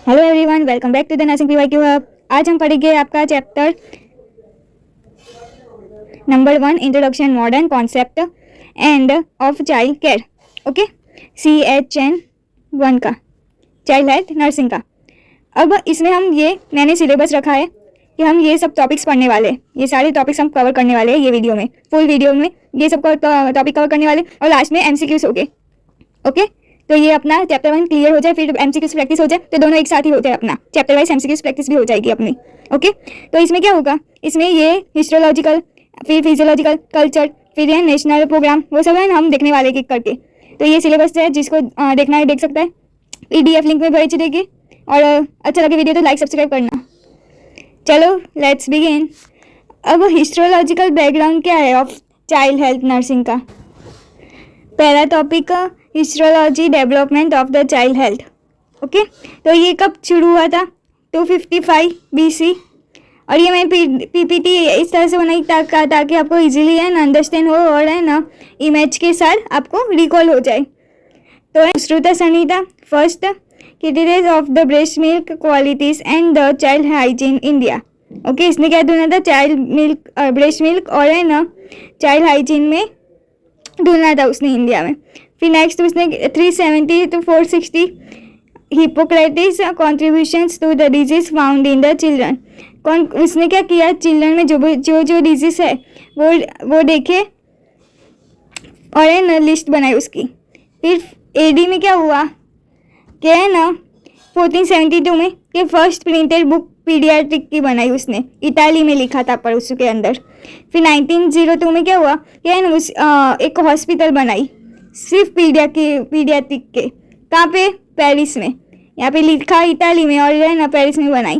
Hello everyone, welcome back to the nursing PYQ hub. आज हम पढ़ेंगे आपका chapter number 1, introduction modern concept and of child care. Okay, CHN 1 का, child health nursing का। अब इसमें मैंने सिलेबस रखा है कि हम ये सब टॉपिक्स पढ़ने वाले हैं। ये सारे टॉपिक्स हम कवर करने वाले हैं ये वीडियो में, फुल वीडियो में ये सब टॉपिक कवर करने वाले और लास्ट में MCQs हो गए। ओके, तो ये अपना चैप्टर 1 क्लियर हो जाए, फिर MCQs प्रैक्टिस हो जाए, तो दोनों एक साथ ही हो जाए, अपना चैप्टर वाइज MCQs प्रैक्टिस भी हो जाएगी अपनी। ओके, तो इसमें क्या होगा, इसमें ये हिस्टोलॉजिकल, फिर फिजियोलॉजिकल, कल्चर, फिर ये नेशनल प्रोग्राम, वो सब है हम देखने वाले एक करके। तो ये सिलेबस है, जिसको देखना है देख सकता है, PDF लिंक में भेज देगी। और अच्छा लगे वीडियो तो लाइक सब्सक्राइब करना। चलो लेट्स बिगिन। अब हिस्टोलॉजिकल बैकग्राउंड क्या है ऑफ चाइल्ड हेल्थ नर्सिंग का। पहला topic, histology development of the child health. Okay, तो ये कब शुरू हुआ था, 255 BC। और ये मैं PPT इस तरह से बनाई ताकि आपको इजीली है ना अंडरस्टैंड हो और है ना इमेज के साथ आपको रिकॉल हो जाए। तो श्रुता सनीता first criterias of the breast milk qualities and the child hygiene India. Okay, इसने क्या ढूंढना था, चाइल्ड मिल्क, ब्रेस्ट मिल्क और है ना चाइल्ड हाइजीन में ढूंढना था उसने इंडिया में। फिर नेक्स्ट उसने 370 to 460 Hippocrates contributions to the disease found in the children. उसने क्या किया, चिल्ड्रन में जो डिजीज है वो देखे और है ना लिस्ट बनाई उसकी। फिर AD में क्या हुआ क्या है ना 1472 में कि फर्स्ट प्रिंटेड बुक पीडियाट्रिक की बनाई उसने, इटाली में लिखा था पर उसके अंदर। फिर 1902 में क्या हुआ क्या है ना एक हॉस्पिटल बनाई सिर्फ पीडियाट्रिक के, कहाँ पे, पेरिस में। यहाँ पे लिखा इटाली में और है ना पेरिस में बनाई।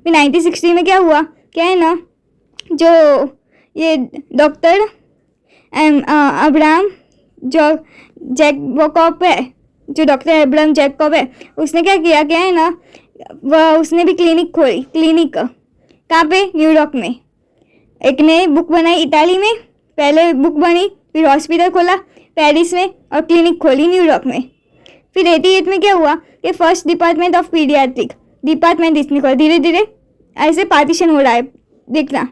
फिर 1960 में क्या हुआ क्या है ना, जो ये डॉक्टर अब्राहम जो जैकब है, जो डॉक्टर अब्राहम जैकब है, उसने क्या किया क्या है ना, वह उसने भी क्लिनिक खोली। क्लिनिक कहाँ पे, न्यूयॉर्क में। एक ने बुक बनाई इटाली में, पहले बुक बनी, फिर हॉस्पिटल खोला पेरिस में और क्लिनिक खोली न्यूयॉर्क में। फिर 88 में क्या हुआ कि first department of paediatric department इसने खोला। धीरे धीरे ऐसे पार्टीशन हो रहा है, देखना।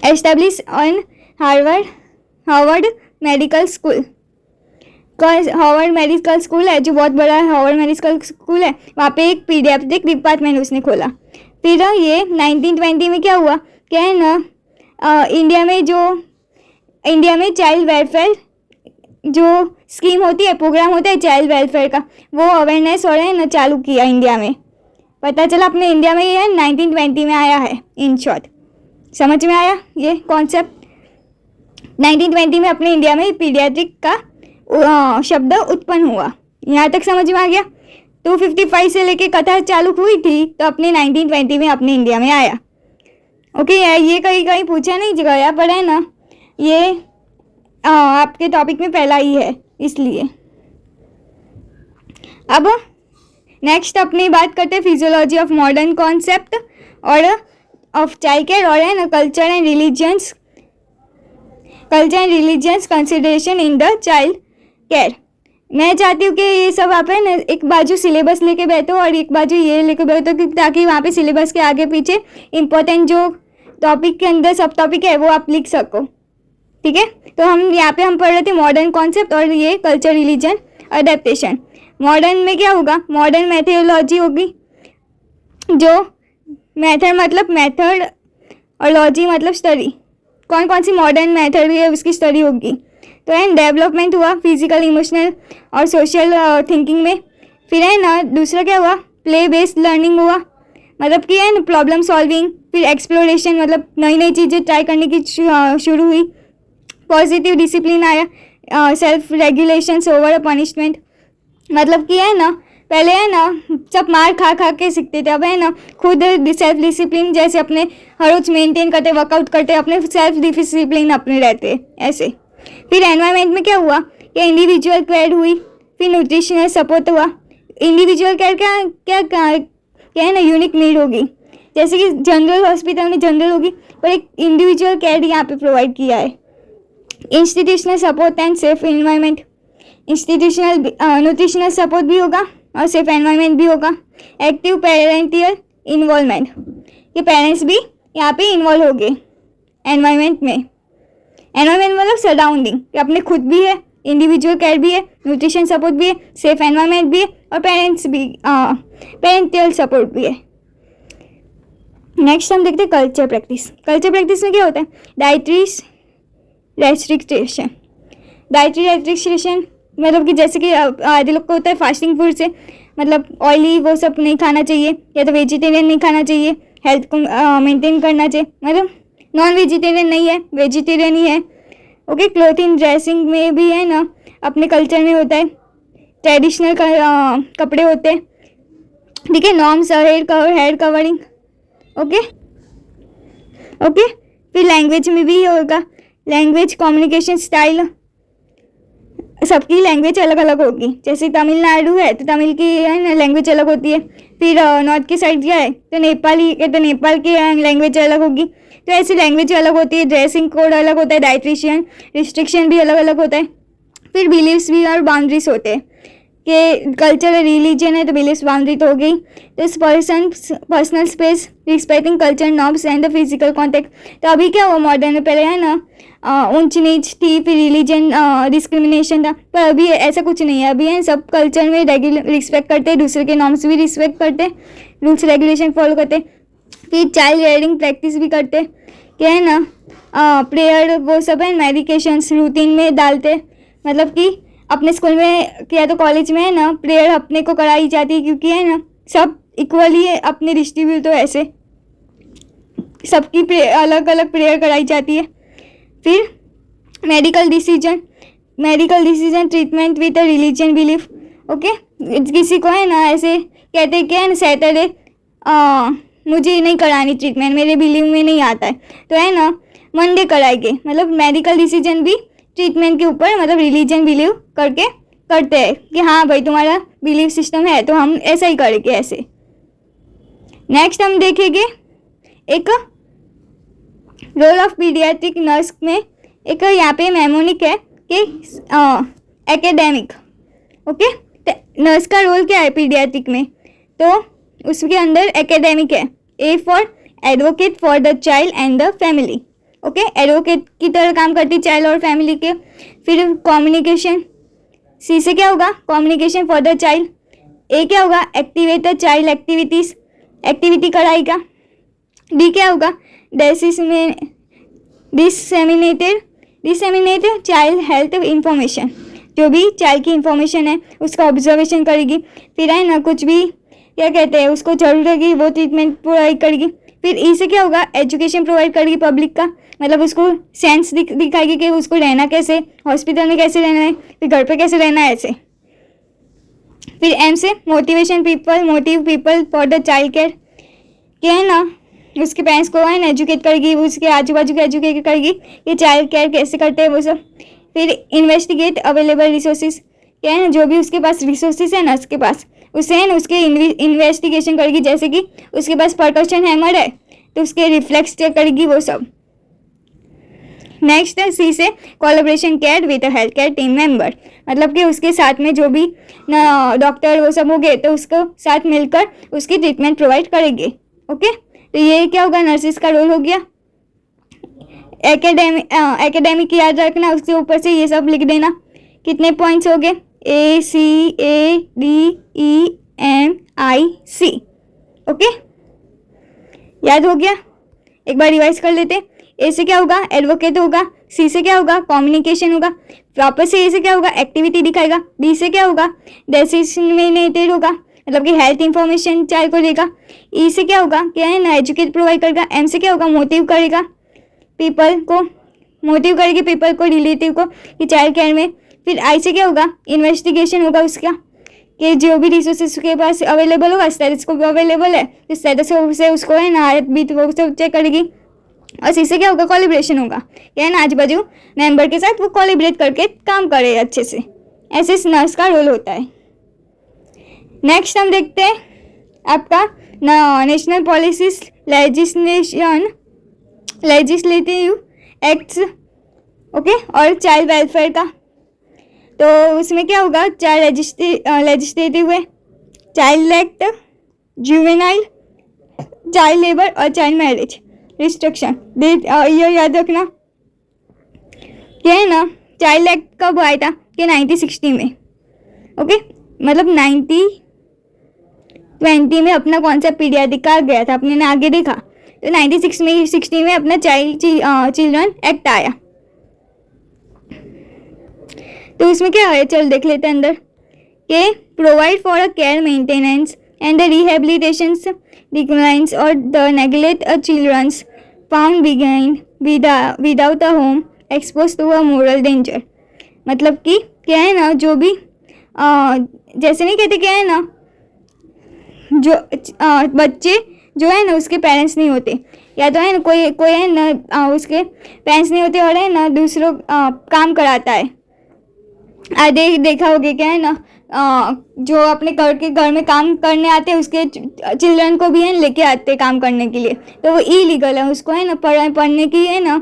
Establish on Harvard medical school. Harvard medical school है जो बहुत बड़ा है, हार्वर्ड मेडिकल स्कूल है, वहाँ पे एक पीडियाट्रिक डिपार्टमेंट उसने खोला। फिर ये 1920 में क्या हुआ क्या है ना, इंडिया में चाइल्ड वेलफेयर जो स्कीम होती है, प्रोग्राम होता है चाइल्ड वेलफेयर का, वो अवेयरनेस और है ना चालू किया इंडिया में। पता चला अपने इंडिया में ये 1920 में आया है। इन शॉर्ट समझ में आया ये कॉन्सेप्ट। 1920 में अपने इंडिया में पीडियाट्रिक का शब्द उत्पन्न हुआ। यहाँ तक समझ में आ गया। 255 से लेके कथा चालू हुई थी तो अपने 1920 में अपने इंडिया में आया। ओके, ये कहीं पूछा नहीं गया पर है ना ये आपके टॉपिक में पहला ही है इसलिए। अब नेक्स्ट अपनी बात करते हैं फिजियोलॉजी ऑफ मॉडर्न कॉन्सेप्ट और ऑफ चाइल्ड केयर और है ना culture and religions consideration in the child care. मैं चाहती हूँ कि ये सब आप है ना एक बाजू सिलेबस लेके बैठो और एक बाजू ये लेके बैठो, ताकि वहाँ पे सिलेबस के आगे पीछे इंपॉर्टेंट जो टॉपिक के अंदर सब टॉपिक है वो आप लिख सको। ठीक है, तो हम यहाँ पे पढ़ रहे थे मॉडर्न कॉन्सेप्ट और ये कल्चर रिलीजन अडेप्टेशन। मॉडर्न में क्या होगा, मॉडर्न मेथोलॉजी होगी, जो मेथड और लॉजी मतलब स्टडी। कौन सी मॉडर्न मेथड है उसकी स्टडी होगी। तो है डेवलपमेंट हुआ फिजिकल, इमोशनल और सोशल थिंकिंग में। फिर है ना दूसरा क्या हुआ, प्ले बेस्ड लर्निंग हुआ, मतलब कि है ना प्रॉब्लम सॉल्विंग। फिर एक्सप्लोरेशन मतलब नई चीज़ें ट्राई करने की शुरू हुई। पॉजिटिव डिसिप्लिन आया, सेल्फ रेगुलेशन ओवर पनिशमेंट, मतलब कि है ना पहले है ना सब मार खा के सीखते थे, अब है ना खुद सेल्फ डिसिप्लिन, जैसे अपने हर रोज मेंटेन करते, वर्कआउट करते, अपने सेल्फ डिसिप्लिन अपने रहते ऐसे। फिर एनवायरनमेंट में क्या हुआ कि इंडिविजुअल केयर हुई। फिर न्यूट्रिशनल सपोर्ट हुआ। इंडिविजुअल केयर क्या है ना यूनिक नीड होगी, जैसे कि जनरल हॉस्पिटल में जनरल होगी पर एक इंडिविजुअल केयर यहाँ पे प्रोवाइड किया है। Institutional support and safe environment, institutional nutritional support भी होगा और सेफ एनवायरनमेंट भी होगा। एक्टिव पेरेंटियल इन्वॉल्वमेंट, ये पेरेंट्स भी यहाँ पे इन्वॉल्व हो गए एनवायरनमेंट में। एनवायरनमेंट मतलब सराउंडिंग, कि अपने खुद भी है, इंडिविजुअल केयर भी है, न्यूट्रिशन सपोर्ट भी है, सेफ एनवायरनमेंट भी है और पेरेंट्स भी पेरेंटियल सपोर्ट भी है। नेक्स्ट हम देखते हैं कल्चर प्रैक्टिस। कल्चर प्रैक्टिस में क्या होता है? Dietary restriction. डाइटरी रेस्ट्रिक्शन मतलब कि जैसे कि आधे लोग को होता है फास्टिंग फूड से, मतलब ऑयली वो सब नहीं खाना चाहिए, या तो वेजिटेरियन नहीं खाना चाहिए, हेल्थ को मेंटेन करना चाहिए, मतलब नॉन वेजिटेरियन नहीं है, वेजिटेरियन ही है। ओके, क्लोथिंग ड्रेसिंग में भी है ना, अपने कल्चर में होता है, ट्रेडिशनल कपड़े होते हैं, ठीक है, नॉर्म्स, हेयर कवरिंग। ओके, फिर लैंग्वेज में भी होगा, लैंग्वेज, कम्युनिकेशन स्टाइल, सबकी लैंग्वेज अलग अलग होगी। जैसे तमिलनाडु है तो तमिल की है ना लैंग्वेज अलग होती है, फिर नॉर्थ की साइड क्या है तो नेपाली है तो नेपाल की लैंग्वेज अलग होगी। तो ऐसी लैंग्वेज अलग होती है, ड्रेसिंग कोड अलग होता है, डाइट्रिशियन रिस्ट्रिक्शन भी अलग अलग होता है। फिर बिलीव्स भी और बाउंड्रीज होते हैं कि कल्चर रिलीजन है तो बिलीव्स बाउंड्री तो हो गई। तो इस personal space, respecting culture norms and the physical contact. तो अभी क्या हुआ मॉडर्न में, पहले है ना ऊंच नीच थी, फिर रिलीजन डिस्क्रिमिनेशन था, पर अभी ऐसा कुछ नहीं है। अभी है सब कल्चर में रिस्पेक्ट करते हैं, दूसरे के नॉर्म्स भी रिस्पेक्ट करते हैं, रूल्स रेगुलेशन फॉलो करते हैं। फिर चाइल्ड रेयरिंग प्रैक्टिस भी करते हैं, क्या है ना प्रेयर वो सब है मेडिकेशंस रूटीन में डालते, मतलब कि अपने स्कूल में या तो कॉलेज में है ना प्रेयर अपने को कराई जाती है, क्योंकि है ना सब इक्वली अपने डिस्ट्रीब्यूट, तो ऐसे सबकी अलग अलग प्रेयर कराई जाती है। फिर medical decision treatment with a religion belief. Okay, किसी को है ना ऐसे कहते हैं कि है ना सैटरडे मुझे नहीं करानी ट्रीटमेंट, मेरे बिलीव में नहीं आता है, तो है ना मंडे कराएंगे। मतलब मेडिकल डिसीजन भी ट्रीटमेंट के ऊपर मतलब रिलीजन बिलीव करके करते हैं कि हाँ भाई तुम्हारा बिलीव सिस्टम है तो हम ऐसा ही करेंगे ऐसे। नेक्स्ट हम देखेंगे एक रोल ऑफ पीडियाट्रिक नर्स में, एक यहाँ पे मेमोनिक है कि एकेडेमिक। ओके, नर्स का रोल क्या है पीडियाट्रिक में, तो उसके अंदर एकेडेमिक है। A for advocate for the child and the family. Okay, advocate की तरह काम करती चाइल्ड और फैमिली के। फिर कम्युनिकेशन, सी से क्या होगा कम्युनिकेशन फॉर द चाइल्ड। ए क्या होगा activate the child activities, activity कराएगा। डी क्या होगा डिसएमिनेटेड चाइल्ड हेल्थ इंफॉर्मेशन, जो भी चाइल्ड की इंफॉर्मेशन है उसका ऑब्जर्वेशन करेगी। फिर है ना कुछ भी क्या कहते हैं उसको जरूरत होगी वो ट्रीटमेंट प्रोवाइड करेगी। फिर ई से क्या होगा एजुकेशन प्रोवाइड करेगी पब्लिक का, मतलब उसको सेंस दिखाएगी कि उसको रहना कैसे, हॉस्पिटल में कैसे रहना है, फिर घर पे कैसे रहना है ऐसे। फिर एम से motive people for the child care, क्या है ना उसके पेरेंट्स को है ना एजुकेट करेगी, उसके आजू बाजू के एजुकेट करेगी कि चाइल्ड केयर कैसे करते हैं वो सब। फिर इन्वेस्टिगेट अवेलेबल रिसोर्सेज, क्या है ना जो भी उसके पास रिसोर्सेज है ना उसके पास उसे है ना उसके इन्वेस्टिगेशन करेगी, जैसे कि उसके पास परकशन हैमर है तो उसके रिफ्लेक्स चेक करेगी वो सब। नेक्स्ट है सी से collaboration care with health care team member, मतलब कि उसके साथ में जो भी डॉक्टर वो सब हो गए तो उसको साथ मिलकर उसकी ट्रीटमेंट प्रोवाइड करेंगे। ओके, तो ये क्या होगा नर्सिस का रोल हो गया। एकेडेमिक याद रखना, उसके ऊपर से ये सब लिख देना। कितने पॉइंट्स हो गए ACADEMIC। ओके, याद हो गया, एक बार रिवाइज कर लेते। ए से क्या होगा एडवोकेट होगा, सी से क्या होगा कम्युनिकेशन होगा, वापस से ए से क्या होगा एक्टिविटी दिखाएगा, डी से क्या होगा डिसएमिनेटेड होगा मतलब कि हेल्थ इंफॉर्मेशन चाइल्ड को देगा, ई से क्या होगा क्या है ना एजुकेट प्रोवाइड करेगा, एम से क्या होगा मोटिव करेगा पीपल को, मोटिव करेगी पीपल को रिलेटिव को कि चाइल्ड केयर में। फिर आई से क्या होगा इन्वेस्टिगेशन होगा उसका कि जो भी रिसोर्सेज उसके पास अवेलेबल होगा स्टेटस को भी अवेलेबल है तो स्टेटस से उसको है ना हालत भी वो सब चेक करेगी। और सी से क्या होगा कोलैबोरेशन होगा, क्या है ना आजू बाजू मेंबर के साथ वो कोलैबोरेट करके काम करे अच्छे से, ऐसे नर्स का रोल होता है। नेक्स्ट हम देखते हैं आपका national policies legislative acts. Okay, और चाइल्ड वेलफेयर का, तो उसमें क्या होगा चाइल्ड लेजिस्लेटिव है child act, juvenile, child labour और चाइल्ड मैरिज रिस्ट्रिक्शन। ये याद रखना। क्या है ना, चाइल्ड एक्ट कब आया था कि 1960 में। ओके, मतलब 1920 में अपना कौन सा पीरियड आ गया था, अपने ने आगे देखा तो 1960 में अपना चिल्ड्रन एक्ट आया। तो उसमें क्या है, चल देख लेते हैं अंदर कि provide for a care maintenance and the rehabilitation declines और the neglect a childrens found behind without a home expose to a moral danger. मतलब कि क्या है ना, जो भी जैसे नहीं कहते, क्या है ना, जो बच्चे जो है ना उसके पेरेंट्स नहीं होते, या तो है ना कोई है ना उसके पेरेंट्स नहीं होते और है ना दूसरों काम कराता है। देखा होगा क्या है ना, जो अपने घर में काम करने आते हैं उसके चिल्ड्रन को भी है लेके आते हैं काम करने के लिए, तो वो इलीगल है। उसको है ना पढ़ने की है ना,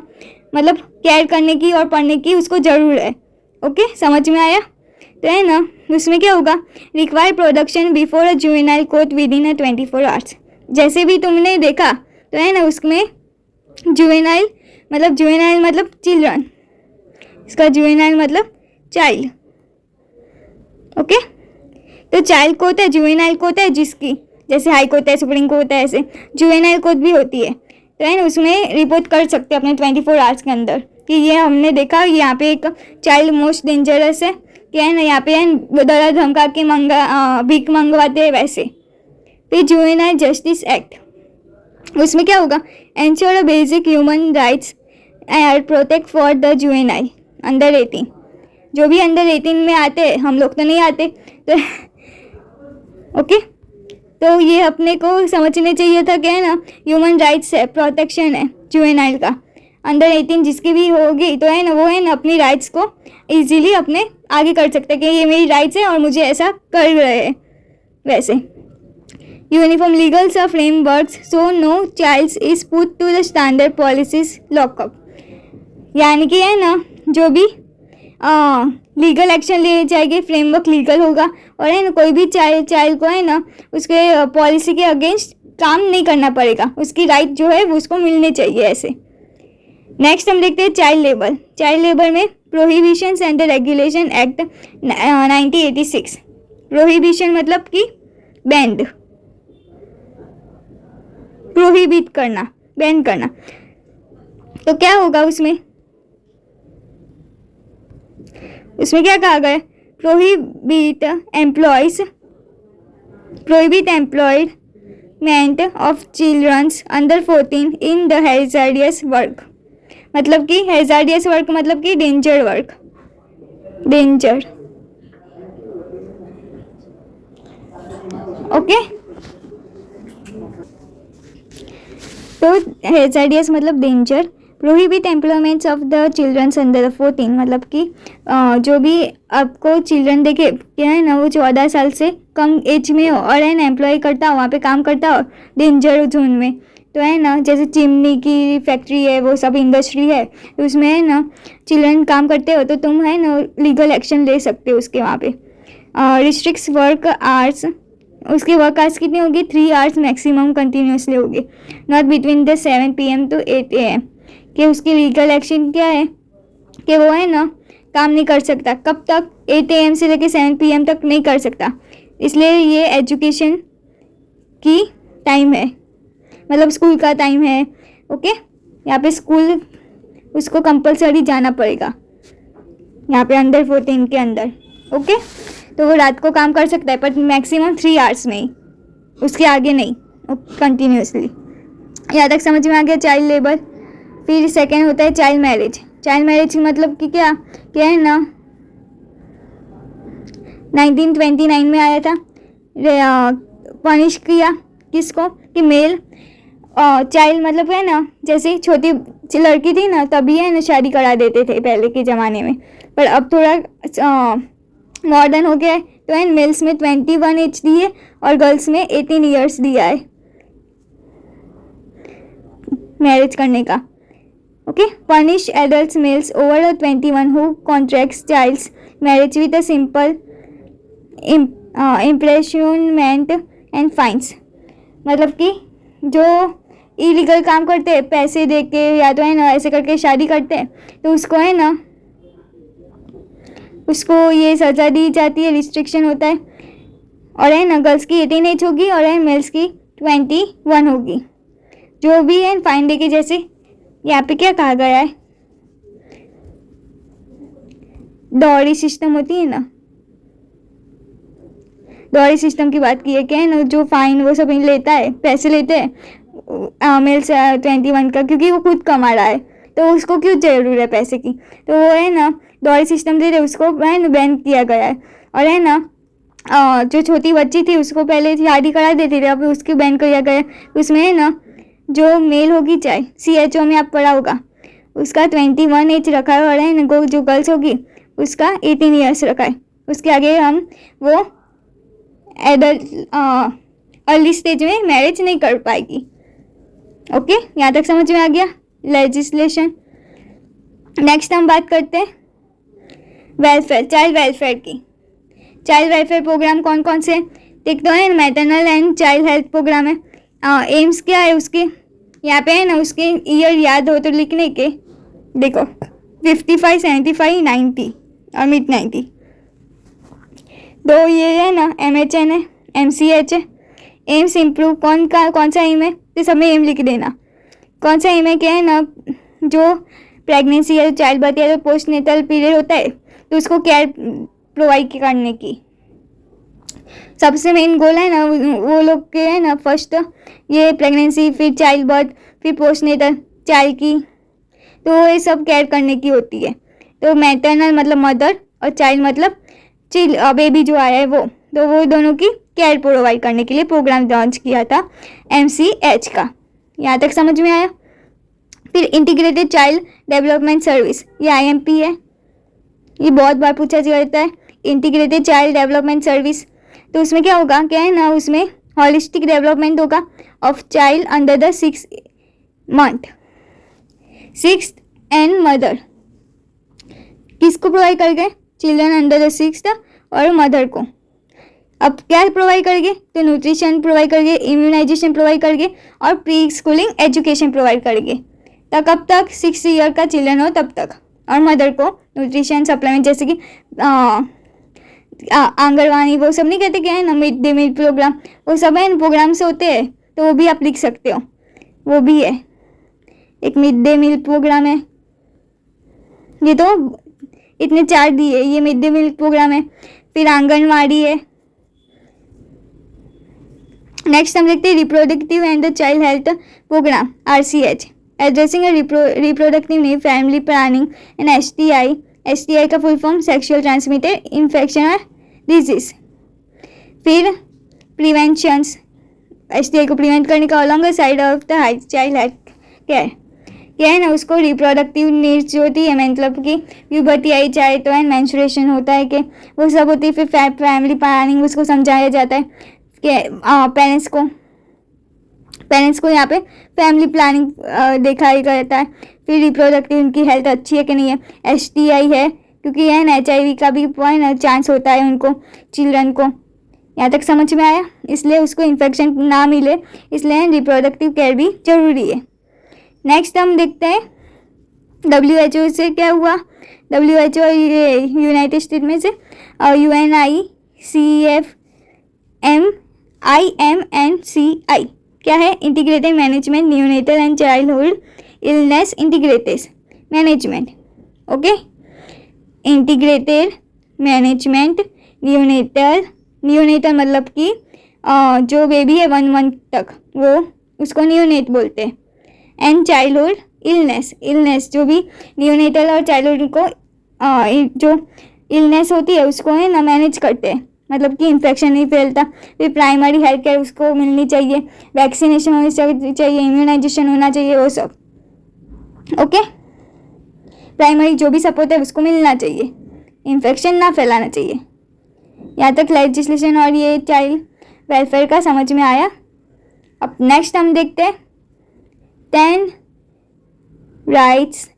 मतलब केयर करने की और पढ़ने की उसको ज़रूर है। ओके, समझ में आया? तो है ना, उसमें क्या होगा, require production before a juvenile court with in 24 hours. जैसे भी तुमने देखा तो है ना, उसमें जुवेनाइल मतलब चिल्ड्रन, इसका जुवेनाइल मतलब चाइल्ड। ओके, तो चाइल्ड को होता है, जुवेनाइल को होता है जिसकी, जैसे हाई कोर्ट है, सुप्रीम कोर्ट है, ऐसे जुवेनाइल कोर्ट भी होती है। तो है ना, उसमें रिपोर्ट कर सकते हैं अपने 24 आवर्स के अंदर कि ये हमने देखा, यहाँ पे एक चाइल्ड मोस्ट डेंजरस है, क्या है ना, यहाँ पे डरा धमका के भीख मंगवाते हैं वैसे। फिर जुवेनाइल जस्टिस एक्ट, उसमें क्या होगा, ensure a basic human rights and protect for the juvenile under 18। जो भी अंडर 18 में आते हैं, हम लोग तो नहीं आते, तो ओके, तो ये अपने को समझने चाहिए था क्या है ना, ह्यूमन राइट्स है, प्रोटेक्शन है जुवेनाइल का। अंडर 18 जिसकी भी होगी तो है ना, वो है ना अपनी राइट्स को इजीली अपने आगे कर सकते हैं कि ये मेरी राइट्स है और मुझे ऐसा कर रहे हैं वैसे। Uniform legal frameworks so no child is put to the standard policies lockup. यानी कि है ना, जो भी लीगल एक्शन ले जाएगी, फ्रेमवर्क लीगल होगा और है ना, कोई भी चाइल्ड को है ना उसके पॉलिसी के अगेंस्ट काम नहीं करना पड़ेगा, उसकी राइट जो है वो उसको मिलने चाहिए ऐसे। नेक्स्ट हम देखते हैं चाइल्ड लेबर। चाइल्ड लेबर में prohibitions and regulation act 1986। Prohibition मतलब कि बैंड, प्रोहिबिट करना, बैन करना। तो क्या होगा उसमें क्या कहा गया, prohibit employment of childrens under 14 in the hazardous work. मतलब कि हैजार्डियस वर्क मतलब कि डेंजर वर्क, डेंजर। ओके, तो हैजार्डियस मतलब danger. Prohibit employments of the childrens under 14 मतलब कि जो भी आपको चिल्ड्रन देखे क्या है ना, वो 14 साल से कम एज में हो और है ना एम्प्लॉय करता हो, वहाँ पे काम करता हो डेंजर जोन में, तो है ना, जैसे चिमनी की फैक्ट्री है, वो सब इंडस्ट्री है, तो उसमें है ना चिल्ड्रन काम करते हो तो तुम है ना लीगल एक्शन ले सकते हो उसके वहाँ पे। रिस्ट्रिक्ट्स वर्क आवर्स, उसके वर्क आवर्स कितनी होगी, 3 आवर्स मैक्सिमम कंटिन्यूसली होगी, not between the 7 PM to 8 AM। कि उसकी लीगल एक्शन क्या है कि वो है ना काम नहीं कर सकता, कब तक, 8 AM से लेकर 7 PM तक नहीं कर सकता, इसलिए ये एजुकेशन की टाइम है, मतलब स्कूल का टाइम है। ओके, यहाँ पे स्कूल उसको कंपलसरी जाना पड़ेगा यहाँ पे अंडर 14 के अंदर। ओके, तो वो रात को काम कर सकता है पर मैक्सिमम 3 आवर्स में ही, उसके आगे नहीं कंटिन्यूसली। यहाँ तक समझ में आ गया चाइल्ड लेबर। फिर सेकेंड होता है चाइल्ड मैरिज। चाइल्ड मैरिज मतलब कि क्या है ना, 1929 में आया था, पनिश किया किसको कि मेल चाइल्ड, मतलब है ना जैसे छोटी लड़की थी ना तभी है ना शादी करा देते थे पहले के ज़माने में, पर अब थोड़ा मॉडर्न हो गया है, तो है मेल्स में 21 एज दी है और गर्ल्स में 18 ईयर्स दिया है मैरिज करने का। Okay, punish adult males over 21 who contracts childs marriage with a simple imprisonment and fines, मतलब कि जो इलीगल काम करते हैं पैसे दे के या तो है ना ऐसे करके शादी करते हैं तो उसको है ना उसको ये सज़ा दी जाती है, रिस्ट्रिक्शन होता है। और है ना गर्ल्स की 18 एज होगी और है मेल्स की 21 होगी, जो भी है फाइन दे के। जैसे यहाँ पे क्या कहा गया है, डॉरी सिस्टम होती है ना, डॉरी सिस्टम की बात की है क्या है ना, जो फाइन वो सब लेता है, पैसे लेते हैं मेल्स 21 का, क्योंकि वो खुद कमा रहा है तो उसको क्यों जरूरत है पैसे की, तो वो है ना डॉरी सिस्टम दे रहे उसको है ना बैन किया गया है। और है ना जो छोटी बच्ची थी उसको पहले शादी करा देते थे, अब उसकी बैन किया गया है। उसमें है ना जो मेल होगी चाहे CHO में आप पढ़ा होगा उसका 21 एज रखा है, और है ना जो गर्ल्स होगी उसका 18 ईयर्स रखा है। उसके आगे हम वो एडल्ट अर्ली स्टेज में मैरिज नहीं कर पाएगी। ओके, यहाँ तक समझ में आ गया लेजिस्लेशन। नेक्स्ट हम बात करते हैं वेलफेयर, चाइल्ड वेलफेयर की। चाइल्ड वेलफेयर प्रोग्राम कौन कौन से देख दो है, maternal and child health program है। एम्स क्या है उसके, यहाँ पे है ना उसके ईयर याद हो तो लिखने के, देखो 55, 75, 90 और मिड 90। दो ये है ना MHN है, MCH है। एम्स इम्प्रूव कौन सा एम है, तो सब में एम लिख देना। कौन सा एम है, क्या है ना जो प्रेगनेंसी या चाइल्ड बर्थ या जो पोस्ट नेटल पीरियड होता है तो उसको केयर प्रोवाइड करने की सबसे मेन गोल है ना वो लोग के है ना, फर्स्ट ये प्रेगनेंसी, फिर चाइल्ड बर्थ, फिर पोस्ट नेटल चाइल्ड की, तो ये सब केयर करने की होती है। तो मैटरनल मतलब मदर और चाइल्ड मतलब बेबी जो आया है वो, तो वो दोनों की केयर प्रोवाइड करने के लिए प्रोग्राम लॉन्च किया था MCH का। यहाँ तक समझ में आया। फिर इंटीग्रेटेड चाइल्ड डेवलपमेंट सर्विस, ये IMP है, ये बहुत बार पूछा जाता है इंटीग्रेटेड चाइल्ड डेवलपमेंट सर्विस। तो उसमें क्या होगा, क्या है ना उसमें हॉलिस्टिक डेवलपमेंट होगा of child under the 6 month, 6 and mother. किसको प्रोवाइड करेंगे, चिल्ड्रन अंडर द 6 और मदर को। अब क्या प्रोवाइड करेंगे, तो न्यूट्रिशन प्रोवाइड करेंगे, इम्यूनाइजेशन प्रोवाइड करेंगे और प्री स्कूलिंग एजुकेशन प्रोवाइड करेंगे। तो कब तक, 6 ईयर का चिल्ड्रन हो तब तक। और मदर को न्यूट्रिशन सप्लीमेंट जैसे कि आंगनवाड़ी वो सब नहीं कहते क्या है ना, मिड डे मील प्रोग्राम, वो सब है प्रोग्राम से होते हैं, तो वो भी आप लिख सकते हो, वो भी है एक मिड डे मील प्रोग्राम है। ये तो इतने 4 दिए, ये मिड डे मील प्रोग्राम है। फिर आंगनवाड़ी है। नेक्स्ट हम देखते हैं reproductive and the child health program RCH, addressing reproductive need, family planning and STI का full form sexual transmitted infection और डिजीज। फिर प्रिवेंशंस, STI को प्रिवेंट करने का alongside of the child health care, क्या है ना उसको रिप्रोडक्टिव नीड्स जो होती है, मतलब कि प्यूबर्टी आई चाहे तो एंड मेंस्ट्रुएशन होता है कि वो सब होती है। फिर फैमिली प्लानिंग उसको समझाया जाता है कि पेरेंट्स को यहाँ पे फैमिली प्लानिंग दिखाया जाता है। फिर रिप्रोडक्टिव उनकी हेल्थ अच्छी है कि नहीं है, STI है क्योंकि है ना HIV का भी चांस होता है उनको, चिल्ड्रन को। यहाँ तक समझ में आया, इसलिए उसको इन्फेक्शन ना मिले, इसलिए रिप्रोडक्टिव केयर भी जरूरी है। नेक्स्ट हम देखते हैं WHO से क्या हुआ। WHO ये यूनाइटेड स्टेट में से UNICEF क्या है, integrated management neonatal and childhood illness integrated management. Okay, integrated management neonatal मतलब कि जो बेबी है 1 मंथ तक वो उसको न्यूनेट बोलते हैं। एंड चाइल्डहुड इलनेस जो भी न्यूनेटल और चाइल्डहुड को जो इलनेस होती है उसको है ना मैनेज करते हैं, मतलब कि इन्फेक्शन नहीं फैलता। फिर प्राइमरी हेल्थ केयर उसको मिलनी चाहिए, वैक्सीनेशन होनी चाहिए, इम्यूनाइजेशन होना चाहिए, वो सब। ओके, प्राइमरी जो भी सपोर्ट है उसको मिलना चाहिए, इन्फेक्शन ना फैलाना चाहिए। यहाँ तक लेजिस्लेशन और ये चाइल्ड वेलफेयर का समझ में आया। अब नेक्स्ट हम देखते हैं 10 rights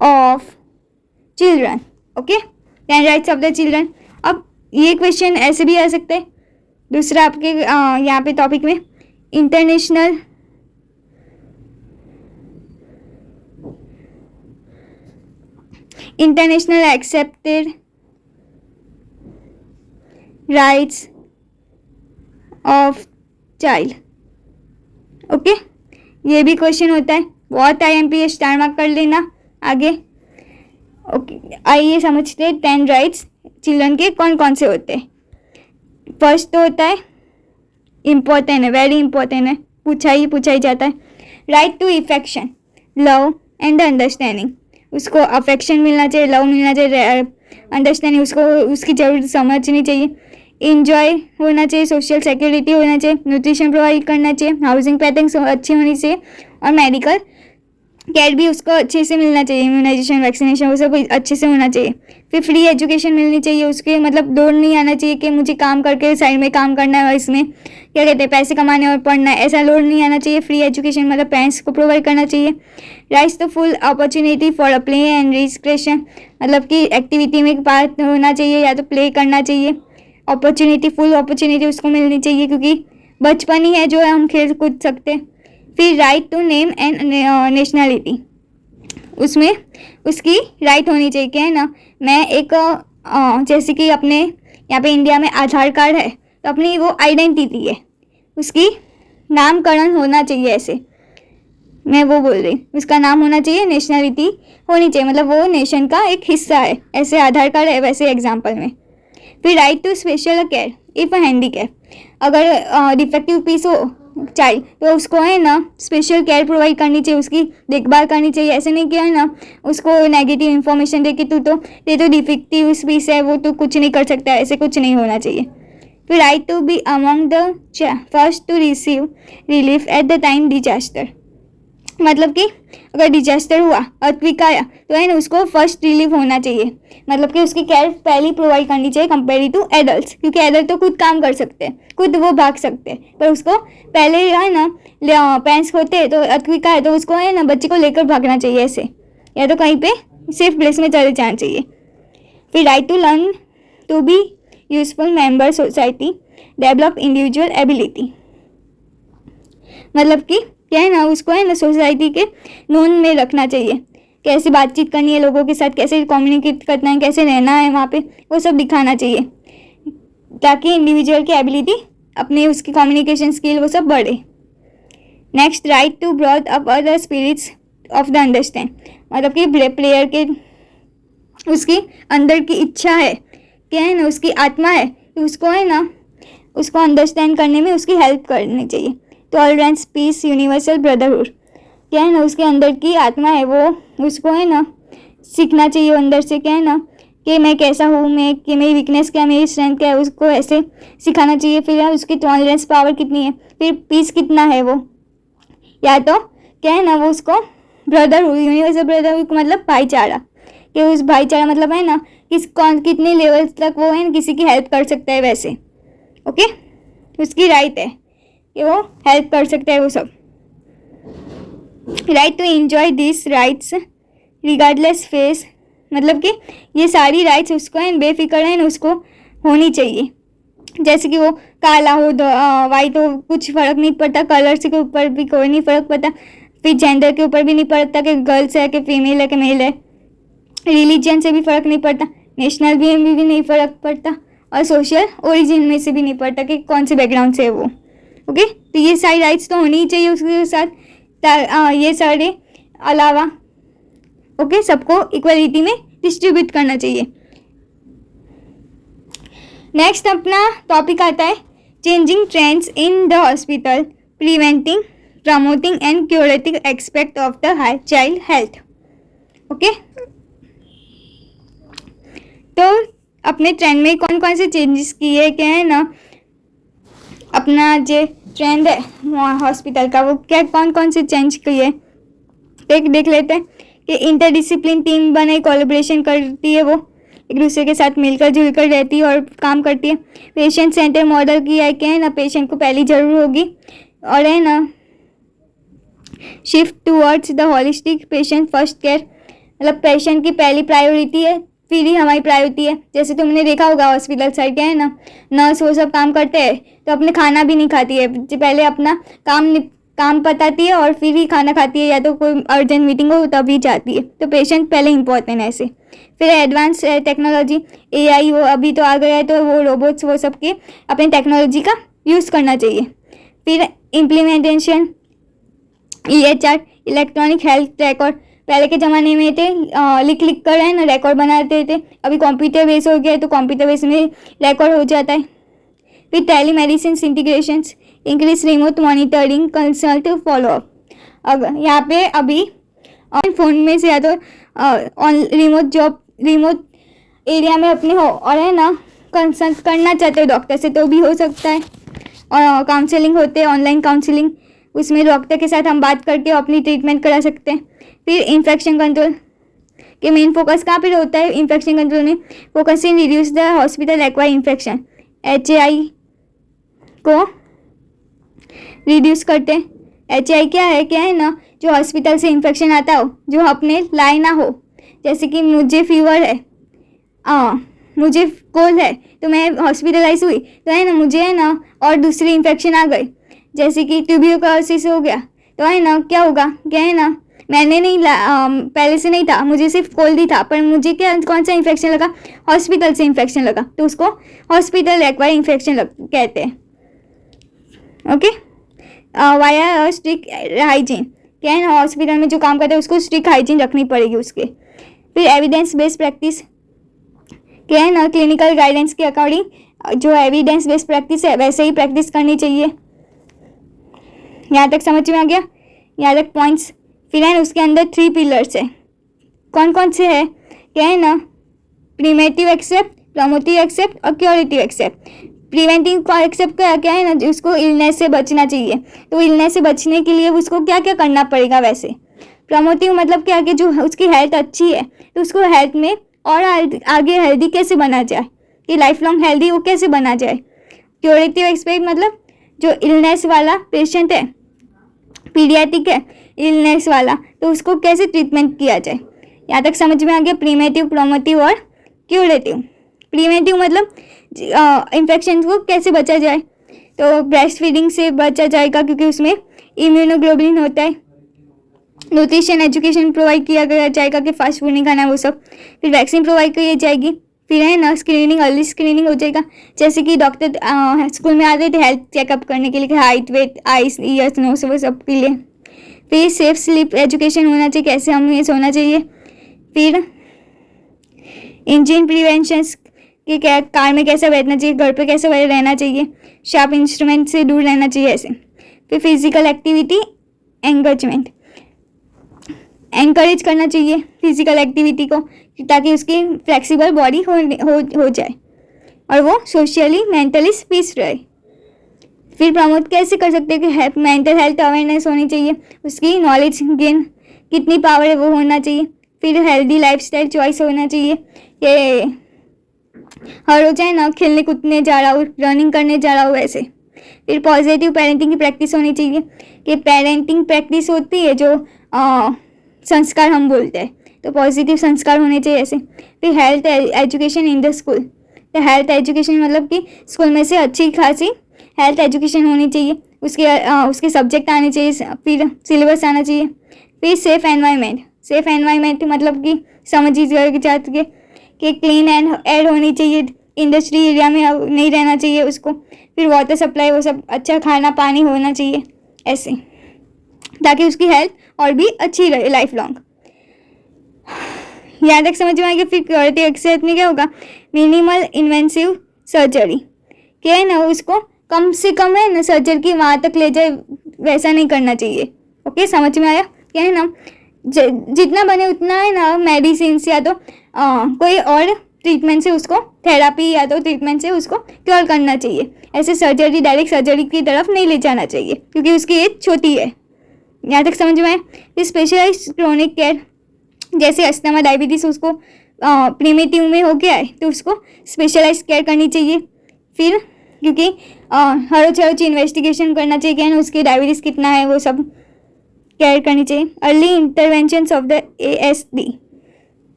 of children. Okay, 10 rights of the children. अब ये क्वेश्चन ऐसे भी आ सकता है। दूसरा आपके यहाँ पे टॉपिक में international accepted rights of child. Okay, ये भी क्वेश्चन होता है, बहुत IMP स्टार मार्क कर लेना आगे। ओके, आइए समझते हैं 10 राइट्स चिल्ड्रन के कौन कौन से होते हैं। फर्स्ट तो होता है, इम्पोर्टेंट है, वेरी इंपॉर्टेंट है, पूछा ही जाता है, right to affection, love and understanding. उसको अफेक्शन मिलना चाहिए, लव मिलना चाहिए, अंडरस्टैंडिंग, उसको उसकी ज़रूरत समझनी चाहिए, इंजॉय होना चाहिए, सोशल सिक्योरिटी होना चाहिए, न्यूट्रिशन प्रोवाइड करना चाहिए, हाउसिंग पैटर्न अच्छी होनी चाहिए, और मेडिकल केयर भी उसको अच्छे से मिलना चाहिए, इम्यूनाइजेशन, वैक्सीनेशन वो सब अच्छे से होना चाहिए। फिर फ्री एजुकेशन मिलनी चाहिए उसके, मतलब दौड़ नहीं आना चाहिए कि मुझे काम करके साइड में काम करना है और इसमें क्या कहते हैं पैसे कमाने और पढ़ना है, ऐसा लोड नहीं आना चाहिए। फ्री एजुकेशन मतलब पेरेंट्स को प्रोवाइड करना चाहिए। राइट्स तो full opportunity for a play and recreation, मतलब कि एक्टिविटी में पार्ट होना चाहिए या तो प्ले करना चाहिए। अपॉर्चुनिटी, फुल अपॉर्चुनिटी उसको मिलनी चाहिए क्योंकि बचपन ही है जो हम खेल कूद सकते हैं। फिर right to name and nationality, उसमें उसकी राइट होनी चाहिए क्या है ना, मैं एक जैसे कि अपने यहाँ पे इंडिया में आधार कार्ड है तो अपनी वो आइडेंटिटी है, उसकी नामकरण होना चाहिए, ऐसे मैं वो बोल रही, उसका नाम होना चाहिए, नेशनलिटी होनी चाहिए, मतलब वो नेशन का एक हिस्सा है, ऐसे आधार कार्ड है वैसे एग्जाम्पल में। फिर right to special care if handicap, अगर डिफेक्टिव पीस हो चाइल्ड तो उसको है ना स्पेशल केयर प्रोवाइड करनी चाहिए, उसकी देखभाल करनी चाहिए। ऐसे नहीं किया है ना उसको नेगेटिव इन्फॉर्मेशन दे कि तू तो ये तो डिफेक्टिव पीस है, वो तो कुछ नहीं कर सकता, ऐसे कुछ नहीं होना चाहिए। फिर right to be among the first to receive relief at the time disaster, मतलब कि अगर डिजास्टर हुआ, अर्थक्वेक आया तो है ना उसको फर्स्ट रिलीफ होना चाहिए, मतलब कि उसकी केयर पहले प्रोवाइड करनी चाहिए कंपेयर टू एडल्ट्स, क्योंकि एडल्ट तो खुद काम कर सकते हैं, खुद वो भाग सकते हैं, पर उसको पहले है ना पेरेंट्स होते हैं तो अर्थक्वेक आया तो उसको है ना बच्चे को लेकर भागना चाहिए ऐसे, या तो कहीं पे सेफ प्लेस में चले जाना चाहिए। फिर right to learn to be useful member society, develop individual ability, मतलब कि क्या है ना उसको है ना सोसाइटी के नोन में रखना चाहिए, कैसे बातचीत करनी है लोगों के साथ, कैसे कम्युनिकेट करना है, कैसे रहना है वहाँ पे, वो सब दिखाना चाहिए ताकि इंडिविजुअल की एबिलिटी अपनी उसकी कम्युनिकेशन स्किल वो सब बढ़े। Next, right to broad up other spirits of the understand, मतलब कि प्लेयर के उसकी अंदर की इच्छा है, क्या है ना उसकी आत्मा है, तो उसको है ना उसको अंडरस्टैंड करने में उसकी हेल्प करनी चाहिए। टॉलरेंस, पीस, यूनिवर्सल ब्रदरहुड, क्या है ना उसके अंदर की आत्मा है, वो उसको है ना सीखना चाहिए अंदर से, क्या है ना कि मैं कैसा हूँ, मैं कि मेरी वीकनेस क्या है, मेरी स्ट्रेंथ क्या है, उसको ऐसे सिखाना चाहिए। फिर यार उसकी टॉलरेंस पावर कितनी है, फिर पीस कितना है वो, या तो क्या है ना वो उसको ब्रदरहुड, यूनिवर्सल ब्रदरहुड मतलब भाईचारा, कि उस भाईचारा मतलब है ना कितने लेवल तक वो है ना किसी की हेल्प कर सकता है वैसे, ओके, उसकी राइट है कि वो हेल्प कर सकता है वो सब। Right to enjoy this rights regardless face, मतलब कि ये सारी राइट्स उसको है बेफिक्र है ना उसको होनी चाहिए, जैसे कि वो काला हो वाइट हो कुछ फ़र्क नहीं पड़ता, कलर से के ऊपर भी कोई नहीं फ़र्क पड़ता, फिर जेंडर के ऊपर भी नहीं पड़ता कि गर्ल्स है कि फीमेल है कि मेल है, रिलीजन से भी फ़र्क नहीं पड़ता, नेशनल भी नहीं फ़र्क पड़ता, और सोशल ओरिजिन में से भी नहीं पड़ता कि कौन से बैकग्राउंड से है वो, ओके। तो ये सारी राइट्स तो होनी ही चाहिए उसके साथ, ये सारे अलावा ओके सबको इक्वलिटी में डिस्ट्रीब्यूट करना चाहिए। नेक्स्ट अपना टॉपिक आता है changing trends in the hospital, preventing, promoting and curative aspect of the child health, okay. तो अपने ट्रेंड में कौन कौन से चेंजेस किए, क्या है ना अपना जो ट्रेंड है हॉस्पिटल का वो क्या कौन कौन से चेंज किए देख लेते हैं। कि इंटरडिसिप्लिन टीम बने, कोलैबोरेशन करती है, वो एक दूसरे के साथ मिलकर जुलकर रहती है और काम करती है। पेशेंट सेंटर मॉडल किया है, क्या है ना पेशेंट को पहली जरूर होगी, और है ना shift towards the holistic patient first care, मतलब पेशेंट की पहली प्रायोरिटी है फिर ही हमारी प्रायोरिटी है। जैसे तुमने देखा होगा हॉस्पिटल साइड क्या है ना, नर्स वो सब काम करते हैं तो अपने खाना भी नहीं खाती है, पहले अपना काम बताती है और फिर ही खाना खाती है, या तो कोई अर्जेंट मीटिंग हो तभी जाती है। तो पेशेंट पहले इंपॉर्टेंट है ऐसे। फिर एडवांस टेक्नोलॉजी, AI वो अभी तो आ गया है, तो वो रोबोट्स वो सब के अपने टेक्नोलॉजी का यूज़ करना चाहिए। फिर implementation, EHR, electronic health record. पहले के ज़माने में थे लिख कर है ना रिकॉर्ड बनाते थे, अभी कंप्यूटर बेस हो गया है तो कंप्यूटर बेस में रिकॉर्ड हो जाता है। फिर telemedicine integrations, increase remote monitoring, consult, follow up. अब यहाँ पे अभी फ़ोन में से या तो रिमोट एरिया में अपने हो और है ना कंसल्ट करना चाहते हो डॉक्टर से तो भी हो सकता है। और काउंसलिंग होते हैं, ऑनलाइन काउंसलिंग, उसमें डॉक्टर के साथ हम बात करके अपनी ट्रीटमेंट करा सकते हैं। फिर इन्फेक्शन कंट्रोल के मेन फोकस कहाँ पर होता है? इन्फेक्शन कंट्रोल में focus in reduce the hospital acquire infection, HAI को रिड्यूस करते हैं। HAI क्या है ना, जो हॉस्पिटल से इन्फेक्शन आता हो जो अपने लाए ना हो। जैसे कि मुझे फीवर है, मुझे कोल्ड है तो मैं हॉस्पिटलाइज हुई तो है ना मुझे है ना और दूसरी इन्फेक्शन आ गई, जैसे कि ट्यूबरकुलोसिस हो गया तो है ना क्या होगा, क्या है ना मैंने नहीं पहले से नहीं था, मुझे सिर्फ कोल्ड ही था, पर मुझे क्या कौन सा इन्फेक्शन लगा? हॉस्पिटल से इन्फेक्शन लगा, तो उसको हॉस्पिटल एक्वायर इन्फेक्शन कहते हैं। ओके, वाया स्ट्रिक्ट हाइजीन, क्या है ना हॉस्पिटल में जो काम करते हैं उसको स्ट्रिक्ट हाइजीन रखनी पड़ेगी उसके। फिर एविडेंस बेस्ड प्रैक्टिस, क्या है ना क्लिनिकल गाइडेंस के अकॉर्डिंग जो एविडेंस बेस्ड प्रैक्टिस है वैसे ही प्रैक्टिस करनी चाहिए। यहाँ तक समझ में आ गया? यहाँ तक पॉइंट्स। फिर है उसके अंदर 3 पिलर्स है, कौन कौन से है? क्या है ना प्रिवेंटिव एक्सेप्ट, प्रमोटिव एक्सेप्ट और क्योरेटिव एक्सेप्ट। प्रिवेंटिव को एक्सेप्ट क्या है ना, उसको इलनेस से बचना चाहिए, तो इलनेस से बचने के लिए उसको क्या क्या करना पड़ेगा वैसे। प्रमोटिव मतलब क्या कि जो उसकी हेल्थ अच्छी है तो उसको हेल्थ में और आगे हेल्दी कैसे बना जाए, कि लाइफ लॉन्ग हेल्दी वो कैसे बना जाए। क्योरेटिव एक्सपेक्ट मतलब जो इलनेस वाला पेशेंट है, पीडियाट्रिक है इलनेस वाला, तो उसको कैसे ट्रीटमेंट किया जाए। यहाँ तक समझ में आ गया? प्रीवेंटिव, प्रोमोटिव और क्यूरेटिव। प्रीवेंटिव मतलब इन्फेक्शन को कैसे बचा जाए, तो ब्रेस्ट फीडिंग से बचा जाएगा क्योंकि उसमें इम्यूनोग्लोबुलिन होता है। न्यूट्रिशन एजुकेशन प्रोवाइड किया गया जाएगा कि फास्ट फूड नहीं खाना वो सब। फिर वैक्सीन प्रोवाइड की जाएगी। फिर है ना स्क्रीनिंग, अर्ली स्क्रीनिंग हो जाएगा, जैसे कि डॉक्टर स्कूल में आते थे हेल्थ चेकअप करने के लिए, height, weight, eyes, ears, nose, वो सब के लिए। फिर सेफ स्लीप एजुकेशन होना चाहिए, कैसे हमें सोना चाहिए। फिर इंजन प्रिवेंशन कि क्या कार में कैसे बैठना चाहिए, घर पे कैसे रहना चाहिए, शार्प इंस्ट्रूमेंट से दूर रहना चाहिए ऐसे। फिर फिजिकल एक्टिविटी एंगेजमेंट, एनकरेज करना चाहिए फिजिकल एक्टिविटी को ताकि उसकी फ्लेक्सिबल बॉडी हो जाए और वो सोशली मेंटली पीस रहे। फिर प्रमोट कैसे कर सकते हैं कि मेंटल हेल्थ अवेयरनेस होनी चाहिए, उसकी नॉलेज गेन कितनी पावर है वो होना चाहिए। फिर हेल्दी लाइफस्टाइल चॉइस होना चाहिए कि हर रोज है ना खेलने कूदने जा रहा हूँ, रनिंग करने जा रहा हूँ ऐसे। फिर पॉजिटिव पेरेंटिंग की प्रैक्टिस होनी चाहिए कि पेरेंटिंग प्रैक्टिस होती है जो संस्कार हम बोलते हैं, तो पॉजिटिव संस्कार होने चाहिए ऐसे। फिर health education in the school, तो हेल्थ एजुकेशन मतलब कि स्कूल में से अच्छी खासी हेल्थ एजुकेशन होनी चाहिए, उसके सब्जेक्ट आने चाहिए, फिर सिलेबस आना चाहिए। फिर सेफ एनवायरनमेंट, सेफ एनवायरनमेंट मतलब कि समझिए जाती है कि क्लीन एंड एयर होनी चाहिए, इंडस्ट्री एरिया में नहीं रहना चाहिए उसको। फिर वाटर सप्लाई वो सब, अच्छा खाना पानी होना चाहिए ऐसे, ताकि उसकी हेल्थ और भी अच्छी रहे लाइफ लॉन्ग। यहाँ तक समझ में आएगा। फिर क्योरेटिव एक्सेप्ट में क्या होगा, मिनिमल इन्वेंसिव सर्जरी, क्या है ना उसको कम से कम है ना सर्जरी की वहाँ तक ले जाए, वैसा नहीं करना चाहिए। ओके, समझ में आया? क्या है ना जितना बने उतना है ना मेडिसिन या तो कोई और ट्रीटमेंट से उसको, थेरापी या तो ट्रीटमेंट से उसको क्योर करना चाहिए। ऐसे सर्जरी, डायरेक्ट सर्जरी की तरफ नहीं ले जाना चाहिए क्योंकि उसकी एज छोटी है। यहाँ तक समझ में आए। स्पेशलाइज क्रोनिक केयर, जैसे अस्थमा, डायबिटीज़, उसको प्रीमेटिव में हो गया है तो उसको स्पेशलाइज केयर करनी चाहिए। फिर क्योंकि हर रोज इन्वेस्टिगेशन करना चाहिए, क्या है ना उसकी डायबिटीज़ कितना है वो सब केयर करनी चाहिए। Early intervention of the ASD,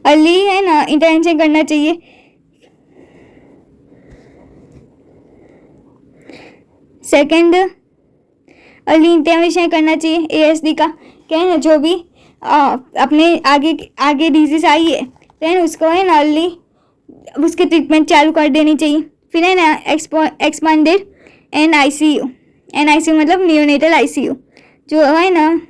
early है ना इंटरवेंशन करना चाहिए। सेकंड, अर्ली इंटरवेंशन करना चाहिए एएसडी का। क्या है ना, जो भी अपने आगे डिजीज आई है तो है ना उसको है ना अर्ली उसके ट्रीटमेंट चालू कर देनी चाहिए। फिर है ना एक्सपांडेड NICU, NICU मतलब नियोनेटल ICU, जो है ना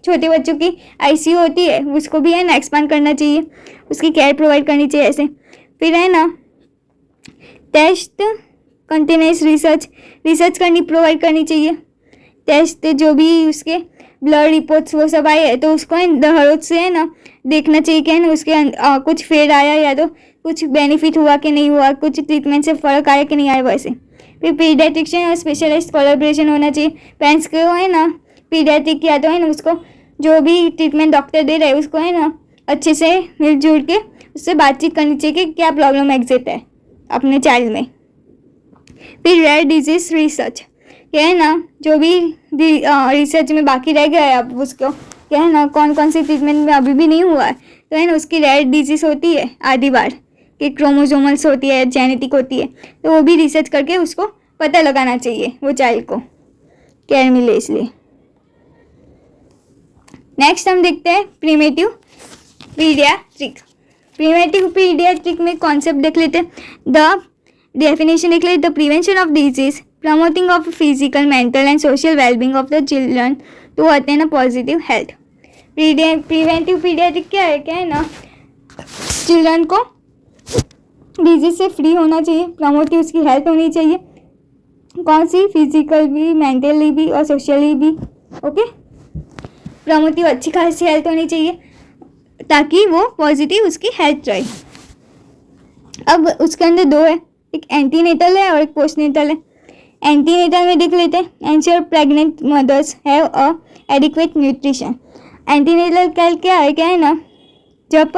छोटे बच्चों की ICU होती है उसको भी है ना एक्सपांड करना चाहिए, उसकी केयर प्रोवाइड करनी चाहिए ऐसे। फिर है ना टेस्ट कंटिन्यूस रिसर्च प्रोवाइड करनी चाहिए। टेस्ट जो भी उसके ब्लड रिपोर्ट्स वो सब आए हैं तो उसको हर रोज से है ना देखना चाहिए कि है ना उसके कुछ फेड आया या तो कुछ बेनिफिट हुआ कि नहीं हुआ, कुछ ट्रीटमेंट से फ़र्क आया कि नहीं आया वैसे। फिर पीडियाट्रिशियन और स्पेशलिस्ट कोलैबोरेशन होना चाहिए। पेरेंट्स को है ना पीडियाट्रिक या तो है ना उसको जो भी ट्रीटमेंट डॉक्टर दे रहे हैं उसको है ना अच्छे से मिलजुल के उससे बातचीत करनी चाहिए कि क्या प्रॉब्लम एग्जिस्ट है अपने चाइल्ड में। फिर रेयर डिजीज रिसर्च, क्या है ना जो भी रिसर्च में बाकी रह गया है अब उसको क्या है ना कौन कौन सी ट्रीटमेंट में अभी भी नहीं हुआ है तो है ना उसकी रेयर डिजीज होती है आदि बार कि क्रोमोसोमल्स होती है, जेनेटिक होती है, तो वो भी रिसर्च करके उसको पता लगाना चाहिए वो चाइल्ड को केयर मिले इसलिए। नेक्स्ट हम देखते हैं प्रीमेटिव पीडियाट्रिक। प्रीमेटिव पीडियाट्रिक में कॉन्सेप्ट देख लेते हैं। द डेफिनेशन देख लेते, the prevention of disease, promoting of physical, mental and social wellbeing of the children to attain a positive health. Preventive pediatric क्या है ना चिल्ड्रन को डिजीज से फ्री होना चाहिए, प्रमोटिव उसकी हेल्थ होनी चाहिए, कौन सी, फिजिकल भी, मेंटली भी और सोशली भी। ओके, प्रमोटिव अच्छी खासी हेल्थ होनी चाहिए ताकि वो पॉजिटिव उसकी हेल्थ रहे। अब उसके अंदर दो है, एक एंटीनेटल है और एक पोस्टनेटल है। एंटीनेटल में देख लेते हैं, ensure pregnant mothers have a adequate nutrition. Antenatal क्या है ना जब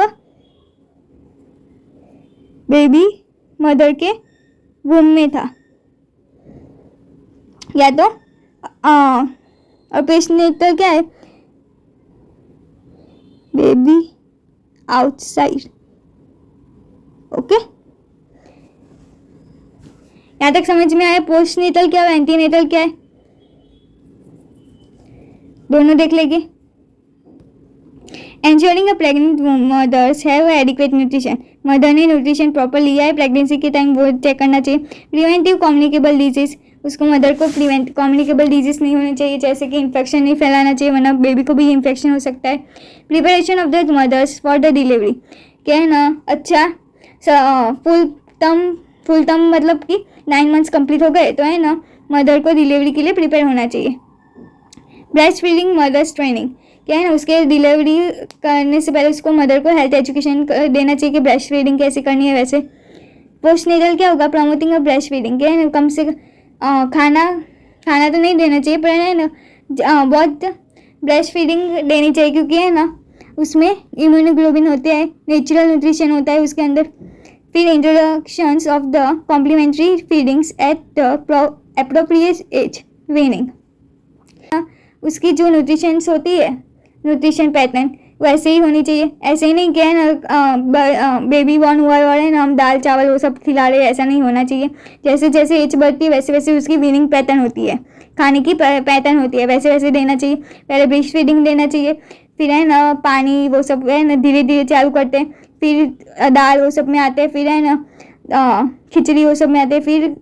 बेबी मदर के वूम में था या तो और पोस्टनेटल क्या है, बेबी आउटसाइड। ओके, यहाँ तक समझ में आया पोस्टनेटल क्या है, एंटीनेटल क्या है, दोनों देख लेंगे। Ensuring a pregnant mothers have adequate nutrition, mother ने न्यूट्रिशन प्रॉपर लिया है प्रेगनेंसी के टाइम वो चेक करना चाहिए। प्रिवेंटिव कम्युनिकेबल डिजीज, उसको मदर को कम्युनिकेबल डिजीज नहीं होनी चाहिए, जैसे कि इन्फेक्शन नहीं फैलाना चाहिए वरना बेबी को भी इन्फेक्शन हो सकता है। Preparation of the mothers for the delivery, क्या है ना अच्छा फुल टर्म मतलब कि 9 मंथ्स कंप्लीट हो गए तो है ना मदर को डिलीवरी के लिए प्रिपेयर होना चाहिए। ब्रेस्ट फीडिंग मदर्स ट्रेनिंग, क्या है ना उसके डिलीवरी करने से पहले उसको मदर को हेल्थ एजुकेशन देना चाहिए कि ब्रेस्ट फीडिंग कैसे करनी है। वैसे पोस्टनेटल क्या होगा, प्रमोटिंग अ ब्रेस्ट फीडिंग, क्या है ना कम से खाना तो नहीं देना चाहिए पर है ना बहुत ब्रेस्ट फीडिंग देनी चाहिए क्योंकि है ना उसमें इम्यूनोग्लोबिन होते हैं, नेचुरल न्यूट्रिशन होता है उसके अंदर। फिर introductions of the complementary feedings at the appropriate age, weaning, उसकी जो न्यूट्रिशंस होती है न्यूट्रिशन पैटर्न वैसे ही होनी चाहिए। ऐसे ही नहीं क्या है ना बेबी बॉर्न हुआ और है ना हम दाल चावल वो सब खिला रहे हैं, ऐसा नहीं होना चाहिए। जैसे जैसे एज बढ़ती है वैसे वैसे उसकी वीनिंग पैटर्न होती है, खाने की पैटर्न होती है, वैसे वैसे देना चाहिए। पहले ब्रेस्ट फीडिंग देना चाहिए, फिर है ना पानी वो सब है ना धीरे धीरे चालू करते हैं, फिर दाल वो सब में आते हैं, फिर है ना खिचड़ी वो सब में आते हैं, फिर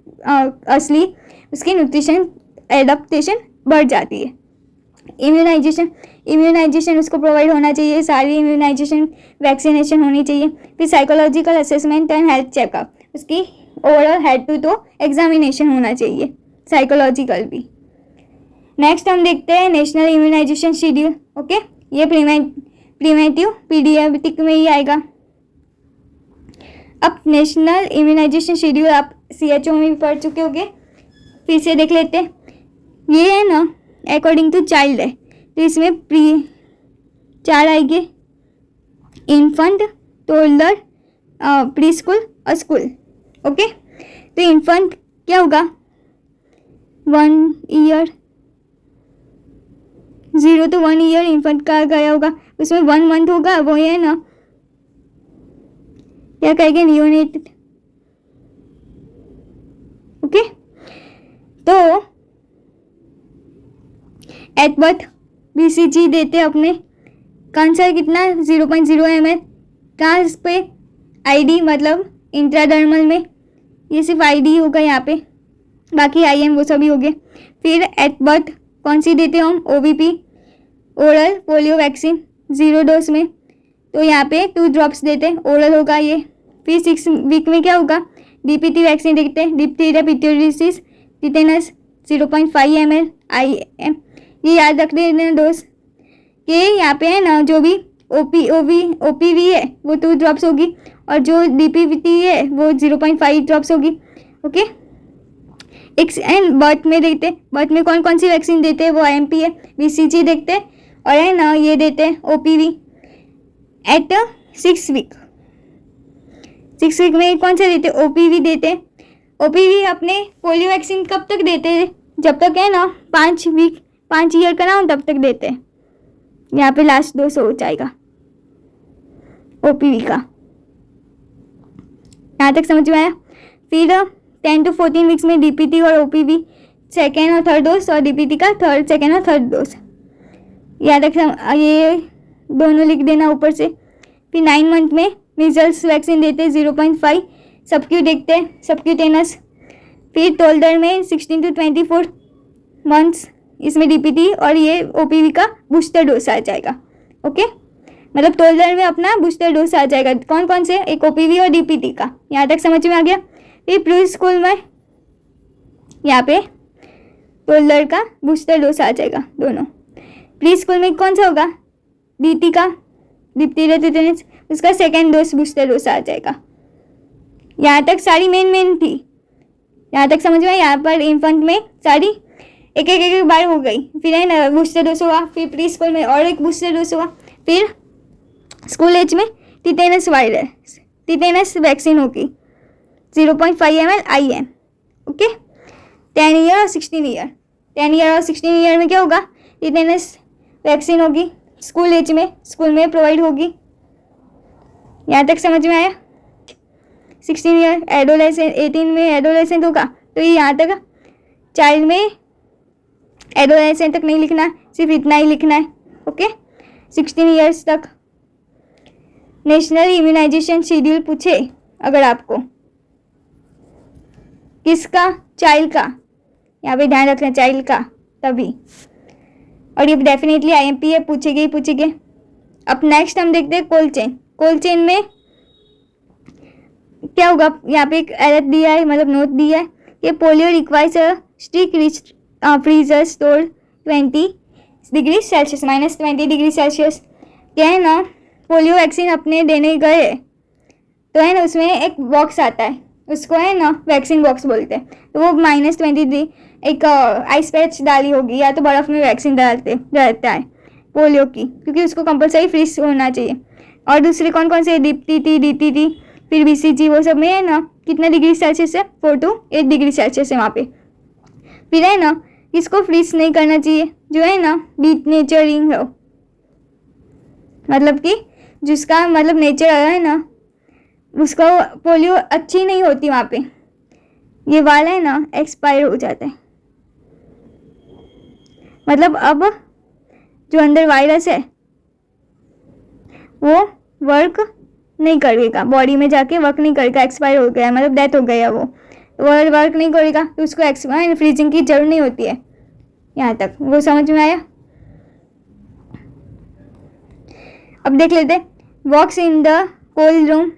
असली उसकी न्यूट्रिशन एडाप्टेशन बढ़ जाती है। इम्यूनाइजेशन उसको प्रोवाइड होना चाहिए, सारी इम्यूनाइजेशन वैक्सीनेशन होनी चाहिए। फिर psychological assessment and health checkup, उसकी ओवरऑल हेड टू तो एग्जामिनेशन होना चाहिए, साइकोलॉजिकल भी। नेक्स्ट हम देखते हैं नेशनल इम्यूनाइजेशन शेड्यूल। ओके, ये प्रीवेंटिव पीडियाट्रिक में ही आएगा। अब नेशनल इम्यूनाइजेशन शेड्यूल आप CHO में भी पढ़ चुके होंगे, फिर से देख लेते हैं। ये है ना अकॉर्डिंग टू चाइल्ड है तो इसमें 4 आएंगे, इन्फेंट, टोडलर, प्री स्कूल और स्कूल। ओके, तो इन्फेंट क्या होगा 1 ईयर, 0 to 1 ईयर इन्फेंट का गया होगा, उसमें 1 मंथ होगा वो है ना क्या कहेंगे, नियोनेटेड। ओके, तो एट बर्थ BCG देते अपने कैंसर कितना 0.0 ml, कहाँ पे ID मतलब इंट्राडर्मल में, ये सिर्फ ID होगा यहाँ पे, बाकी IM वो सभी हो गए। फिर एट बर्थ कौन सी देते हम, OVP oral polio vaccine 0 dose में, तो यहाँ पे 2 ड्रॉप्स देते, ओरल होगा ये। फिर 6 वीक में क्या होगा, DPT वैक्सीन देखते हैं, डिप्थीरिया पिट्यूरियोसिस टिटेनस 0.5 ml IM, ये याद रख देना डोज कि यहाँ पे है ना, जो भी OPV है वो 2 ड्रॉप्स होगी और जो DPT है वो 0.5 ड्रॉप्स होगी। ओके, एंड बर्थ में देखते, बर्थ में कौन कौन सी वैक्सीन देते हैं, वो IMP है, BCG देखते हैं और है ना ये देते हैं OPV एट 6 वीक। 6 वीक में कौन सा देते, OPV देते हैं। OPV अपने पोलियो वैक्सीन कब तक देते हैं, जब तक है ना 5 ईयर का ना हो तब तक देते हैं। यहाँ पे लास्ट डोज हो जाएगा OPV का, यहाँ तक समझ में आया। फिर 10 to 14 वीक्स में DPT और OPV सेकेंड और थर्ड डोज और DPT का सेकेंड और थर्ड डोज, यहाँ तक ये दोनों लिख देना ऊपर से। फिर 9 मंथ में मीजल्स वैक्सीन देते हैं 0.5, सबक्यू देखते हैं, सबक्यूटेनस। फिर टोल्डर में 16 to 24 मंथ्स, इसमें DPT और ये OPV का बूस्टर डोज आ जाएगा। ओके, मतलब टोल्डर में अपना बूस्टर डोज आ जाएगा, कौन कौन से, एक OPV और DPT का, यहाँ तक समझ में आ गया। फिर प्री स्कूल में यहाँ पे टोल्डर का बूस्टर डोज आ जाएगा दोनों। प्री स्कूल में कौन सा होगा, DT का, डिप्थीरिया टिटेनस, उसका सेकेंड डोज बूस्टर डोज आ जाएगा। यहाँ तक सारी मेन थी, यहाँ तक समझ में। यहाँ पर इन्फेंट में सारी एक बार हो गई, फिर है ना बूस्टर डोज हुआ, फिर प्री स्कूल में और एक बूस्टर डोज हुआ, फिर स्कूल एज में टिटेनस वायरस, टिटेनस वैक्सीन होगी 0.5 ml IM। ओके, 10 ईयर और 16 ईयर, 10 ईयर और 16 ईयर में क्या होगा, टिटेनस वैक्सीन होगी स्कूल एज में, स्कूल में प्रोवाइड होगी। यहाँ तक समझ में आया। 16 ईयर एडोलेसेंट, 18 में एडोलेसेंट होगा, तो ये यहाँ तक चाइल्ड में एडोलेसेंट तक नहीं लिखना है, सिर्फ इतना ही लिखना है। ओके, 16 ईयर्स तक। नेशनल इम्यूनाइजेशन शेड्यूल पूछे अगर आपको, किसका, चाइल्ड का, यहाँ पे ध्यान रखना चाइल्ड का तभी, और ये डेफिनेटली IMP है, पूछेंगे ही पूछेंगे। अब नेक्स्ट हम देखते हैं कोल्ड चेन। कोल्ड चेन में क्या होगा, यहाँ पे एक अलर्ट दिया है, मतलब नोट दिया है कि polio requires a strict freezer store 20 degree Celsius, -20 degree Celsius. क्या है ना, पोलियो वैक्सीन अपने देने गए तो है ना उसमें एक बॉक्स आता है, उसको है ना वैक्सीन बॉक्स बोलते हैं, तो वो -20 डिग्री एक आइस पैच डाली होगी या तो बर्फ़ में वैक्सीन डालते रहता है पोलियो की, क्योंकि उसको कंपलसरी फ्रीज होना चाहिए। और दूसरे कौन कौन से, DPT, DTT, फिर BCG, वो सब में है ना कितना डिग्री सेल्सियस है, 4 to 8 डिग्री सेल्सियस है वहाँ पे। फिर है ना इसको फ्रीज नहीं करना चाहिए, जो है ना डिनेचरिंग हो, मतलब कि जिसका मतलब नेचर है ना उसका पोलियो अच्छी नहीं होती वहाँ पे, ये वाला है ना एक्सपायर हो जाता है, मतलब अब जो अंदर वायरस है वो वर्क नहीं करेगा, बॉडी में जाके वर्क नहीं करेगा, एक्सपायर हो गया, मतलब डेथ हो गया, वो वर्क नहीं करेगा, तो उसको फ्रीजिंग की जरूरत नहीं होती है। यहाँ तक वो समझ में आया। अब देख लेते हैं, वॉक्स इन द कोल्ड रूम।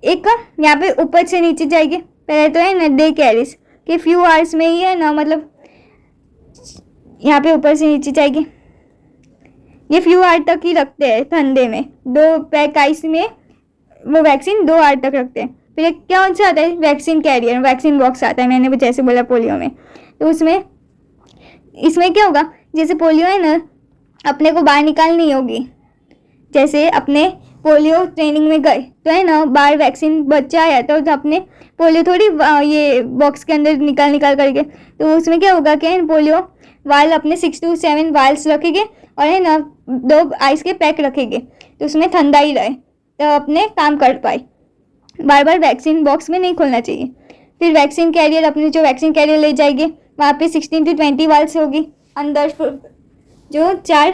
एक यहाँ पे ऊपर से नीचे जाएगी, पहले तो है ना डे कैरीज कि फ्यू आवर्स में ही है ना, मतलब यहाँ पे ऊपर से नीचे जाएगी, ये फ्यू आवर तक ही रखते हैं ठंडे में, 2 पैक आइस में वो वैक्सीन 2 आवर तक रखते हैं। फिर एक क्या कौन सा आता है, वैक्सीन कैरियर, वैक्सीन बॉक्स आता है, मैंने जैसे बोला पोलियो में, तो उसमें इसमें क्या होगा, जैसे पोलियो है ना अपने को बाहर निकालनी होगी, जैसे अपने पोलियो ट्रेनिंग में गए तो है ना बाहर वैक्सीन बच्चा आया तो अपने पोलियो थोड़ी ये बॉक्स के अंदर निकाल करके, तो उसमें क्या होगा कि पोलियो वाल अपने 6 to 7 वाल्स रखेंगे और है ना 2 आइस के पैक रखेंगे, तो उसमें ठंडा ही रहे तो अपने काम कर पाए। बार बार वैक्सीन बॉक्स में नहीं खोलना चाहिए। फिर वैक्सीन कैरियर, अपने जो वैक्सीन कैरियर ले जाएंगे वहाँ पे 16 to 20 वाल्स होगी। अंदर जो 4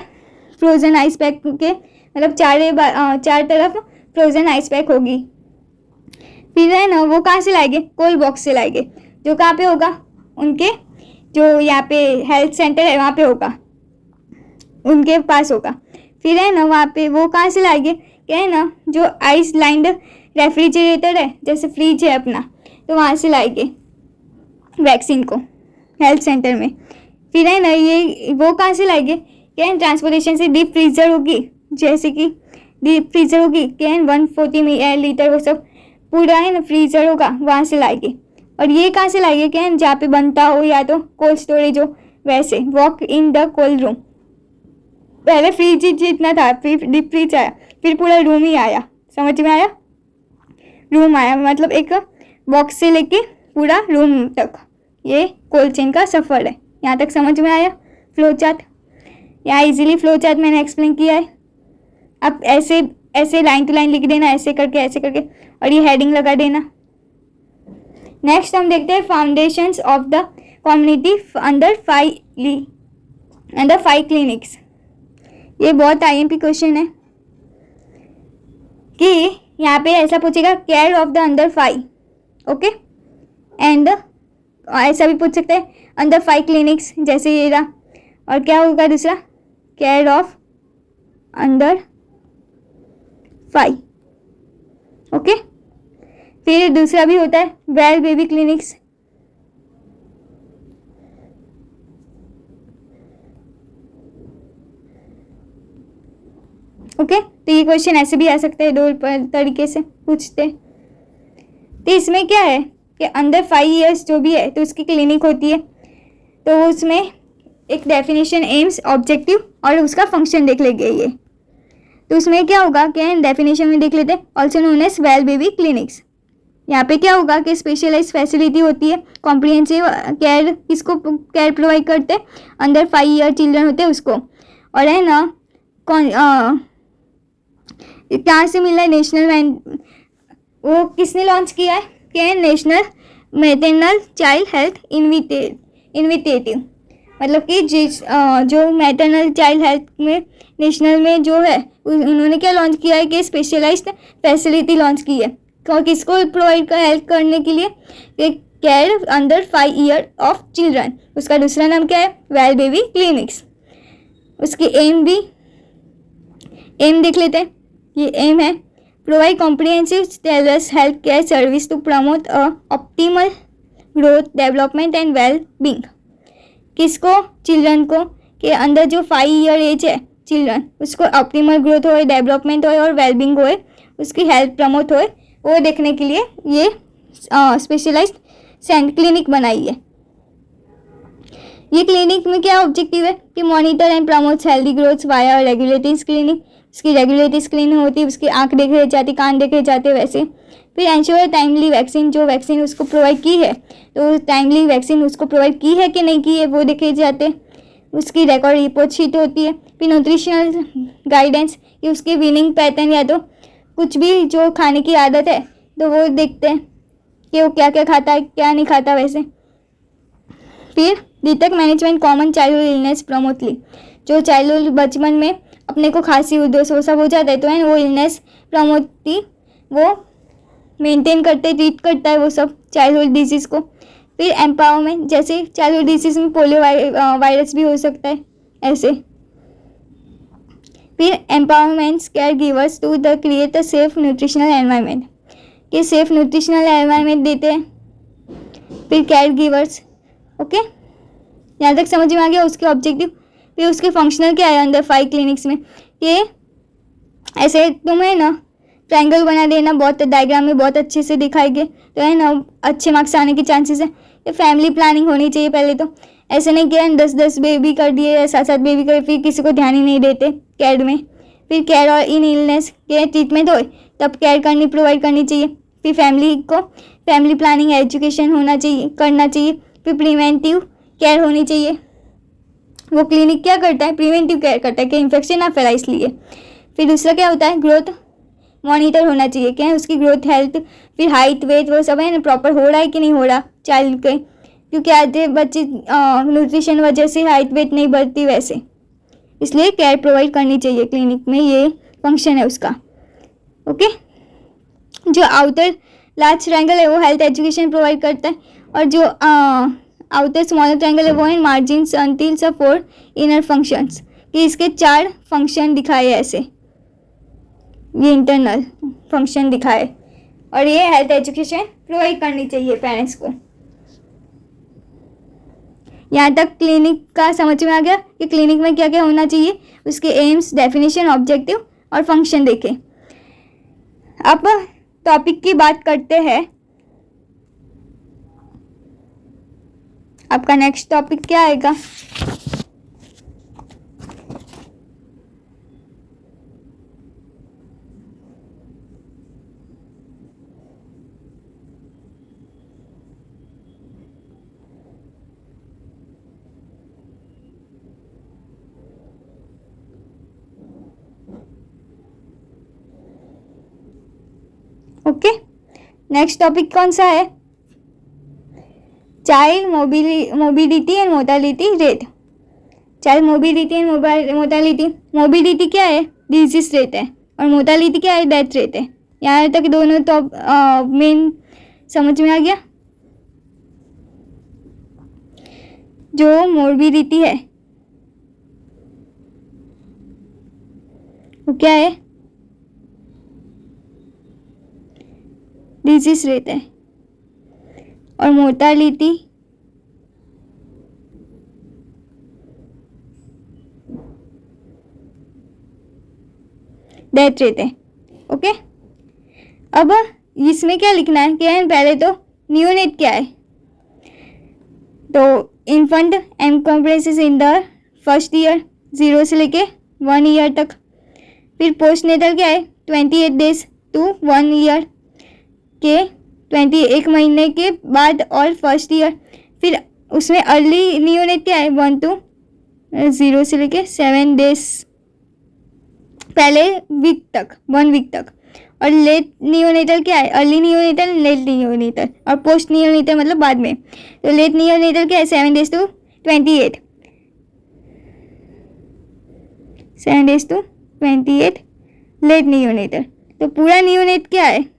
फ्रोजन आइस पैक के, मतलब चार तरफ फ्रोजन आइस पैक होगी। फिर है ना वो कहाँ से लाएंगे, कोल्ड बॉक्स से लाएंगे, जो कहाँ पे होगा, उनके जो यहाँ पे हेल्थ सेंटर है वहाँ पे होगा, उनके पास होगा। फिर है ना वहाँ पे वो कहाँ से लाएंगे, क्या है ना जो आइस लाइंड रेफ्रिजरेटर है, जैसे फ्रिज है अपना, तो वहाँ से लाएंगे वैक्सीन को हेल्थ सेंटर में। फिर है ना ये वो कहाँ से लाएंगे, क्या है ट्रांसपोर्टेशन से डीप फ्रीजर होगी, जैसे कि डीप फ्रीजर होगी, क्या है 140 लीटर वो सब पूरा है ना फ्रीजर होगा, वहाँ से लाएंगे। और ये कहाँ से लाएंगे, क्या है जहाँ पे बनता हो या तो कोल्ड स्टोरेज हो, वैसे walk in the cold room. पहले फ्रिज जितना था, फिर डीप फ्रिज आया, फिर पूरा रूम ही आया, समझ में आया, रूम आया, मतलब एक बॉक्स से लेके पूरा रूम तक ये कोल्ड चेन का सफ़र है। यहाँ तक समझ में आया फ्लो चार्ट। यहाँ इजीली फ्लो चार्ट मैंने एक्सप्लेन किया है। अब ऐसे ऐसे लाइन टू लाइन लिख देना, ऐसे करके, और ये हेडिंग लगा देना। नेक्स्ट हम देखते हैं foundations of the community under 5 clinics. ये बहुत IMP क्वेश्चन है कि यहाँ पे ऐसा पूछेगा care of the under 5, okay, and ऐसा भी पूछ सकते हैं अंडर 5 क्लिनिक्स, जैसे ये रहा। और क्या होगा दूसरा, केयर ऑफ अंडर 5, ओके। फिर दूसरा भी होता है वेल बेबी क्लिनिक्स, ओके। तो ये क्वेश्चन ऐसे भी आ सकते हैं, 2 तरीके से पूछते। तो इसमें क्या है कि अंडर 5 ईयर्स जो भी है तो उसकी क्लिनिक होती है, तो उसमें एक डेफिनेशन, एम्स, ऑब्जेक्टिव और उसका फंक्शन देख लेंगे ये। तो उसमें क्या होगा, क्या डेफिनेशन में देख लेते हैं, also known as well baby clinics. यहाँ पे क्या होगा कि स्पेशलाइज फैसिलिटी होती है, कॉम्प्रिहेंसिव केयर, किसको केयर प्रोवाइड करते हैं, अंडर 5 ईयर चिल्ड्रन होते हैं उसको। और है ना कहाँ से मिला है, नेशनल वो किसने लॉन्च किया है, क्या है national maternal child health initiative, मतलब कि जो मैटरनल चाइल्ड हेल्थ में नेशनल में जो है उन्होंने क्या लॉन्च किया है कि स्पेशलाइज्ड फैसिलिटी लॉन्च की है, और किसको प्रोवाइड कर हेल्प करने के लिए, care under 5 year of children. उसका दूसरा नाम क्या है, वेल बेबी क्लिनिक्स। उसकी एम देख लेते हैं, ये एम है provide comprehensive tailors health care service to promote optimal growth, development and well being. किसको, चिल्ड्रन को, के अंदर जो 5 ईयर एज है चिल्ड्रन, उसको ऑप्टिमल ग्रोथ होए, डेवलपमेंट होए और वेलबींग होए, उसकी हेल्थ प्रमोट होए, वो देखने के लिए ये स्पेशलाइज्ड क्लिनिक बनाई है। ये क्लिनिक में क्या ऑब्जेक्टिव है कि monitor and promotes healthy growth via regulatory screening. उसकी रेगुलेटरी स्क्रीनिंग होती है, उसकी आंख देखे जाती, कान देखे जाते वैसे। फिर एंश्योर टाइमली वैक्सीन, जो वैक्सीन उसको प्रोवाइड की है तो टाइमली वैक्सीन उसको प्रोवाइड की है कि नहीं की है वो देखे जाते। उसकी रिकॉर्ड रिपोर्ट शीट होती है। फिर न्यूट्रिशनल गाइडेंस, कि उसकी वीनिंग पैटर्न या तो कुछ भी जो खाने की आदत है तो वो देखते हैं कि वो क्या क्या खाता है, क्या नहीं खाता वैसे। फिर detect management common childhood illness प्रमोटली, जो चाइल्डहुड बचपन में अपने को खांसी उधर वो सब हो जाता है तो है वो इलनेस प्रमोटली वो मेंटेन करते, ट्रीट करता है वो सब चाइल्डहुड डिजीज़ को। फिर एम्पावरमेंट, जैसे चाइल्डहुड डिजीज़ में पोलियो वायरस भी हो सकता है ऐसे। फिर empowerments care givers to the create a safe nutritional environment, कि सेफ न्यूट्रिशनल एनवायरनमेंट देते हैं। फिर केयर गिवर्स, ओके, यहाँ तक समझ में आ गया उसके ऑब्जेक्टिव। फिर उसके फंक्शनल क्या है अंदर 5 क्लिनिक्स में, कि ऐसे तुम्हें ना ट्रायंगल बना देना, बहुत डायग्राम में बहुत अच्छे से दिखाएंगे तो है ना अच्छे मार्क्स आने के चांसेस है। ये फैमिली प्लानिंग होनी चाहिए पहले तो, ऐसे नहीं किया 10 बेबी कर दिए या 7 बेबी कर, फिर किसी को ध्यान ही नहीं देते केयर में। फिर केयर और इन इलनेस के ट्रीटमेंट हो तब केयर प्रोवाइड करनी चाहिए। फिर फैमिली को फैमिली प्लानिंग एजुकेशन होना चाहिए, करना चाहिए। फिर प्रिवेंटिव केयर होनी चाहिए। वो क्लिनिक क्या करता है, प्रिवेंटिव केयर करता है कि इन्फेक्शन ना फैलाए इसलिए। फिर दूसरा क्या होता है, ग्रोथ मॉनिटर होना चाहिए, क्या है उसकी ग्रोथ, हेल्थ, फिर हाइट, वेट, वो सब है ना प्रॉपर हो रहा है कि नहीं हो रहा चाइल्ड के, क्योंकि आधे बच्चे न्यूट्रिशन वजह से हाइट वेट नहीं बढ़ती वैसे, इसलिए केयर प्रोवाइड करनी चाहिए क्लिनिक में, ये फंक्शन है उसका। ओके, जो आउटर लार्ज ट्रायंगल है वो हेल्थ एजुकेशन प्रोवाइड करता है, और जो आउटर स्मॉलर ट्रायंगल है वो है मार्जिन्स अंटिल सब फॉर इनर फंक्शंस, कि इसके 4 फंक्शन दिखाए ऐसे, ये इंटरनल फंक्शन दिखाए, और ये हेल्थ एजुकेशन प्रोवाइड करनी चाहिए पेरेंट्स को। यहाँ तक क्लिनिक का समझ में आ गया कि क्लिनिक में क्या क्या होना चाहिए, उसके एम्स, डेफिनेशन, ऑब्जेक्टिव और फंक्शन देखें। अब टॉपिक की बात करते हैं। आपका नेक्स्ट टॉपिक क्या आएगा? ओके, नेक्स्ट टॉपिक कौन सा है? Child mobility and mortality rate. Child mobility and mortality, mobility क्या है? डिजीज रेट है, और मोर्टेलिटी क्या है? डेथ रेट है। यहाँ तक दोनों तो मेन समझ में आ गया। जो मोर्बिडिटी है वो क्या है? डिजीज रेट है, और मोर्टालिटी डेथ रेट है। ओके, अब इसमें क्या लिखना है कि पहले तो न्यूनेट क्या है, तो infant encopresis in the first year 0 से लेके 1 ईयर तक। फिर पोस्ट नेटल क्या है? 28 डेज टू 1 ईयर के 21 महीने के बाद और फर्स्ट ईयर। फिर उसमें अर्ली न्यूनेट क्या है? 1 to 0 से लेके 7 डेज पहले वीक तक, 1 वीक तक। और लेट नियोनेटल क्या है? अर्ली नियोनेटल, लेट नियोनेटल, और पोस्ट नियोनेटल मतलब बाद में। तो लेट नियोनेटल क्या है? 7 days to 28, 7 days to 28 late neonatal. तो पूरा नियोनेट क्या है?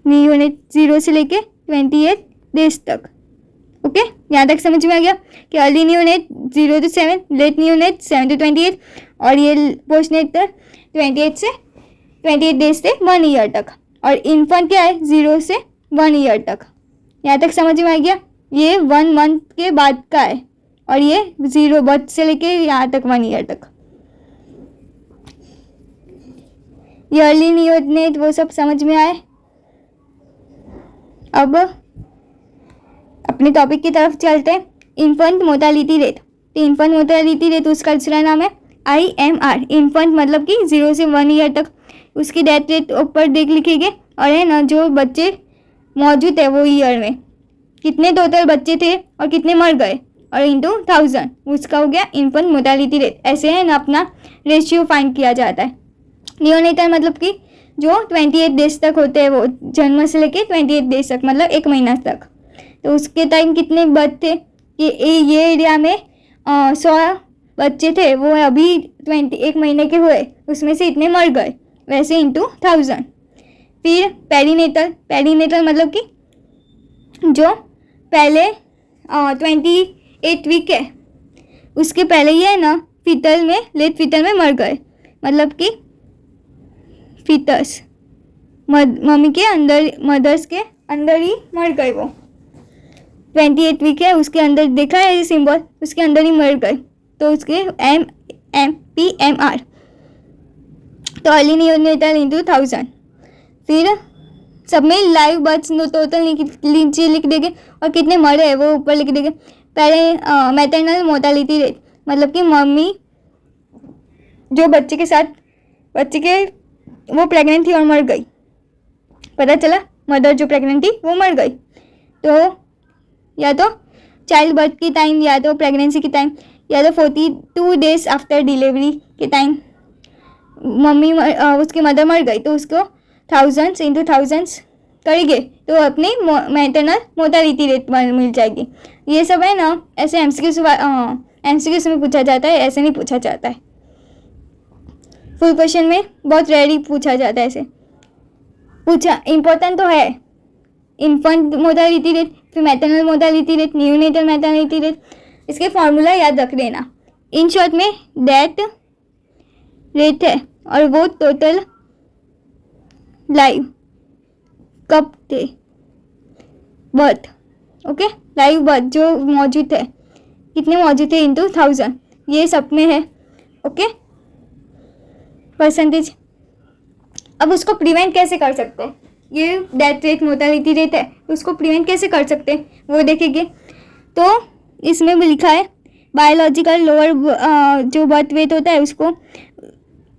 नियोनेट 0 से लेके 28 डेज तक। ओके, यहाँ तक समझ में आ गया कि early neonate 0 to 7, late neonate 7 to 28, और ये पोस्ट नेटल 28 से 28 डेज से 1 ईयर तक। और इन्फेंट क्या है? 0 से 1 ईयर तक। यहाँ तक समझ में आ गया। ये 1 month के बाद का है, और ये 0 बर्थ से लेके यहाँ तक 1 ईयर तक। ये अर्ली नियोनेट वो सब समझ में आए। अब अपने टॉपिक की तरफ चलते हैं। Infant mortality rate. तो इन्फेंट मोर्टेलिटी रेट उसका दूसरा नाम है IMR। इन्फेंट मतलब कि 0 से 1 ईयर तक। उसकी डेथ रेट ऊपर देख लिखेंगे, और है ना जो बच्चे मौजूद है वो ईयर में कितने टोटल बच्चे थे और कितने मर गए, और इंटू 1000 उसका हो गया इन्फेंट मोर्टेलिटी रेट। ऐसे है ना अपना रेशियो फाइंड किया जाता है। नियोनेटल मतलब कि जो 28 डेज तक होते हैं, वो जन्म से लेके 28 डेज तक मतलब 1 महीना तक। तो उसके टाइम कितने बर्थ थे? ये एरिया में 100 बच्चे थे, वो अभी 1 महीने के हुए, उसमें से इतने मर गए, वैसे इंटू 1000। फिर पेरीनेटल। पेरीनेटल मतलब कि जो पहले 28 वीक है उसके पहले ही है ना फीटल में, लेट फीटल में मर गए, मतलब कि फीटस मम्मी के अंदर, मदर्स के अंदर ही मर गए। वो 28 वीक है उसके अंदर देखा है ये सिंबल, उसके अंदर ही मर गए, तो उसके PMR। तो अर्ली नियोनेटल इंटू 1000। फिर सब में लाइव बर्थ टोटल नीचे लिख देंगे, और कितने मरे हैं वो ऊपर लिख देंगे। पहले मैटरनल मोर्टेलिटी रेट मतलब कि मम्मी जो बच्चे के साथ, बच्चे के वो प्रेग्नेंट थी और मर गई, पता चला मदर जो प्रेग्नेंट थी वो मर गई। तो या तो चाइल्ड बर्थ की टाइम, या तो प्रेगनेंसी की टाइम, या तो 42 डेज आफ्टर डिलीवरी के टाइम। मम्मी उसकी मदर मर गई तो उसको 1000s into 1000s करेंगे तो अपनी मैटरनल मोर्टेलिटी रेट मिल जाएगी। ये सब है ना ऐसे एमसीक्यूज में पूछा जाता है, ऐसे नहीं पूछा जाता है। फुल क्वेश्चन में बहुत रेयरली पूछा जाता है ऐसे। पूछा इम्पोर्टेंट तो है इन्फेंट मोर्टेलिटी रेट, फिर maternal mortality rate, neonatal maternity rate, इसके फॉर्मूला याद रख देना। इन शॉर्ट में डेथ रेट है और वो टोटल लाइव कब थे बर्थ, ओके, लाइव बर्थ जो मौजूद है कितने मौजूद थे इंटू 1000, ये सब में है, ओके, परसेंटेज। अब उसको प्रिवेंट कैसे कर सकते हैं, ये डेथ रेट मोर्टेलिटी रेट है, उसको प्रिवेंट कैसे कर सकते हैं वो देखेंगे। तो इसमें भी लिखा है बायोलॉजिकल लोअर जो बर्थ वेट होता है उसको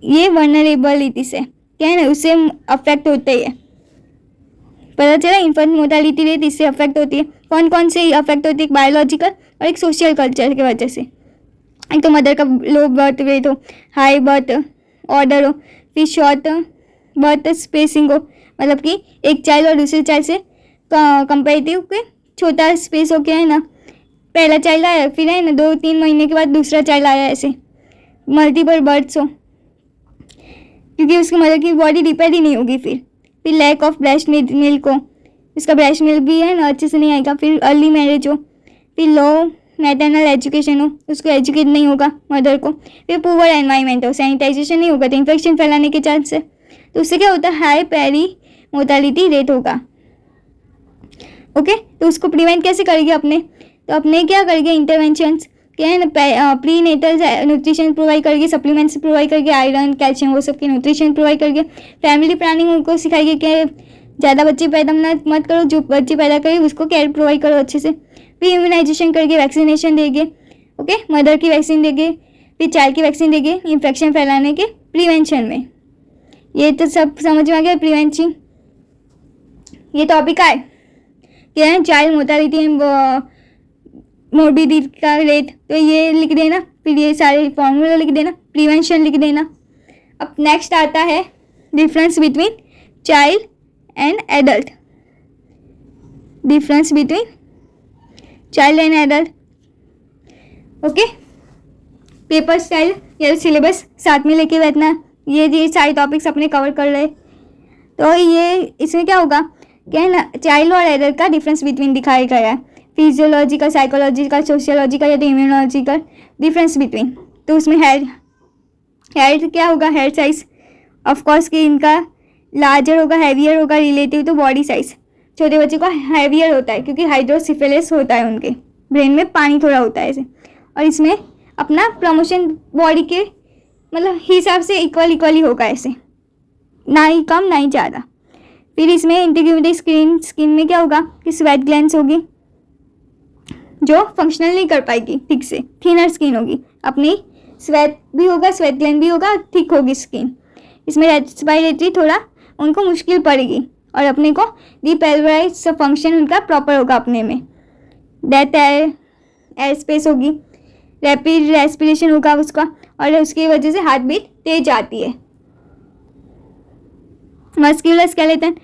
ये वनरेबिलिटी से क्या है ना उससे अफेक्ट होता ही है। पता चला इन्फेंट मोर्टेलिटी रेट इससे अफेक्ट होती है। कौन कौन से अफेक्ट होती है, एक बायोलॉजिकल और एक सोशल कल्चर की वजह से। एक तो मदर का लो बर्थ वेट हो, हाई बर्थ ऑर्डर हो, फिर शॉर्ट बर्थ स्पेसिंग हो, मतलब कि एक चाइल्ड और दूसरे चाइल्ड से कंपेरेटिव के छोटा स्पेस हो, क्या है ना, पहला चाइल्ड आया फिर है ना 2-3 महीने के बाद दूसरा चाइल्ड आया, ऐसे मल्टीपल बर्थ्स हो, क्योंकि उसकी मदर की बॉडी रिपेयर ही नहीं होगी। फिर लैक ऑफ ब्रेस्ट मिल्क हो, इसका ब्रेस्ट मिल्क भी है ना अच्छे से नहीं आएगा। फिर अर्ली मैरिज हो, फिर लो मैटरनल एजुकेशन हो, उसको एजुकेट नहीं होगा मदर को। फिर पुअर एनवायरनमेंट हो, सैनिटाइजेशन नहीं होगा तो इन्फेक्शन फैलाने के चांस है, तो उससे क्या होता है हाई पेरी मोर्टेलिटी रेट होगा, ओके। तो उसको प्रिवेंट कैसे करेंगे अपने, तो अपने क्या करेंगे इंटरवेंशंस, क्या है ना, प्री नेटल न्यूट्रिशन प्रोवाइड करके, सप्लीमेंट्स प्रोवाइड करके, आयरन कैल्शियम वो सब की न्यूट्रिशन प्रोवाइड करके, फैमिली प्लानिंग उनको सिखाइए कि ज़्यादा बच्चे पैदा मत करो, जो बच्चे पैदा करें उसको केयर प्रोवाइड करो अच्छे से। फिर इम्यूनाइजेशन करके वैक्सीनेशन देंगे, ओके, मदर की वैक्सीन देंगे, फिर चाइल्ड की वैक्सीन देंगे इन्फेक्शन फैलाने के प्रिवेंशन में। ये तो सब समझ में आ गया प्रिवेंशन। ये टॉपिक आए क्या है चाइल्ड मोर्टेलिटी एंड मोर्बिडिटी का रेट, तो ये लिख देना, फिर ये सारे फॉर्मूला लिख देना, प्रिवेंशन लिख देना। अब नेक्स्ट आता है difference between child and adult, difference between child and adult, okay. Paper style या सिलेबस साथ में लेके बैठना, ये सारे टॉपिक्स अपने कवर कर रहे। तो ये इसमें क्या होगा, क्या है ना, चाइल्ड और एडल्ट का डिफरेंस बिटवीन दिखाया गया है, फिजियोलॉजिकल, साइकोलॉजिकल, सोशियोलॉजिकल या तो इम्यूनोलॉजिकल डिफरेंस बिटवीन। तो उसमें हेड क्या होगा, हेड साइज ऑफकोर्स कि इनका लार्जर होगा, हैवियर होगा रिलेटिव टू बॉडी साइज। छोटे बच्चे को हैवियर होता है क्योंकि हाइड्रोसिफेलिस होता है, उनके ब्रेन में पानी थोड़ा होता है ऐसे, और इसमें अपना प्रमोशन बॉडी के मतलब हिसाब से इक्वली होगा ऐसे, ना ही कम ना ही ज़्यादा। फिर इसमें इंटीग्रिटी स्किन में क्या होगा कि स्वेट ग्लैंड्स होगी जो फंक्शनल नहीं कर पाएगी ठीक से, थिनर स्किन होगी, अपनी स्वेट भी होगा, स्वेट ग्लैंड भी होगा, थिक होगी स्किन। इसमें रेस्पिरेटरी थोड़ा उनको मुश्किल पड़ेगी और अपने को डीपेल्वराइज फंक्शन उनका प्रॉपर होगा अपने में। डेथ एयर स्पेस होगी, रैपिड रेस्पिरेशन होगा उसका, और उसकी वजह से हार्ट बीट तेज आती है। मस्क्यूलर स्केलेटन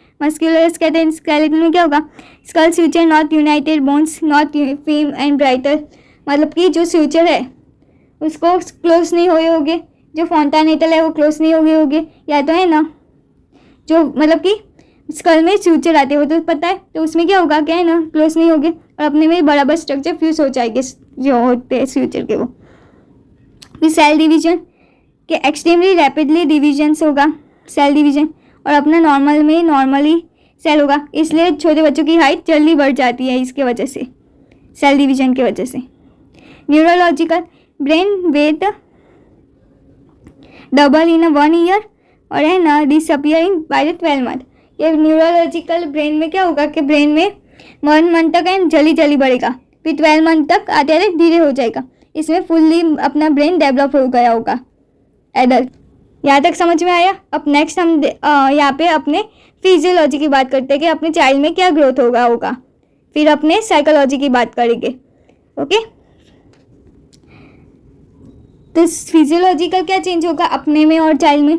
में क्या होगा, skull future not united, bones not firm and brighter, मतलब कि जो फ्यूचर है उसको क्लोज नहीं हुए होंगे, जो फॉन्टानेटल है वो क्लोज नहीं हुए होंगे, या तो है ना जो मतलब कि स्कल में फ्यूचर आते हैं वो तो पता है, तो उसमें क्या होगा, क्या है ना, क्लोज नहीं होंगे और अपने में बराबर स्ट्रक्चर फ्यूज हो जाएंगे जो होते हैं फ्यूचर के वो। फिर सेल डिवीजन के एक्सट्रीमली रैपिडली डिवीजन्स होगा सेल डिवीजन, और अपना नॉर्मल में नॉर्मली सेल होगा, इसलिए छोटे बच्चों की हाइट जल्दी बढ़ जाती है इसके वजह से, सेल डिवीजन की वजह से। Neurological brain wait double in 1 year और है ना डिसअपियरिंग बाय द 12 मंथ। ये न्यूरोलॉजिकल ब्रेन में क्या होगा कि ब्रेन में 1 मंथ तक है जल्दी बढ़ेगा, फिर 12 मंथ तक आते आते धीरे हो जाएगा, इसमें फुल्ली अपना ब्रेन डेवलप हो गया होगा एडल्ट। यहाँ तक समझ में आया। अब नेक्स्ट हम यहाँ पे अपने फिजियोलॉजी की बात करते हैं कि अपने चाइल्ड में क्या ग्रोथ होगा, फिर अपने साइकोलॉजी की बात करेंगे, ओके। तो फिजियोलॉजिकल क्या चेंज होगा अपने में और चाइल्ड में?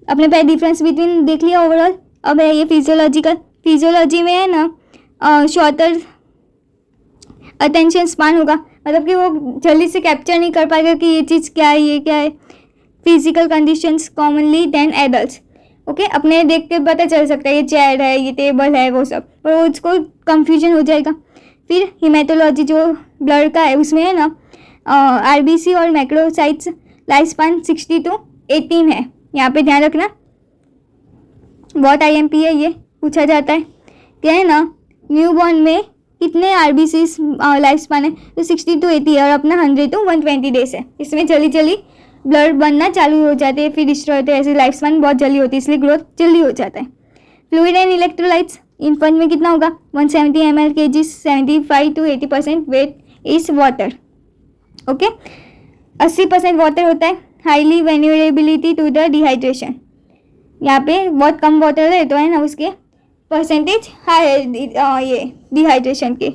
अपने पहले डिफरेंस बिटवीन देख लिया ओवरऑल, अब है ये फिजियोलॉजिकल। फिजियोलॉजी में है ना शॉर्टर अटेंशन स्पान होगा, मतलब कि वो जल्दी से कैप्चर नहीं कर पाएगा कि ये चीज़ क्या है, ये क्या है। Physical conditions commonly then adults. Okay, अपने देख के पता चल सकता है ये चेयर है, ये टेबल है, वो सब, पर वो उसको कंफ्यूजन हो जाएगा। फिर हिमेटोलॉजी जो ब्लड का है उसमें है ना आरबीसी और मैक्रोसाइट्स लाइफ स्पान 60 to 18 है। यहाँ पे ध्यान रखना, बहुत IMP है, ये पूछा जाता है क्या है ना न्यूबॉर्न में कितने आरबीसी लाइफ स्पान है, तो 60 to 80 है और अपना 100 to 120 डेज है। इसमें जल्दी जल्दी ब्लड बनना चालू हो जाते हैं, फिर डिस्ट्रॉय होते हैं। ऐसे लाइफ स्पान बहुत जल्दी होती है, इसलिए ग्रोथ जल्दी हो जाता है। फ्लूइड एंड इलेक्ट्रोलाइट्स इन्फेंट में कितना होगा 170 ml kg, 75 to 80% weight is water. Okay, 80% water होता है। Highly vulnerability to the dehydration, यहाँ पे बहुत कम वाटर है तो है ना उसके परसेंटेज हाई है ये डिहाइड्रेशन के।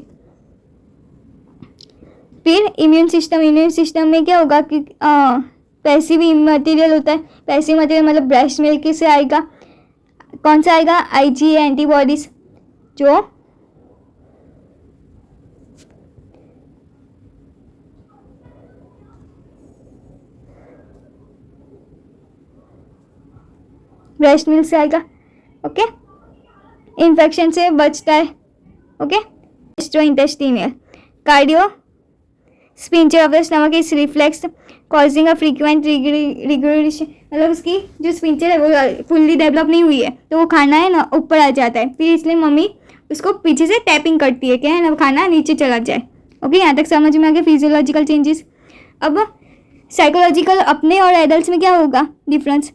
फिर इम्यून सिस्टम में क्या होगा कि पैसिव मटेरियल होता है। पैसिव मटेरियल मतलब ब्रेस्ट मिल्क से आएगा, कौन सा आएगा IgA एंटीबॉडीज, जो ब्रेस्ट मिल्क से आएगा। ओके, इन्फेक्शन से बचता है। Okay, gastrointestinal cardio sphincter of the stomach is reflex causing a frequent regression, मतलब उसकी जो स्पिंचर है वो फुल्ली डेवलप नहीं हुई है, तो वो खाना है ना ऊपर आ जाता है, फिर इसलिए मम्मी उसको पीछे से टैपिंग करती है, क्या है ना खाना नीचे चला जाए। ओके, यहाँ तक समझ में आ गया फिजियोलॉजिकल चेंजेस। अब साइकोलॉजिकल अपने और एडल्ट में क्या होगा डिफरेंस?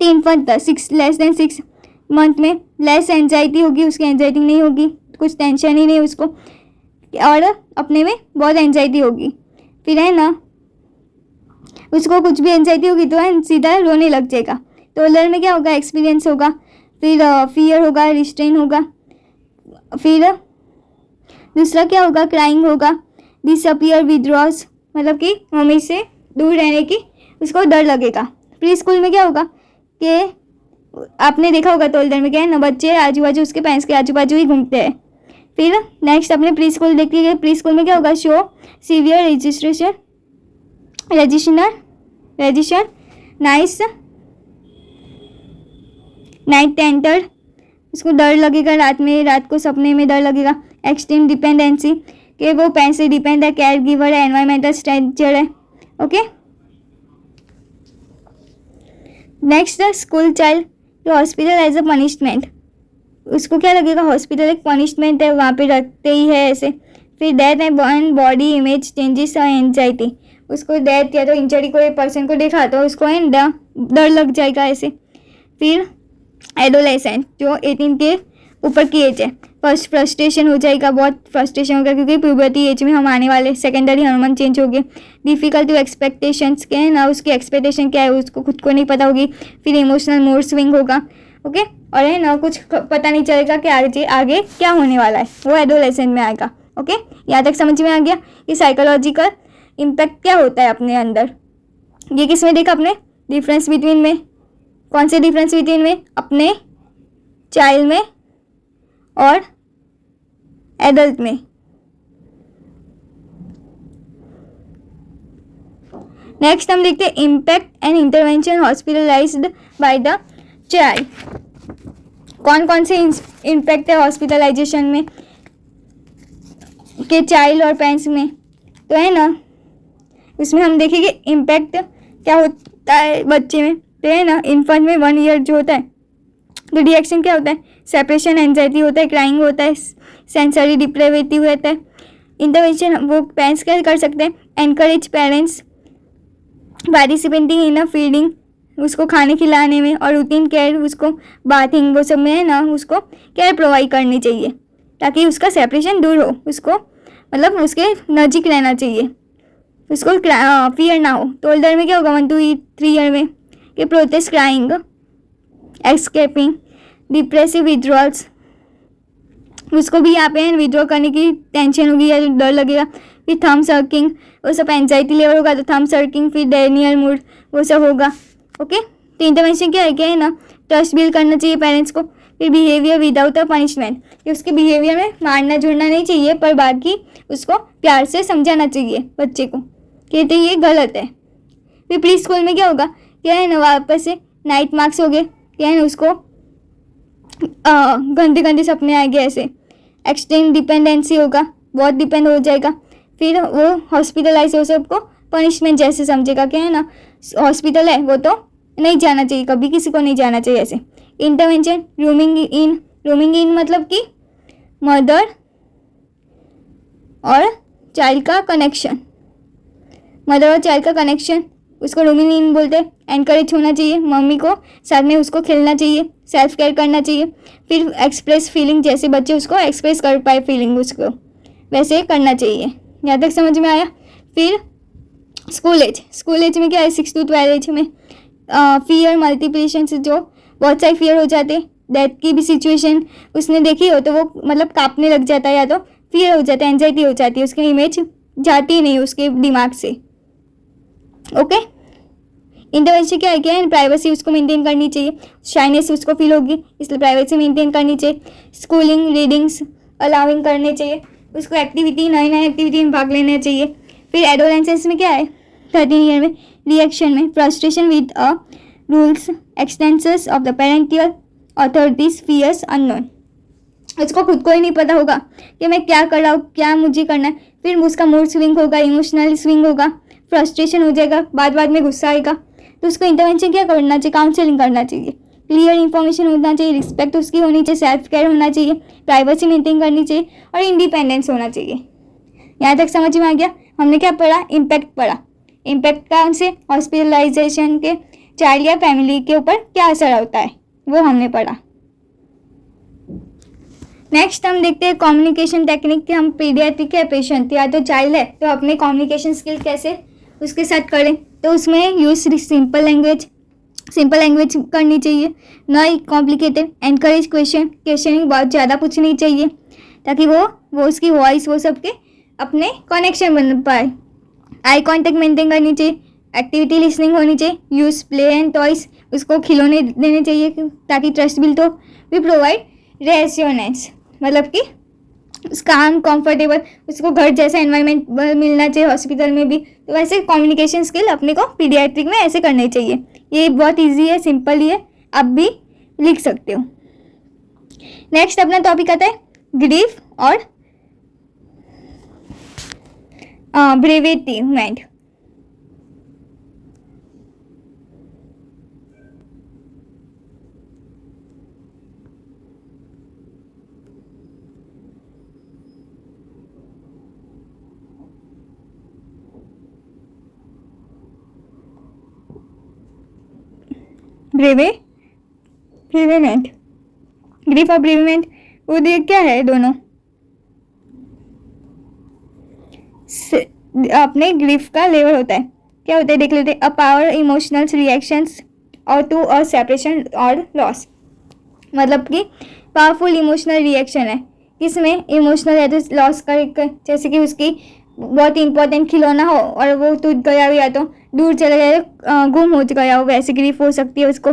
6 मंथ में लेस एंजाइटी होगी, उसकी एंजाइटी नहीं होगी, कुछ टेंशन ही नहीं उसको, और अपने में बहुत एंजाइटी होगी। फिर है ना उसको कुछ भी एंजाइटी होगी तो है सीधा रोने लग जाएगा। तो लर्न में क्या होगा एक्सपीरियंस होगा, फिर फियर होगा, रिस्ट्रेन होगा, फिर दूसरा क्या होगा क्राइंग होगा, डिसअपियर विड्रॉज, मतलब कि मम्मी से दूर रहने की उसको डर लगेगा। प्री स्कूल में क्या होगा कि आपने देखा होगा टोल्डर में क्या है ना बच्चे आजू बाजू उसके पेरेंट्स के आजू बाजू ही घूमते हैं। फिर नेक्स्ट अपने प्री स्कूल देखते हैं, प्री स्कूल में क्या होगा show severe registration night tenter, उसको डर लगेगा रात को सपने में डर लगेगा। एक्सट्रीम डिपेंडेंसी कि वो पेरेंट्स से डिपेंड है, केयर गिवर है, एनवायरमेंटल स्ट्रेंजर है। ओके, नेक्स्ट स्कूल चाइल्ड जो हॉस्पिटल एज अ पनिशमेंट, उसको क्या लगेगा हॉस्पिटल एक पनिशमेंट है, वहाँ पे रखते ही है ऐसे। फिर death and body image changes और एंजाइटी, उसको डेथ या तो इंजरी को एक पर्सन को देखा तो उसको है डर लग जाएगा ऐसे। फिर एडोलेसेंट जो 18 के ऊपर की एज है, फर्स्ट फ्रस्ट्रेशन हो जाएगा, बहुत फ्रस्ट्रेशन होगा क्योंकि प्यूबर्टी एज में हम आने वाले। सेकेंडरी हार्मोन चेंज हो गए। डिफिकल्ट टू एक्सपेक्टेशंस के है ना, उसकी एक्सपेक्टेशन क्या है उसको खुद को नहीं पता होगी। फिर इमोशनल मूड स्विंग होगा। ओके, और है ना कुछ पता नहीं चलेगा कि आगे क्या होने वाला है, वो एडोलेसेंट में आएगा। ओके, यहाँ तक समझ में आ गया कि साइकोलॉजिकल इम्पैक्ट क्या होता है अपने अंदर। ये किस में देखा अपने डिफरेंस बिटवीन में, कौन से डिफरेंस बिटवीन में, अपने चाइल्ड में और एडल्ट में। नेक्स्ट हम देखते हैं impact and intervention hospitalised by the child. कौन कौन से इम्पैक्ट है हॉस्पिटलाइजेशन में के चाइल्ड और पेरेंट्स में, तो है ना उसमें हम देखेंगे इम्पैक्ट क्या होता है बच्चे में। तो है ना इन्फेंट में 1 ईयर जो होता है तो रिएक्शन क्या होता है, सेपरेशन एंजाइटी होता है, क्राइंग होता है, सेंसरी डिप्रेवेटिव होता है। इंटरवेंशन वो पेरेंट्स क्या कर सकते हैं, encourage parents participating in a feeding, उसको खाने खिलाने में, और रूटीन केयर, उसको बाथिंग वो सब में है ना उसको केयर प्रोवाइड करनी चाहिए ताकि उसका सेपरेशन दूर हो, उसको मतलब उसके नज़दीक रहना चाहिए, उसको फियर ना हो। तो ओल्डर में क्या होगा 1 to 3 ईयर में कि protest crying, escaping, depressive withdrawals, उसको भी यहाँ पे विड्रॉ करने की टेंशन होगी या डर लगेगा। फिर थम सर्किंग, वो सब एंजाइटी लेवल होगा तो थम सर्किंग, फिर डेनियल मूड वो सब होगा। ओके, तो इंटरवेंशन क्या है ना, ट्रस्ट बिल्ड करना चाहिए पेरेंट्स को। फिर बिहेवियर विदाउट अ पनिशमेंट, कि उसके बिहेवियर में मारना झुड़ना नहीं चाहिए, पर बाकी उसको प्यार से समझाना चाहिए बच्चे को, कहते ये गलत है। फिर प्री स्कूल में क्या होगा, क्या है ना, वापस से नाइट मार्क्स हो गए, क्या है ना, उसको गंदे गंदे सपने आएंगे, ऐसे एक्सट्रीम डिपेंडेंसी होगा, बहुत डिपेंड हो जाएगा। फिर वो हॉस्पिटलाइज हो, सबको पनिशमेंट जैसे समझेगा, क्या है ना, हॉस्पिटल है वो तो नहीं जाना चाहिए, कभी किसी को नहीं जाना चाहिए ऐसे। इंटरवेंशन, रूमिंग इन मतलब कि मदर और चाइल्ड का कनेक्शन, मदर और चाइल्ड का कनेक्शन, उसको रूमिंग इन बोलते हैं। एनकरेज होना चाहिए, मम्मी को साथ में उसको खेलना चाहिए, सेल्फ केयर करना चाहिए। फिर एक्सप्रेस फीलिंग, जैसे बच्चे उसको एक्सप्रेस कर पाए फीलिंग उसको, वैसे करना चाहिए। यहाँ तक समझ में आया। फिर स्कूल एज में क्या है, 6 to 12 एज में फियर मल्टीप्लिकेशन से जो बहुत सारे फियर हो जाते हैं, डेथ की भी सिचुएशन उसने देखी हो तो वो मतलब कांपने लग जाता है, या तो फियर हो जाता है, एंजाइटी हो जाती है, उसकी इमेज जाती नहीं उसके दिमाग से। ओके, इंटरवेंशन क्या है, प्राइवेसी उसको मेंटेन करनी चाहिए, शाइनेस उसको फील होगी, इसलिए प्राइवेसी मेंटेन करनी चाहिए। स्कूलिंग रीडिंग्स अलाउिंग करने चाहिए, उसको एक्टिविटी नई एक्टिविटी में भाग लेना चाहिए। फिर एडोलेसेंस में क्या है, 13 ईयर में रिएक्शन में frustration with a rules extensions of the parental authorities, fears unknown, उसको खुद को ही नहीं पता होगा कि मैं क्या कर रहा हूँ, क्या मुझे करना है। फिर उसका मूड स्विंग होगा, इमोशनल स्विंग होगा, फ्रस्ट्रेशन हो जाएगा, बाद में गुस्सा आएगा। तो उसको इंटरवेंशन क्या करना चाहिए, काउंसलिंग करना चाहिए, क्लियर इन्फॉर्मेशन होना चाहिए, रिस्पेक्ट उसकी होनी चाहिए, सेल्फ केयर होना चाहिए, प्राइवेसी मेंटेन करनी चाहिए और इंडिपेंडेंस होना चाहिए। यहाँ तक समझ में आ गया। हमने क्या पढ़ा, इम्पैक्ट पढ़ा। इम्पैक्ट का उनसे हॉस्पिटलाइजेशन के चाइल्ड या फैमिली के ऊपर क्या असर होता है वो हमने पढ़ा। नेक्स्ट हम देखते हैं कम्युनिकेशन टेक्निक कि हम पीडियाट्रिक या पेशेंट या तो चाइल्ड है तो अपने कम्युनिकेशन स्किल कैसे उसके साथ करें। तो उसमें यूज सिंपल लैंग्वेज करनी चाहिए, न कॉम्प्लिकेटेड। एनकरेज क्वेश्चनिंग बहुत ज़्यादा पूछनी चाहिए ताकि वो उसकी वॉइस वो सबके अपने कनेक्शन बन पाए। आई कांटेक्ट मेंटेन करनी चाहिए, एक्टिविटी लिसनिंग होनी चाहिए, यूज़ प्ले एंड टॉयस, उसको खिलौने देने चाहिए ताकि ट्रस्ट बिल्ड हो। वी प्रोवाइड रेस्योनेंस मतलब कि काम कंफर्टेबल, उसको घर जैसा एनवायरनमेंट मिलना चाहिए हॉस्पिटल में भी। तो वैसे कम्युनिकेशन स्किल अपने को पीडियाट्रिक में ऐसे करने चाहिए। ये बहुत इजी है, सिंपल ही है, आप भी लिख सकते हो। नेक्स्ट अपना टॉपिक आता है ग्रीफ और ब्रेवेटिवमेंट। ब्रेवेमेंट, ग्रीफ और ब्रेवेमेंट वो क्या है, दोनों अपने ग्रीफ का लेवल होता है। क्या होता है देख लेते हैं। अ पावर इमोशनल रिएक्शंस और टू अ सेपरेशन और लॉस, मतलब कि पावरफुल इमोशनल रिएक्शन है किसमें, इमोशनल है तो लॉस कर, जैसे कि उसकी बहुत इंपॉर्टेंट खिलौना हो और वो टूट गया हो या तो दूर चला गया, गुम हो गया हो, वैसे ग्रीफ हो सकती है उसको।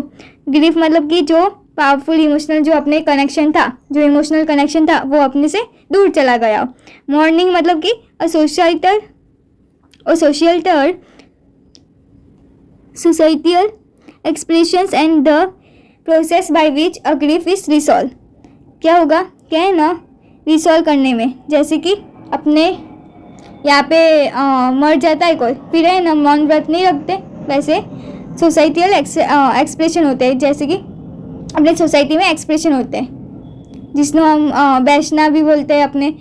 ग्रीफ मतलब कि जो पावरफुल इमोशनल जो अपने कनेक्शन था, जो इमोशनल कनेक्शन था वो अपने से दूर चला गया हो। मॉर्निंग मतलब कि societal expressions and the process by which a grief is resolved। क्या होगा, क्या है ना, रिसॉल्व करने में, जैसे कि अपने यहाँ पे मर जाता है कोई, फिर है ना मौन व्रत नहीं रखते, वैसे सोसाइटियल एक्सप्रेशन होते हैं, जैसे कि अपने सोसाइटी में एक्सप्रेशन होते हैं जिसको हम वैष्णव भी बोलते हैं। अपने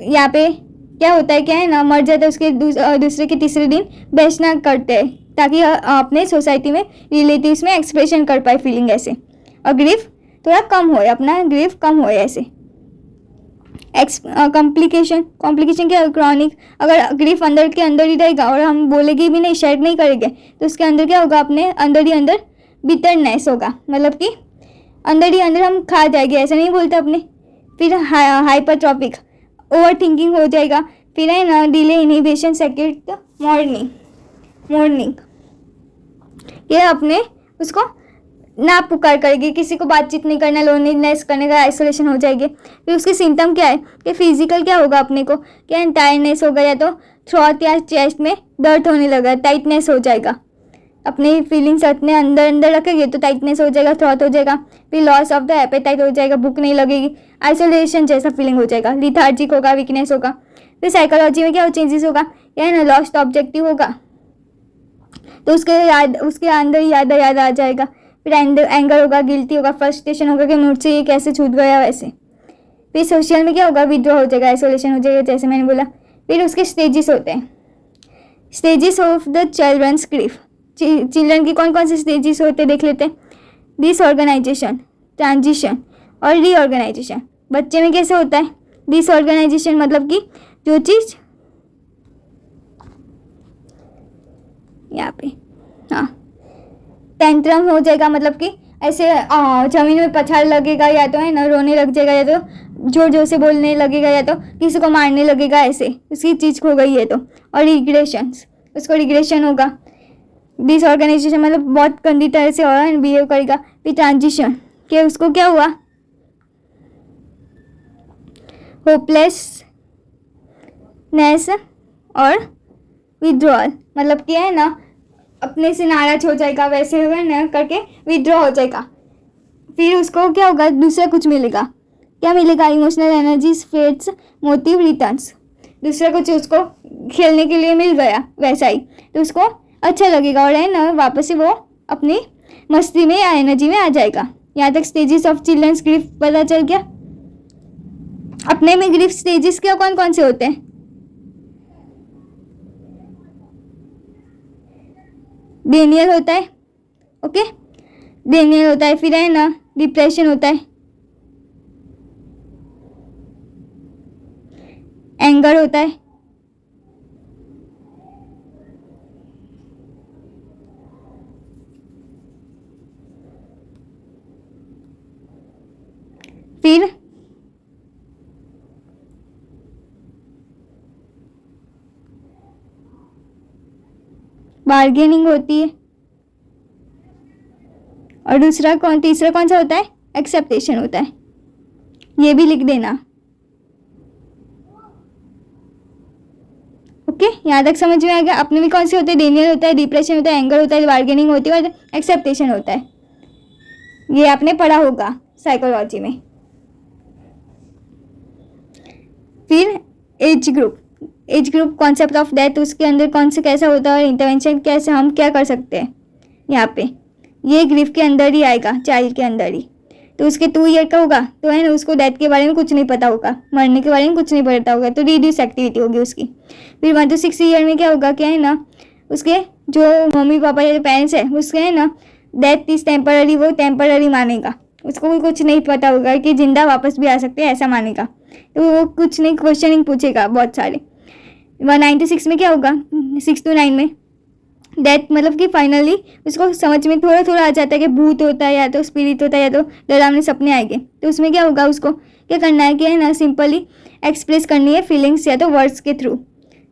यहाँ पे क्या होता है, क्या है ना, मर जाता है उसके दूसरे के तीसरे दिन वैष्णव करते हैं ताकि अपने सोसाइटी में रिलेटिव्स में एक्सप्रेशन कर पाए फीलिंग ऐसे, और ग्रीफ थोड़ा कम हो, अपना ग्रीफ कम हो ऐसे। कॉम्प्लिकेशन क्या है, क्रॉनिक, अगर ग्रीफ अंदर के अंदर ही रहेगा और हम बोलेंगे भी नहीं, शेयर नहीं करेंगे तो उसके अंदर क्या होगा, अपने अंदर ही अंदर बिटरनेस होगा, मतलब कि अंदर ही अंदर हम खा जाएंगे, ऐसा नहीं बोलते अपने। फिर हाइपरट्रॉपिक, ओवर थिंकिंग हो जाएगा, फिर है ना डिले इनिबिशन सेकेंड मॉर्निंग, ये अपने उसको ना पुकार करेगी, किसी को बातचीत नहीं करना, लोनलीनेस करने का, आइसोलेशन हो जाएगी। फिर उसके सिम्टम क्या है कि फिजिकल क्या होगा अपने को, क्या टायर्डनेस होगा, या तो थ्रोट या चेस्ट में दर्द होने लगा, टाइटनेस हो जाएगा, अपनी फीलिंग्स अपने अंदर अंदर रखेंगे तो टाइटनेस हो जाएगा, थ्रोट हो जाएगा। फिर लॉस ऑफ द एपेटाइट हो जाएगा, भूख नहीं लगेगी, आइसोलेशन जैसा फीलिंग हो जाएगा, लिथार्जिक होगा, वीकनेस होगा। फिर साइकोलॉजी में क्या चेंजेस होगा, क्या है ना लॉस्ट ऑब्जेक्टिव होगा, तो उसके अंदर याद आ जाएगा। फिर एंगर होगा, गिल्टी होगा, फ्रस्ट्रेशन होगा कि मुझसे ये कैसे छूट गया वैसे। फिर सोशल में क्या होगा, विड्रॉ हो जाएगा, आइसोलेशन हो जाएगा जैसे मैंने बोला। फिर उसके स्टेजेस होते हैं, stages of the childrens grief. Children की कौन कौन से स्टेजेस होते हैं देख लेते हैं। डिसऑर्गेनाइजेशन, ट्रांजिशन और रीऑर्गेनाइजेशन। बच्चे में कैसे होता है डिसऑर्गेनाइजेशन, मतलब कि जो चीज़ यहाँ पे टेंट्रम हो जाएगा, मतलब कि ऐसे जमीन में पछाड़ लगेगा, या तो है ना रोने लग जाएगा, या तो जोर जोर से बोलने लगेगा, या तो किसी को मारने लगेगा, ऐसे उसकी चीज़ खो गई है तो। और रिग्रेशंस, उसको रिग्रेशन होगा। डिसऑर्गेनाइजेशन मतलब बहुत गंदी तरह से और बिहेव करेगा। फिर ट्रांजिशन कि उसको क्या हुआ, होपलेसनेस और विड्रॉल, मतलब कि है ना अपने से नाराज हो जाएगा, वैसे होगा ना करके विड्रॉ हो जाएगा। फिर उसको क्या होगा, दूसरा कुछ मिलेगा, क्या मिलेगा, emotional energies fades, motive returns. दूसरा कुछ उसको खेलने के लिए मिल गया वैसा ही, तो उसको अच्छा लगेगा और है ना वापस से वो अपनी मस्ती में या एनर्जी में आ जाएगा। यहाँ तक स्टेजेस ऑफ चिल्ड्रंस ग्रीफ पता चल गया। अपने में ग्रीफ स्टेजेस क्या कौन कौन से होते हैं, डेनियल होता है, ओके डेनियल होता है। फिर है ना डिप्रेशन होता है, एंगर होता है, फिर बार्गेनिंग होती है, और तीसरा कौन सा होता है, एक्सेप्टेशन होता है। ये भी लिख देना, ओके यहाँ तक समझ में आ गया। अपने भी कौन से होते हैं, डेनियल होता है, डिप्रेशन होता है, एंगर होता है, बार्गेनिंग होती है और एक्सेप्टेशन होता है। ये आपने पढ़ा होगा साइकोलॉजी में। फिर age group concept of death, उसके अंदर कौन से कैसा होता है और इंटरवेंशन कैसे हम क्या कर सकते हैं। यहाँ पे ये ग्रीफ के अंदर ही आएगा, चाइल्ड के अंदर ही। तो उसके 2 ईयर का होगा तो है ना उसको डेथ के बारे में कुछ नहीं पता होगा, मरने के बारे में कुछ नहीं पता होगा, तो रिड्यूस एक्टिविटी होगी उसकी। फिर 1 to 6 ईयर में क्या होगा, क्या है ना उसके जो मम्मी पापा या पेरेंट्स है उसके है ना डेथ इज टेम्पररी, वो टेम्पररी मानेगा, उसको भी कुछ नहीं पता होगा कि जिंदा वापस भी आ सकते हैं ऐसा मानेगा, तो वो कुछ नहीं क्वेश्चनिंग पूछेगा बहुत सारे। 9 to 6 में क्या होगा, 6 to 9 में डेथ मतलब कि फाइनली उसको समझ में थोड़ा थोड़ा आ जाता है कि भूत होता है या तो स्पिरिट होता है या तो डरावने सपने आएंगे। तो उसमें क्या होगा, उसको क्या करना है कि है ना सिंपली एक्सप्रेस करनी है फीलिंग्स या तो वर्ड्स के थ्रू।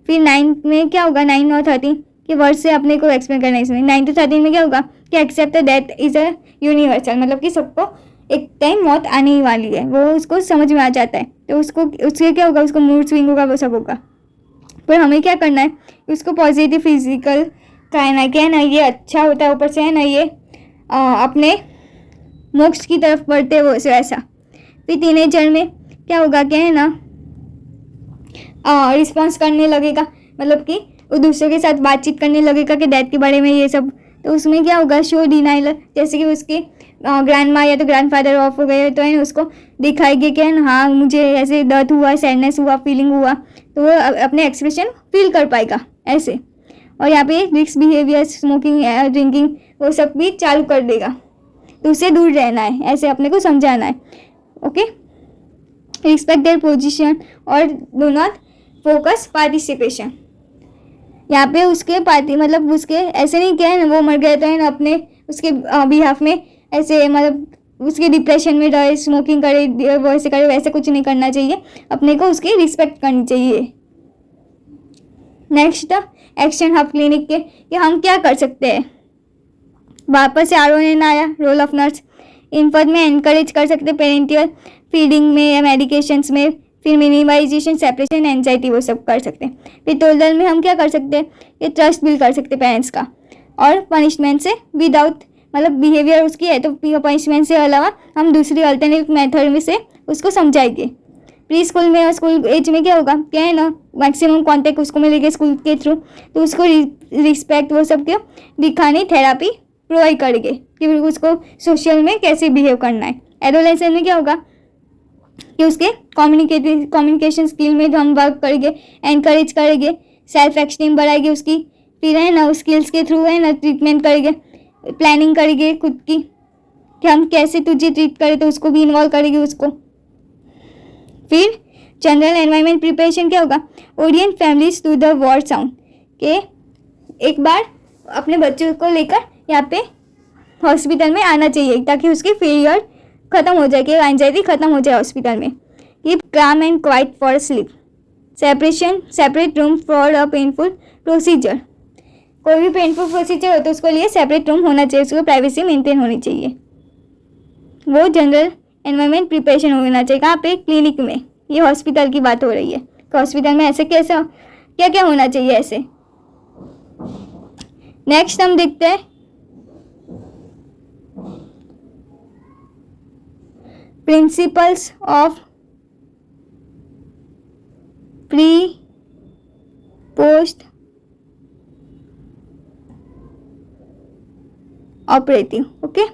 फिर 9 में क्या होगा, 9 और 13 कि वर्ड से अपने को एक्सप्लेन करना है इसमें। 9 to 13 में क्या होगा कि accept death is a universal, मतलब कि सबको एक टाइम मौत आने ही वाली है, वो उसको समझ में आ जाता है। तो उसके क्या होगा, उसको मूड स्विंग होगा, वो सब होगा। पर हमें क्या करना है, उसको पॉजिटिव फिजिकल कहना है कि है ना ये अच्छा होता है, ऊपर से है ना ये अपने मोक्ष की तरफ बढ़ते वो ऐसा। फिर टीनेजर में क्या होगा, क्या है ना रिस्पॉन्स करने लगेगा, मतलब कि वो दूसरों के साथ बातचीत करने लगेगा कि डेथ के बारे में ये सब। तो उसमें क्या होगा, शो डिनाइल, जैसे कि उसके ग्रैंड माँ या तो ग्रैंड फादर ऑफ हो गए तो है उसको दिखाएंगे कि हाँ मुझे ऐसे दर्द हुआ, सैडनेस हुआ, फीलिंग हुआ, तो वो अपने एक्सप्रेशन फील कर पाएगा ऐसे। और यहाँ पे रिस्क बिहेवियर, स्मोकिंग, ड्रिंकिंग, वो सब भी चालू कर देगा, तो उससे दूर रहना है, ऐसे अपने को समझाना है। ओके, रिस्पेक्ट देयर पोजीशन और डू नॉट फोकस पार्टिसिपेशन। यहाँ पे उसके पार्टी मतलब उसके ऐसे नहीं क्या है ना वो मर गए तो है ना अपने उसके बिहाफ में ऐसे मतलब उसके डिप्रेशन में रहे, स्मोकिंग करे, वैसे करे, वैसे कुछ नहीं करना चाहिए, अपने को उसकी रिस्पेक्ट करनी चाहिए। नेक्स्ट एक्शन हब क्लिनिक के कि हम क्या कर सकते हैं। वापस से RON आया, रोल ऑफ नर्स। इनफर्ट में एनकरेज कर सकते पेरेंटियल फीडिंग में या मेडिकेशंस में, फिर मिनिमाइजेशन, सेपरेशन, एंजाइटी वो सब कर सकते हैं। फिर टोटल में हम क्या कर सकते हैं कि ट्रस्ट बिल्ड कर सकते हैं पेरेंट्स का। और पनिशमेंट से विदाउट मतलब बिहेवियर उसकी है तो पनिशमेंट से अलावा हम दूसरी अल्टरनेटिव मेथड में से उसको समझाएंगे। प्री स्कूल में और स्कूल एज में क्या होगा, क्या है ना, मैक्सिमम कांटेक्ट उसको मिलेगा स्कूल के थ्रू, तो उसको रिस्पेक्ट वो सब क्या दिखाने थेरापी प्रोवाइड करेंगे कि उसको सोशल में कैसे बिहेव करना है। एडोलेसेंस में क्या होगा कि उसके कम्युनिकेशन स्किल में जो हम वर्क करेंगे, एनकरेज करेंगे, सेल्फ एक्सटीम बढ़ाएंगे उसकी, फिर है ना उस स्किल्स के थ्रू है ना ट्रीटमेंट करेंगे, प्लानिंग करेंगे खुद की कि हम कैसे तुझे ट्रीट करें, तो उसको भी इन्वॉल्व करेंगे उसको। फिर जनरल एनवायरनमेंट प्रिपरेशन क्या होगा, orient families to the war sound के एक बार अपने बच्चों को लेकर यहाँ पे हॉस्पिटल में आना चाहिए ताकि उसकी फेलियर ख़त्म हो जाए, कि एंजाइटी ख़त्म हो जाए हॉस्पिटल में। Keep calm and quiet for sleep. Separate room for a painful procedure. कोई भी पेनफुल प्रोसीजर हो तो उसके लिए सेपरेट रूम होना चाहिए, उसको प्राइवेसी मेंटेन होनी चाहिए। वो जनरल एनवायरनमेंट प्रिपरेशन होना चाहिए। कहाँ पे, क्लिनिक में। ये हॉस्पिटल की बात हो रही है कि हॉस्पिटल में ऐसे कैसा क्या क्या होना चाहिए ऐसे। नेक्स्ट हम देखते हैं principles of pre post operative. Okay,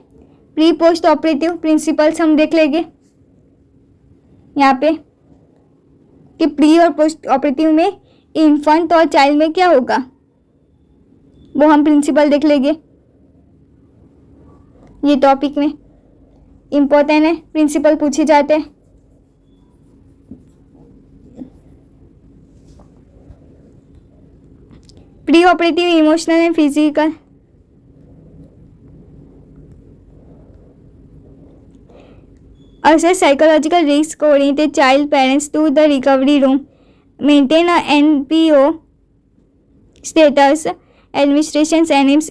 pre post operative principles हम देख लेंगे यहाँ पे कि प्री और पोस्ट ऑपरेटिव में इन्फेंट और चाइल्ड में क्या होगा, वो हम प्रिंसिपल देख लेंगे। ये टॉपिक में इम्पोर्टेंट है, प्रिंसिपल पूछे जाते हैं। Pre operative emotional and physical. Assess psychological risk oriented child parents to the recovery room. Maintain a NPO status. Administrations animates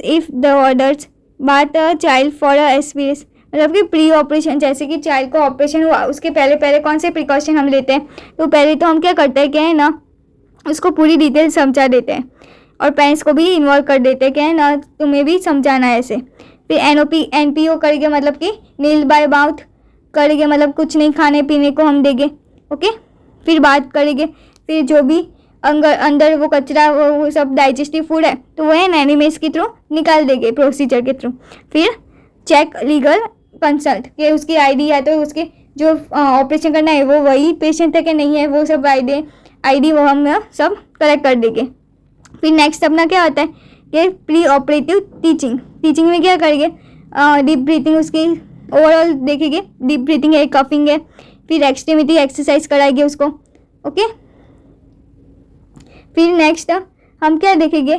if the orders but a child for a SPS। मतलब कि pre operation, जैसे कि child को operation हुआ उसके पहले कौन से प्रिकॉशन हम लेते हैं, तो पहले तो हम क्या करते हैं, क्या है ना, उसको पूरी डिटेल समझा देते हैं और पेरेंट्स को भी इन्वॉल्व कर देते हैं, क्या है ना, तुम्हें भी समझाना है ऐसे। फिर NPO करेंगे, मतलब कि नील बाय माउथ करेंगे, मतलब कुछ नहीं खाने पीने को हम देंगे। ओके, फिर बात करेंगे, फिर जो भी अंदर वो कचरा वो सब डाइजेस्टिव फूड है तो वो है एनिमेस के थ्रू निकाल देंगे, प्रोसीजर के थ्रू। फिर चेक लीगल कंसल्ट कि उसकी ID है तो उसके जो ऑपरेशन करना है वो वही पेशेंट है कि नहीं है, वो सब ID वो हम सब कलेक्ट कर देंगे। फिर नेक्स्ट अपना क्या होता है, ये प्री ऑपरेटिव टीचिंग में क्या करेंगे, डीप ब्रीथिंग उसकी ओवरऑल देखेंगे, डीप ब्रीथिंग है, कफिंग है, फिर एक्सट्रीमिटी एक्सरसाइज कराएंगे उसको। ओके, फिर नेक्स्ट हम क्या देखेंगे,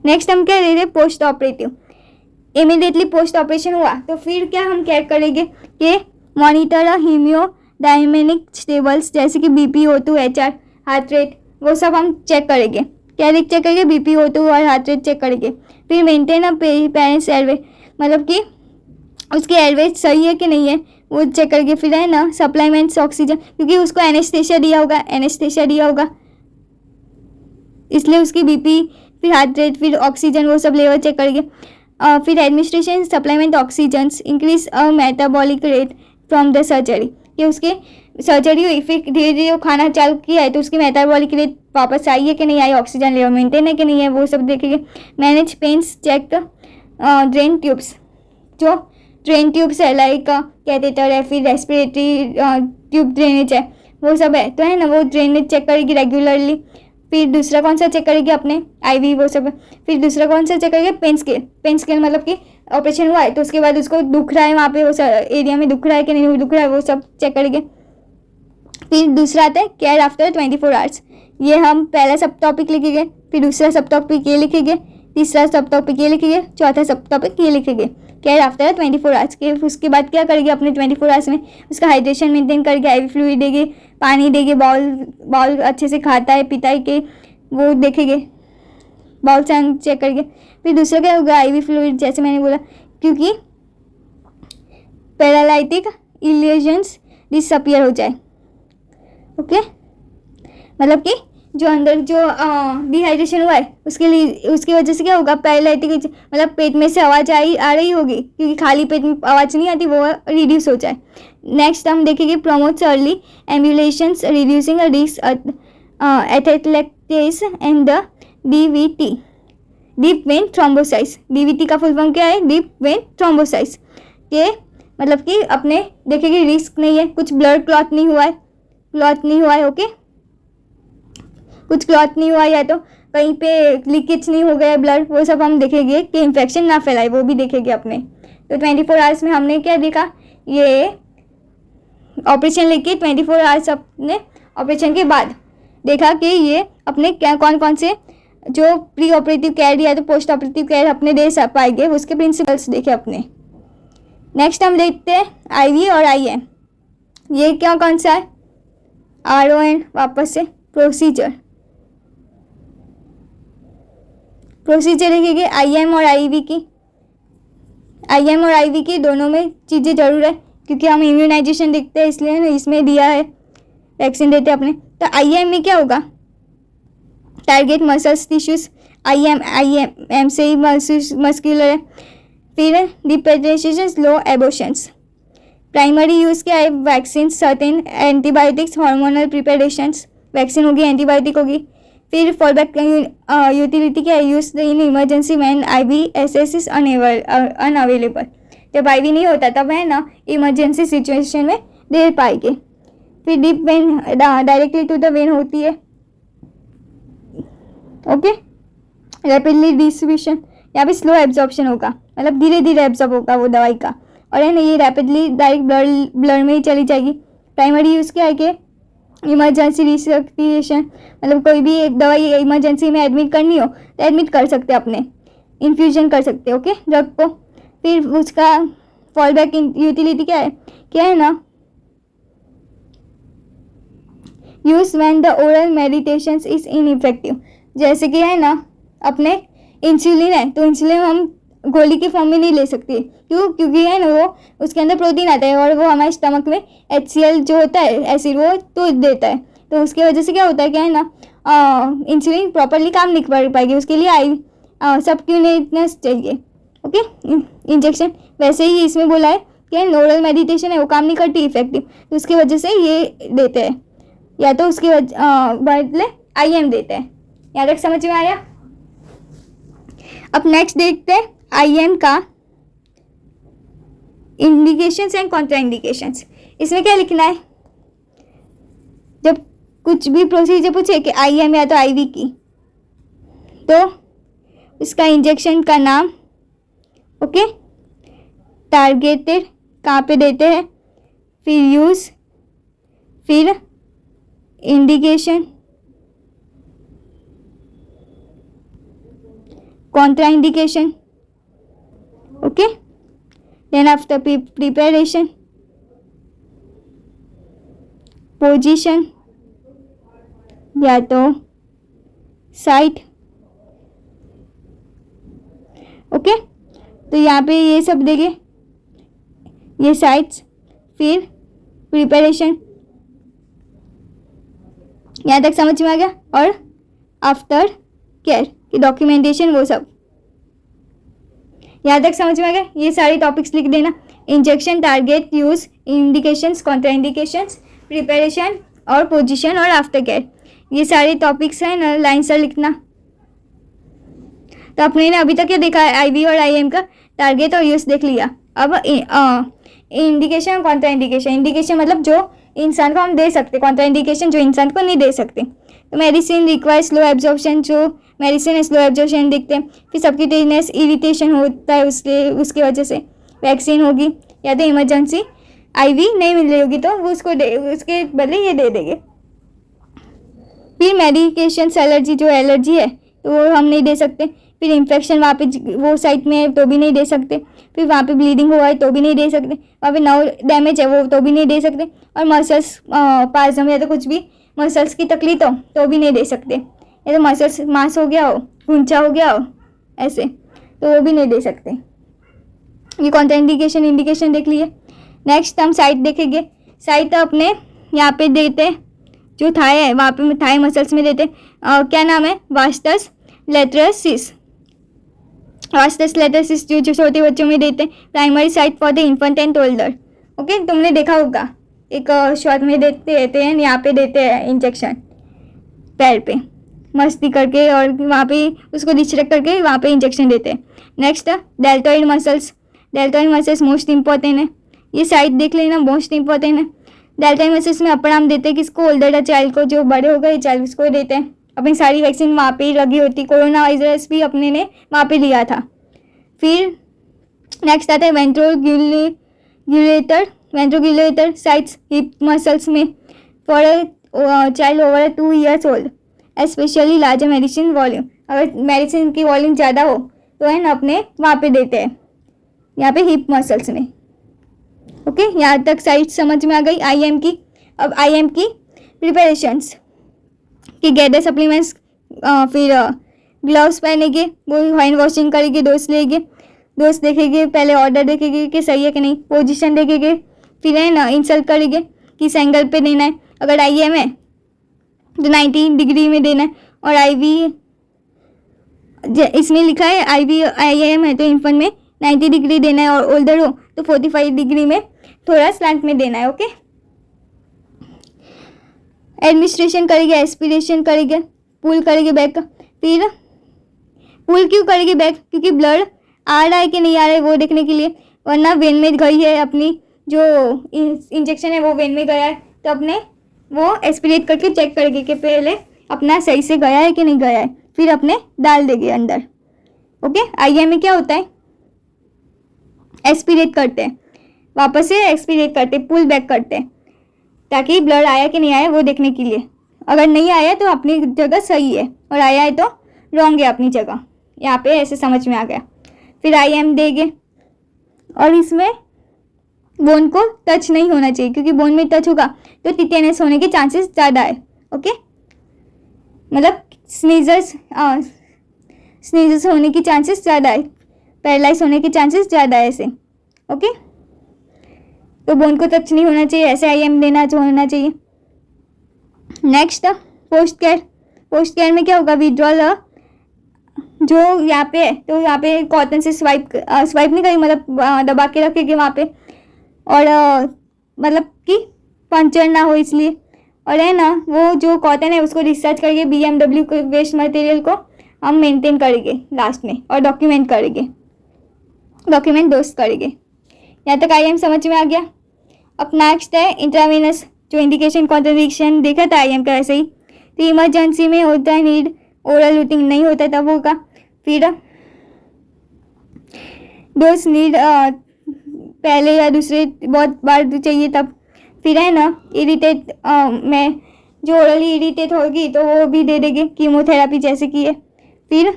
नेक्स्ट हम क्या देखेंगे, post operative. Immediately post operation हुआ तो फिर क्या हम क्या करेंगे कि मॉनिटर हीमियो डायनेमिक स्टेबल्स, जैसे कि BP, O2, HR, heart rate, वो सब हम चेक करेंगे। क्या चेक करेंगे, BP, O2 और हार्ट रेट चेक करेंगे। फिर मेंटेन अ पेरेंट्स एयरवे, मतलब कि उसकी एयरवे सही है कि नहीं है वो चेक करेंगे। फिर है ना सप्लीमेंट्स ऑक्सीजन, क्योंकि उसको एनेस्थेशिया दिया होगा इसलिए उसकी BP, फिर हार्ट रेट, फिर ऑक्सीजन वो सब लेवल चेक करेंगे। फिर administration supplement oxygen increase a metabolic rate from the surgery, कि उसके सर्जरी हुई फिर धीरे धीरे वो खाना चालू किया है तो उसकी मेटाबॉलिक रेट वापस आई है कि नहीं आई, ऑक्सीजन लेवल मेंटेन है कि नहीं है, वो सब देखेंगे। Manage pains, check drain tubes, जो ड्रेन ट्यूब्स है लाइक कैथेटर है, फिर रेस्पिरेटरी ट्यूब ड्रेनेज है, वो सब है तो है ना, वो ड्रेनेज चेक करेगी रेगुलरली। फिर दूसरा कौन सा चेक करेगी, अपने IV वो सब है। फिर दूसरा कौन सा चेक करेगी, पेन स्केल मतलब कि ऑपरेशन हुआ है तो उसके बाद उसको दुख रहा है वहाँ पे, वो एरिया में दुख रहा है कि नहीं दुख रहा है, वो सब चेक करेंगे। फिर दूसरा आता है केयर आफ्टर 24 आवर्स, ये हम पहला सब टॉपिक लिखेंगे, फिर दूसरा सब टॉपिक ये लिखेंगे, तीसरा सब टॉपिक ये लिखेंगे, चौथा सब टॉपिक ये लिखेंगे, केयर आफ्टर 24 आवर्स के। उसके बाद क्या करेंगे अपने 24 आवर्स में, उसका हाइड्रेशन मेंटेन करके IV फ्लूइड देंगे, पानी देंगे, बाउल अच्छे से खाता है पीता है कि वो देखेंगे, बाउल से चेक करके। फिर दूसरा क्या होगा, IV फ्लूइड, जैसे मैंने बोला, क्योंकि पैरालाइटिक इल्यूजन्स डिसअपियर हो जाए। ओके, मतलब कि जो अंदर जो डिहाइड्रेशन हुआ है उसकी वजह से क्या होगा, पैरालाइटिक, मतलब पेट में से आवाज़ आ रही होगी, क्योंकि खाली पेट में आवाज़ नहीं आती, वो रिड्यूस हो जाए। नेक्स्ट हम देखेंगे promotes early ambulations reducing risk athletics and the DVT, deep vein thrombosis. DVT का फुल फॉर्म क्या है, डीप वेन थ्रोम्बोसाइस के मतलब कि अपने देखेंगे रिस्क नहीं है, कुछ ब्लड क्लॉट नहीं हुआ है, ओके, कुछ क्लॉट नहीं हुआ या तो कहीं पे लीकेज नहीं हो गया ब्लड, वो सब हम देखेंगे कि इन्फेक्शन ना फैलाए, वो भी देखेंगे अपने। तो 24 आवर्स में हमने क्या देखा, ये ऑपरेशन लेके 24 आवर्स अपने ऑपरेशन के बाद देखा कि ये अपने क्या कौन कौन से जो प्री ऑपरेटिव केयर या तो पोस्ट ऑपरेटिव केयर अपने दे पाएंगे, उसके प्रिंसिपल्स देखे अपने। नेक्स्ट हम देखते हैं IV और IM, ये क्या कौन सा है, RON, वापस से प्रोसीजर लिखेंगे IM और IV की दोनों में चीज़ें ज़रूर है, क्योंकि हम इम्यूनाइजेशन देखते हैं इसलिए ना इसमें दिया है, वैक्सीन देते हैं अपने। तो IM में क्या होगा, टारगेट मसल्स टिश्यूज, IM से ही मस्कुलर है। फिर डिपेट्रेशन लो एबोशंस। प्राइमरी यूज़ क्या है, vaccine, certain antibiotics, hormonal preparations, vaccine होगी, एंटीबायोटिक होगी। फिर फॉलबैक यूटिलिटी क्या है, use in emergency when IVSS is unavailable, जब IV नहीं होता तब है ना इमरजेंसी सिचुएशन में दे पाएंगे। फिर deep vein directly to the vein होती है, ओके। रैपिडली डिस्ट्रीब्यूशन, यहाँ पे स्लो एब्जॉर्प्शन होगा, मतलब धीरे धीरे एब्जॉर्ब होगा वो दवाई का, और है ना ये रैपिडली डायरेक्ट ब्लड में ही चली जाएगी। प्राइमरी यूज़ क्या है कि इमरजेंसी रिसर्क्टिएशन, मतलब कोई भी एक दवाई इमरजेंसी में एडमिट करनी हो तो एडमिट कर सकते हैं अपने, इन्फ्यूजन कर सकते हैं, ओके, ड्रग को। फिर उसका फॉलबैक यूटिलिटी क्या है ना, use when the oral meditations is ineffective, जैसे कि है ना अपने इंसुलिन है तो इंसुलिन हम गोली के फॉर्म में नहीं ले सकते, क्योंकि है ना वो उसके अंदर प्रोटीन आता है और वो हमारे स्टमक में HCl जो होता है एसिड वो तो देता है, तो उसकी वजह से क्या होता है कि है ना इंसुलिन प्रॉपरली काम नहीं कर पाएगी, उसके लिए सबक्यूटेनियस चाहिए, ओके, इंजेक्शन। वैसे ही इसमें बोला है कि ओरल मेडिटेशन है वो काम नहीं करती इफेक्टिव, तो उसकी वजह से ये देते हैं, या तो उसके बदले IM देते हैं। यहाँ तक समझ में आया। अब नेक्स्ट देखते हैं IM का इंडिकेशंस एंड कॉन्ट्राइंडिकेशंस। इसमें क्या लिखना है, जब कुछ भी प्रोसीजर पूछे कि IM या तो IV की, तो उसका इंजेक्शन का नाम, ओके, टारगेटेड कहाँ पे देते हैं, फिर यूज़, फिर indication, contraindication, okay, then after preparation, position या तो साइट, ओके। तो यहाँ पे ये सब देखिए, ये साइट्स, फिर प्रिपरेशन, यहाँ तक समझ में आ गया, और आफ्टर केयर की डॉक्यूमेंटेशन, वो सब यहाँ तक समझ में आ गया। ये सारे टॉपिक्स लिख देना, injection, target, use, indications, contraindications, preparation और पोजीशन और आफ्टर केयर, ये सारे टॉपिक्स हैं ना, लाइन से लिखना। तो अपने ने अभी तक क्या देखा है, IV और IM का टारगेट और यूज देख लिया। अब इंडिकेशन और कॉन्ट्राइंडिकेशन, इंडिकेशन मतलब जो इंसान को हम दे सकते, कॉन्ट्राइंडिकेशन जो इंसान को नहीं दे सकते। तो मेडिसिन रिक्वायर स्लो एब्जॉर्प्शन, जो मेडिसिन स्लो एब्जॉर्प्शन देखते हैं। फिर सबक्यूटेनियस इरिटेशन होता है उसके वजह से, वैक्सीन होगी, या तो इमरजेंसी IV नहीं मिल रही होगी तो वो उसके बदले ये दे देंगे। फिर मेडिकेशन एलर्जी, जो एलर्जी है तो हम नहीं दे सकते। फिर इन्फेक्शन वहाँ पे वो साइट में है तो भी नहीं दे सकते। फिर वहाँ पे ब्लीडिंग हुआ है तो भी नहीं दे सकते। वहाँ पे नर्व डैमेज है वो तो भी नहीं दे सकते। और मसल्स पासम या तो कुछ भी मसल्स की तकलीफ हो तो भी नहीं दे सकते। या तो मसल्स मांस हो गया हो, खूंचा हो गया हो, ऐसे तो वो भी नहीं दे सकते। ये कॉन्ट्राइंडिकेशन इंडिकेशन देख लिए। नेक्स्ट हम साइट देखेंगे। साइट अपने यहाँ पे देते जो थाई है वहाँ पे थाई मसल्स में देते क्या नाम है, वास्टस लेटरसिस। वास्टस लेटरसिस जो छोटे बच्चों में देते हैं। Primary site for the infant and told her. Okay, तुमने देखा होगा एक शॉट में देते हैं, यहाँ पे देते हैं इंजेक्शन पैर पे मस्ती करके और वहाँ पे उसको डिस्ट्रैक्ट करके वहाँ पे इंजेक्शन देते हैं। Next deltoid muscles. Deltoid muscles most important है। ये साइट देख लेना, मोस्ट इंपॉर्टेंट है। डेल्टॉइड मसल्स में अपर आर्म देते हैं किसको, ओल्डर चाइल्ड को, जो बड़े हो गए चाइल्ड उसको देते हैं। अपनी सारी वैक्सीन वहाँ पे ही लगी होती। कोरोना वायरस भी अपने ने वहाँ पे लिया था। फिर नेक्स्ट आता है वेंट्रोक्यूलेटर साइट्स हिप मसल्स में for child over 2 years old, specially larger medicine volume. अगर मेडिसिन की वॉल्यूम ज़्यादा हो तो है ना अपने वहाँ पे देते हैं, यहाँ पे हिप मसल्स में। ओके, यहाँ तक साइट समझ में आ गई IM की। अब IM की प्रिपरेशंस कि गैदर सप्लीमेंट्स, फिर ग्लव्स पहनेंगे, वो हैंड वॉशिंग करेंगे, डोज देखेंगे, पहले ऑर्डर देखेंगे कि सही है कि नहीं, पोजीशन देखेंगे, फिर है ना इंसल्ट करेंगे किस एंगल पे देना है। अगर IM है तो 90 डिग्री में देना है। और IV इसमें लिखा है IM है तो इन्फेंट में 90 डिग्री देना है, और ओल्डर हो तो 45 डिग्री में थोड़ा स्लैंट में देना है। ओके, एडमिनिस्ट्रेशन करेंगे, एस्पिरेशन करेंगे, पुल करेंगे बैक। फिर पुल क्यों करेंगे बैक, क्योंकि ब्लड आ रहा है कि नहीं आ रहा है वो देखने के लिए, वरना वेन में गई है अपनी जो इंजेक्शन है वो वेन में गया है तो अपने वो एस्पिरेट करके चेक करेंगे कि पहले अपना सही से गया है कि नहीं गया है, फिर अपने डाल देंगे अंदर। ओके, IM में क्या होता है, एस्पिरेट करते हैं, वापस से एक्सपीरेट करते, पुल बैक करते हैं ताकि ब्लड आया कि नहीं आया वो देखने के लिए। अगर नहीं आया तो अपनी जगह सही है, और आया है तो रॉन्ग है अपनी जगह। यहाँ पे ऐसे समझ में आ गया। फिर IM देंगे, और इसमें बोन को टच नहीं होना चाहिए, क्योंकि बोन में टच होगा तो टिटेनस होने के चांसेस ज़्यादा है। ओके, मतलब स्नीजर्स होने की चांसेस ज़्यादा है, पैरालाइज होने के चांसेस ज़्यादा है ऐसे। ओके, तो बोन को टच नहीं होना चाहिए, ऐसे IM देना जो होना चाहिए। नेक्स्ट पोस्ट केयर में क्या होगा, विड्रॉल जो यहाँ पे है तो यहाँ पे कॉटन से स्वाइप नहीं करेंगे, मतलब दबा के रखेंगे वहाँ पे, और मतलब कि पंचर ना हो इसलिए। और है ना वो जो कॉटन है उसको डिस्चार्ज करके BMW वेस्ट मटेरियल को हम मेंटेन करेंगे लास्ट में, और डॉक्यूमेंट दोस्त करेंगे। यहाँ तक IM समझ में आ गया। अब नेक्स्ट है इंट्रावेनस, जो इंडिकेशन कॉन्ट्राडिक्शन देखा था IM का ऐसे ही। तो इमरजेंसी में होता है नीड, ओरल रूटिंग नहीं होता तब होगा। फिर डोज नीड पहले या दूसरे बहुत बार चाहिए तब। फिर है ना इरिटेट में जो ओरली इरिटेट होगी तो वो भी दे देंगे, कीमोथेरेपी जैसे की है। फिर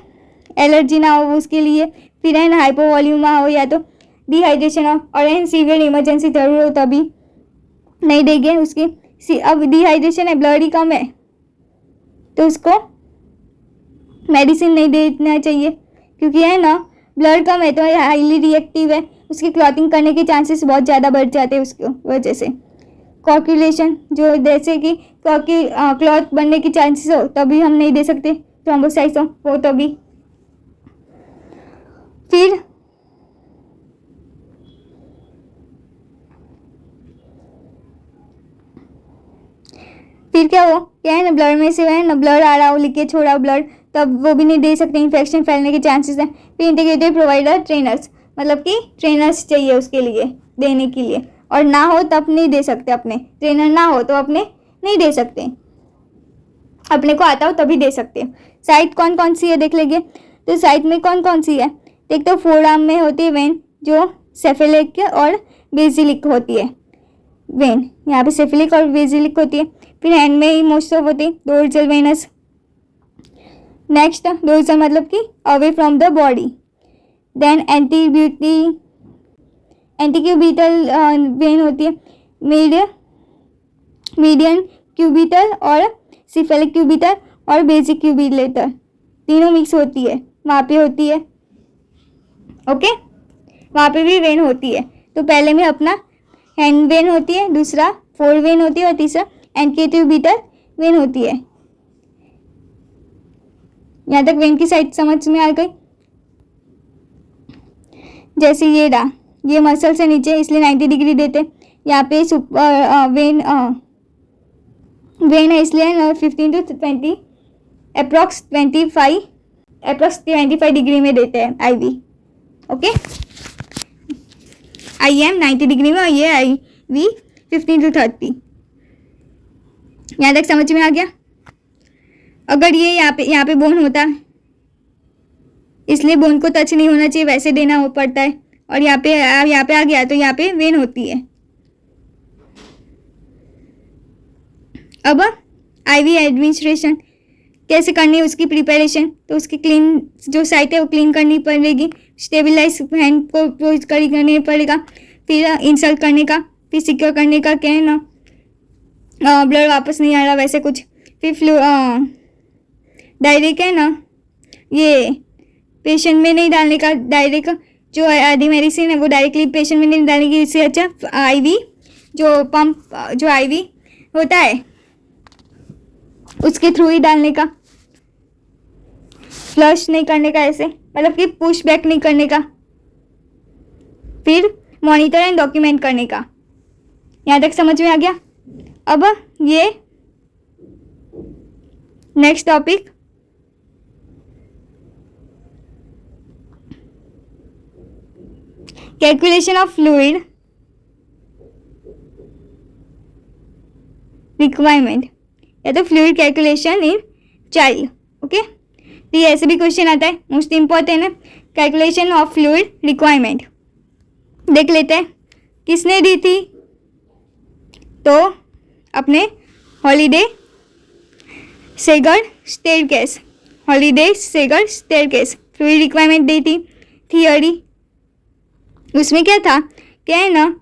एलर्जी ना हो उसके लिए। फिर है ना हाइपोवॉल्यूमा हो या तो डिहाइड्रेशन हो, और है सीवियर इमरजेंसी जरूर हो तभी नहीं देंगे उसकी। अब डिहाइड्रेशन है, ब्लड ही कम है तो उसको मेडिसिन नहीं देना चाहिए, क्योंकि है ना ब्लड कम है तो हाईली रिएक्टिव है, उसकी क्लॉटिंग करने के चांसेस बहुत ज़्यादा बढ़ जाते हैं उसकी वजह से। कॉक्यूलेशन जो जैसे कि क्लॉट बनने के चांसेस हो तभी हम नहीं दे सकते, थ्रोम्बोसाइट्स हो वो तभी। फिर क्या है ना ब्लड में से है ना ब्लड आ रहा हो, लीकेज हो रहा हो ब्लड, तब वो भी नहीं दे सकते, इन्फेक्शन फैलने के चांसेस हैं। फिर इंटीग्रेटेड प्रोवाइडर ट्रेनर्स, मतलब कि ट्रेनर्स चाहिए उसके लिए देने के लिए, और ना हो तब नहीं दे सकते, अपने ट्रेनर ना हो तो अपने नहीं दे सकते, अपने को आता हो तभी दे सकते। साइट कौन कौन सी है देख लेंगे। तो साइट में कौन कौन सी है, एक तो फोर आर्म में होती है वेन, जो सेफेलिक और बेसिलिक होती है वेन, यहाँ पे सेफेलिक और बेसिलिक होती है। फिर हैंड में ही मोस्ट ऑफ होती है डोर्सल वेनस, नेक्स्ट डोर्सल मतलब कि away from the body. Then antecubital vein होती है, मीडियन क्यूबिटल और सिफेलिक क्यूबिटल और बेसिक क्यूबिलेटर, तीनों मिक्स होती है, वहाँ पे होती है। ओके, वहाँ पे भी वेन होती है। तो पहले में अपना हैंड वेन होती है, दूसरा फोर वेन होती है और तीसरा एंटीक्यूबिटल वेन होती है। यहाँ तक वेन की साइड समझ में आ गई। जैसे ये मसल से नीचे इसलिए 90 डिग्री देते हैं। यहाँ पे वेन है इसलिए 15 to 20 अप्रॉक्स 25 डिग्री में देते हैं IV। ओके, IM 90 डिग्री में और ये IV 15 to 30। यहाँ तक समझ में आ गया। अगर ये यहाँ पे बोन होता इसलिए बोन को टच नहीं होना चाहिए, वैसे देना पड़ता है। और यहाँ पे आ गया तो यहाँ पे वेन होती है। अब IV एडमिनिस्ट्रेशन कैसे करनी है, उसकी प्रिपरेशन, तो उसकी क्लीन जो साइट है वो क्लीन करनी पड़ेगी, स्टेबलाइज हैंड को करना पड़ेगा, फिर इंसर्ट करने का, फिर सिक्योर करने का, क्या है ना ब्लड वापस नहीं आ रहा वैसे कुछ, फिर डायरेक्ट है ना ये पेशेंट में नहीं डालने का, डायरेक्ट जो आदि मेडिसिन है वो डायरेक्टली पेशेंट में नहीं डालने की, इससे अच्छा IV जो पंप जो IV होता है उसके थ्रू ही डालने का, फ्लश नहीं करने का, ऐसे मतलब कि पुश बैक नहीं करने का, फिर मॉनिटर एंड डॉक्यूमेंट करने का। यहाँ तक समझ में आ गया। अब ये next topic calculation of fluid requirement या तो fluid calculation in child. Okay, तो ये ऐसे भी क्वेश्चन आता है, मोस्ट इंपॉर्टेंट है। कैलकुलेशन ऑफ फ्लूइड रिक्वायरमेंट देख लेते हैं किसने दी थी, तो अपने Holliday Segar staircase fluid requirement दी थी थियोरी। उसमें क्या था, क्या है ना,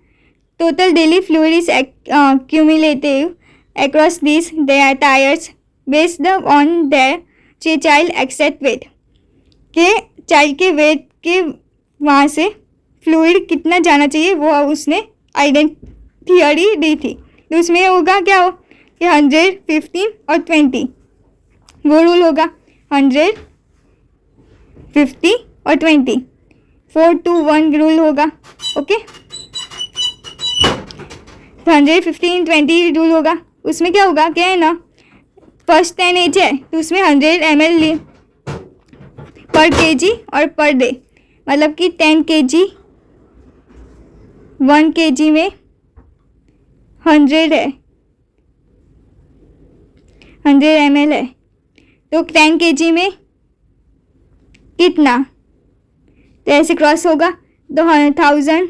total daily fluid is cumulative across these their tires based on their child except weight, के चाइल्ड के वेट के वहाँ से फ्लूइड कितना जाना चाहिए वो उसने थियोरी दी थी। तो उसमें होगा क्या हो कि 100, 15 और 20 वो रूल होगा, 100, 50 और 20, 4 to 1 रूल होगा। ओके, 100, 15, 20 रूल होगा। उसमें क्या होगा, क्या है ना, फर्स्ट 10 एज है तो उसमें 100 ml पर kg और पर डे, मतलब कि 10 kg 1 kg में 100 है, 100 ml है, तो 10 kg में कितना, तो ऐसे क्रॉस होगा तो 1000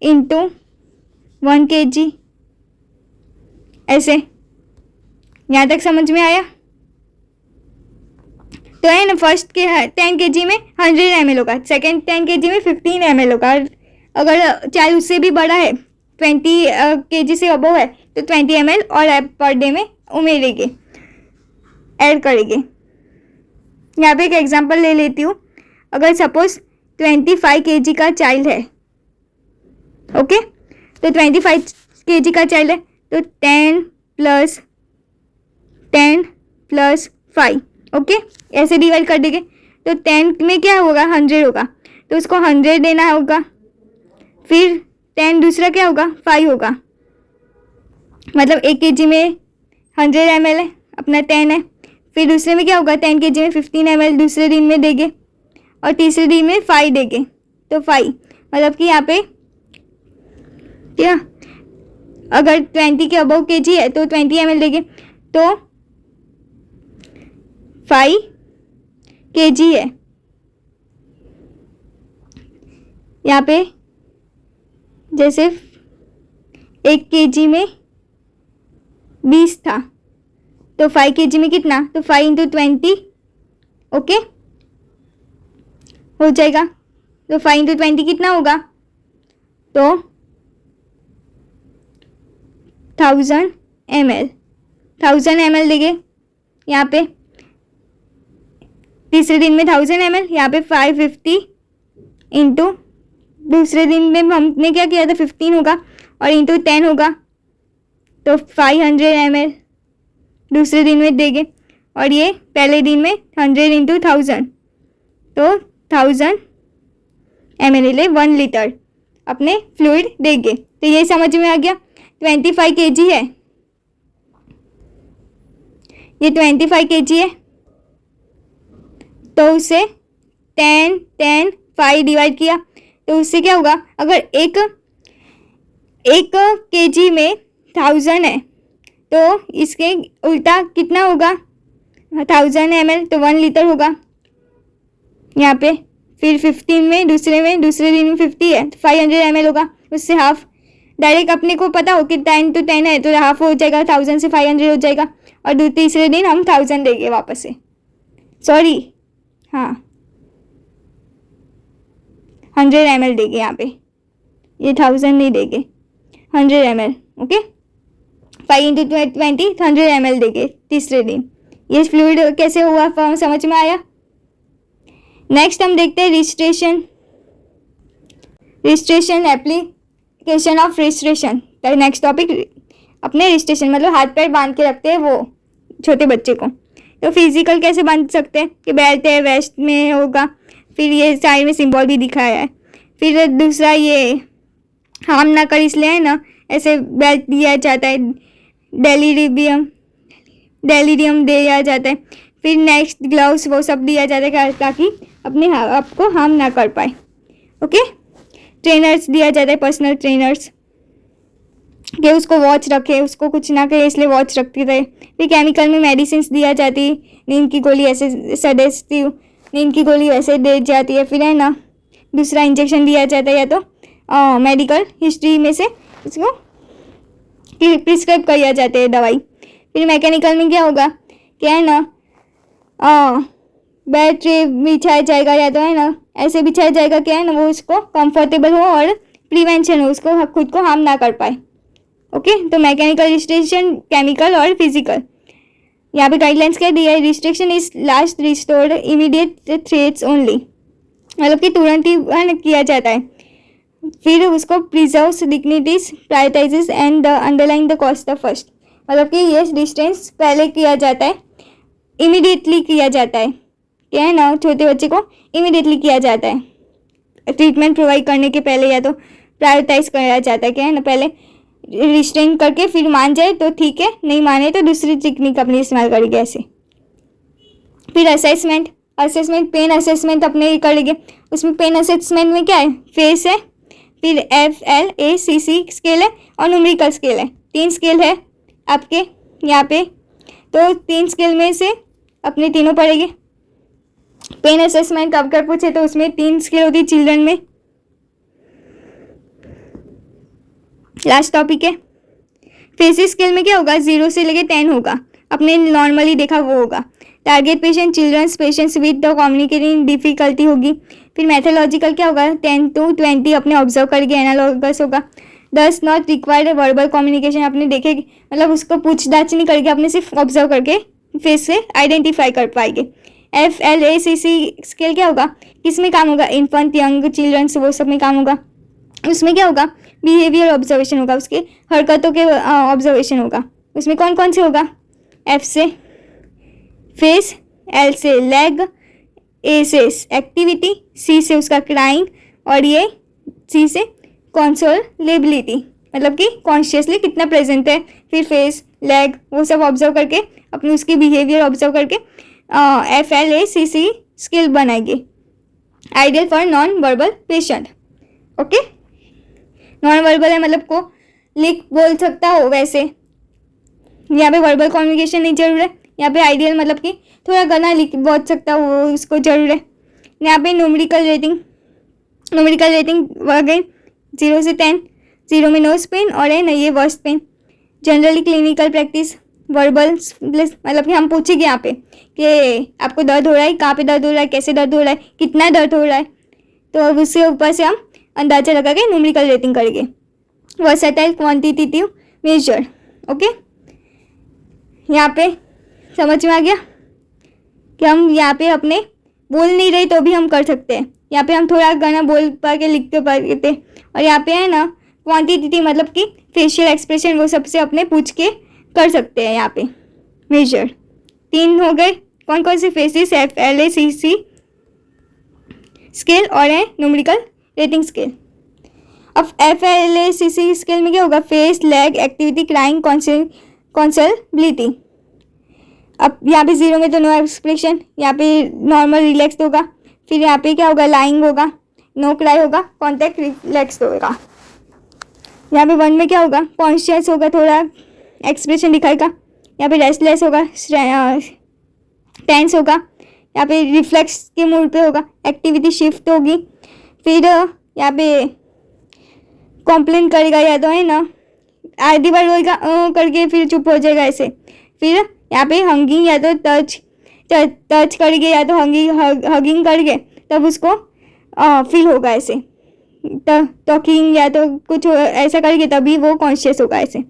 इंटू 1 kg, ऐसे। यहाँ तक समझ में आया। तो है ना, फर्स्ट के 10 kg में 100 ml होगा, सेकेंड 10 kg में 15 ml होगा। अगर चाइल्ड उससे भी बड़ा है, 20 kg से अबव है, तो 20 ml और पर डे में उमेरेंगे, ऐड करेंगे। यहाँ पे एक एग्जांपल ले लेती हूँ। अगर सपोज 25 kg का चाइल्ड है, ओके, तो 25 kg का चाइल्ड है तो 10 + 5, ओके, ऐसे डिवाइड कर देंगे। तो 10 में क्या होगा, 100 होगा, तो उसको 100 देना होगा। फिर 10 दूसरा क्या होगा, 5 होगा, मतलब 1 kg में 100 ml है, अपना 10 है। फिर दूसरे में क्या होगा, 10 kg में 15 ml दूसरे दिन में देंगे और तीसरे दिन में 5 देंगे, तो 5, मतलब कि यहाँ पे क्या, अगर 20 के अबव kg है तो 20 ml देंगे, तो 5 kg है। यहाँ पे जैसे 1 kg में 20 था, तो 5 kg में कितना, तो 5 × 20 ओके, हो जाएगा। तो 5 इंटू 20 कितना होगा? तो 1000 ml, 1000 ml देंगे यहाँ पे। तीसरे दिन में 1000 ml, यहाँ पे 550 इंटू, दूसरे दिन में हमने क्या किया था 15 होगा और इंटू 10 होगा, तो 500 ml दूसरे दिन में देंगे। और ये पहले दिन में 100 इंटू 1000, तो 1000 ml 1 लीटर अपने फ्लूइड देंगे। तो ये समझ में आ गया। 25 kg है, ये 25 kg है, तो उसे 10 10 5 डिवाइड किया, तो उससे क्या होगा? अगर एक kg में 1000 है तो इसके उल्टा कितना होगा? 1000 ml, तो 1 लीटर होगा यहाँ पे। फिर 15 में दूसरे दिन में 50 है तो 500 ml होगा, उससे हाफ। डायरेक्ट अपने को पता हो कि 10 to 10 है तो हाफ हो जाएगा, 1000 से 500 हो जाएगा। और तीसरे दिन हम 1000 देंगे वापस से, सॉरी हाँ 100 ml देंगे यहाँ पे, ये 1000 नहीं देंगे, 100 ml। ओके, 5 इंटू 20 100 ml देंगे तीसरे दिन। ये फ्लूइड कैसे हुआ समझ में आया? नेक्स्ट हम देखते हैं registration application of registration. Next topic अपने रजिस्ट्रेशन, मतलब हाथ पैर बांध के रखते हैं वो छोटे बच्चे को। तो फिजिकल कैसे बांध सकते हैं कि बेल्ट है, वेस्ट में होगा, फिर ये साइड में सिंबल भी दिखाया है। फिर दूसरा ये हार्म ना कर इसलिए है ना ऐसे बेल्ट दिया जाता है, डेलीरियम दिया जाता है। फिर नेक्स्ट ग्लव्स वो सब दिया जाता है ताकि अपने आपको हार्म ना कर पाए। ओके, ट्रेनर्स दिया जाता है, पर्सनल ट्रेनर्स कि उसको वॉच रखे, उसको कुछ ना करे इसलिए वॉच रखते रहे। फिर केमिकल में मेडिसिन दिया जाती है, नींद की गोली ऐसे सडेस्टिव, नींद की गोली वैसे दे जाती है। फिर है ना दूसरा इंजेक्शन दिया जाता है, या तो मेडिकल हिस्ट्री में से इसको प्रिस्क्राइब किया जाता है दवाई। फिर मैकेनिकल में क्या होगा क्या है ना बेड ट्रे बिछाया जाएगा, या तो है ना ऐसे बिछाया जाएगा क्या है ना वो उसको कंफर्टेबल हो और प्रिवेंशन हो, उसको खुद को हार्म ना कर पाए। ओके, तो मैकेनिकल रजिस्ट्रेशन, केमिकल और फिजिकल। यहाँ पे गाइडलाइंस क्या दिया है? Restriction is last restored immediate threats only, मतलब कि तुरंत ही किया जाता है। फिर उसको preserves dignities prioritizes and underline the cost of first, मतलब कि ये डिस्टेंस पहले किया जाता है, इमीडिएटली किया जाता है, क्या है ना छोटे बच्चे को इमीडिएटली किया जाता है ट्रीटमेंट प्रोवाइड करने के पहले, या तो प्रायोरिटाइज किया जाता है क्या है ना पहले रिस्ट्रेन करके, फिर मान जाए तो ठीक है, नहीं माने तो दूसरी टेक्निक अपनी इस्तेमाल करेंगे ऐसे। फिर असेसमेंट पेन असेसमेंट अपने करेंगे। उसमें पेन असेसमेंट में क्या है? फेस है, फिर FLACC स्केल है और न्यूमेरिकल स्केल है। 3 स्केल है आपके यहाँ पे, तो 3 स्केल में से अपने तीनों पढ़ेंगे। पेन असेसमेंट अगर पूछे तो उसमें 3 स्केल होती है चिल्ड्रन में। लास्ट टॉपिक है फेस स्केल में क्या होगा? 0 से लेके 10 होगा, अपने नॉर्मली देखा वो होगा। Target patient childrens patients with the communicating difficulty होगी। फिर मैथोलॉजिकल क्या होगा? 10 to 20 अपने ऑब्जर्व करके एनालॉगस होगा। 10 नॉट रिक्वायर्ड वर्बल कम्युनिकेशन, अपने देखे मतलब उसको पूछताछ नहीं करके, अपने सिर्फ ऑब्जर्व करके फेस से आइडेंटिफाई कर पाएंगे। FLACC स्केल क्या होगा? किसमें काम होगा? इन्फेंट, यंग चिल्ड्रंस, वो सब में काम होगा। उसमें क्या होगा? बिहेवियर ऑब्जर्वेशन होगा, उसके हरकतों के ऑब्जर्वेशन होगा। उसमें कौन कौन से होगा? F से फेस, L से लेग, A से एक्टिविटी, C से उसका क्राइंग, और ये C से कंसोलेबिलिटी, मतलब कि कॉन्शियसली कितना प्रेजेंट है। फिर फेस, लेग, वो सब ऑब्जर्व करके अपनी उसकी बिहेवियर ऑब्जर्व करके FLACC स्किल बनाएगी। Ideal for non verbal patient. Okay, non verbal है मतलब को लिख बोल सकता हो, वैसे यहाँ पे वर्बल कम्युनिकेशन नहीं जरूर है। यहाँ पे आइडियल मतलब कि थोड़ा गाना लिख बोल सकता हो, उसको जरूर है। यहाँ पे न्यूमेरिकल रेटिंग अगेन 0 से 10, 0 में नोज पेन और है ना ये worst pain. Generally clinical practice verbal मतलब कि हम पूछेंगे यहाँ पे कि आपको दर्द हो रहा है, कहाँ पे दर्द हो रहा है, कैसे दर्द हो रहा है, कितना दर्द हो रहा है, तो अब उसके ऊपर से हम अंदाजा लगा के न्यूमेरिकल रेटिंग करेंगे। Versatile quantitative measure. ओके, यहाँ पे समझ में आ गया कि हम यहाँ पे अपने बोल नहीं रहे तो भी हम कर सकते हैं। यहाँ पे हम थोड़ा गाना बोल पा के लिखते पाते, और यहाँ पे है ना क्वांटिटेटिव मतलब कि फेशियल एक्सप्रेशन वो सबसे अपने पूछ के कर सकते हैं। यहाँ पे मेजर 3 हो गए, कौन कौन से फेसेस, FLACC स्केल और है न्यूमेरिकल रेटिंग स्केल। अब FLACC स्केल में क्या होगा, फेस, लेग, एक्टिविटी, क्राइंग, कॉन्सलबिलिटी। अब यहाँ पे 0 में तो नो एक्सप्रेशन, यहाँ पे नॉर्मल रिलैक्स होगा, फिर यहाँ पे क्या होगा, लाइंग होगा, नो क्राई होगा, कॉन्टैक्ट रिलैक्स होगा। यहाँ पे 1 में क्या होगा, कॉन्शियस होगा, थोड़ा एक्सप्रेशन दिखाएगा, यहाँ पे रेस्टलेस होगा, टेंस होगा, यहाँ पे रिफ्लेक्स के मूड पे होगा, एक्टिविटी शिफ्ट होगी, फिर यहाँ पे कॉम्प्लेन करेगा या तो है ना आधी बार रोएगा करके फिर चुप हो जाएगा ऐसे, फिर यहाँ पे हंगिंग या तो टच करके या तो हगिंग करके तब उसको फील होगा ऐसे, टॉकिंग या तो कुछ ऐसा करके तभी वो कॉन्शियस होगा ऐसे।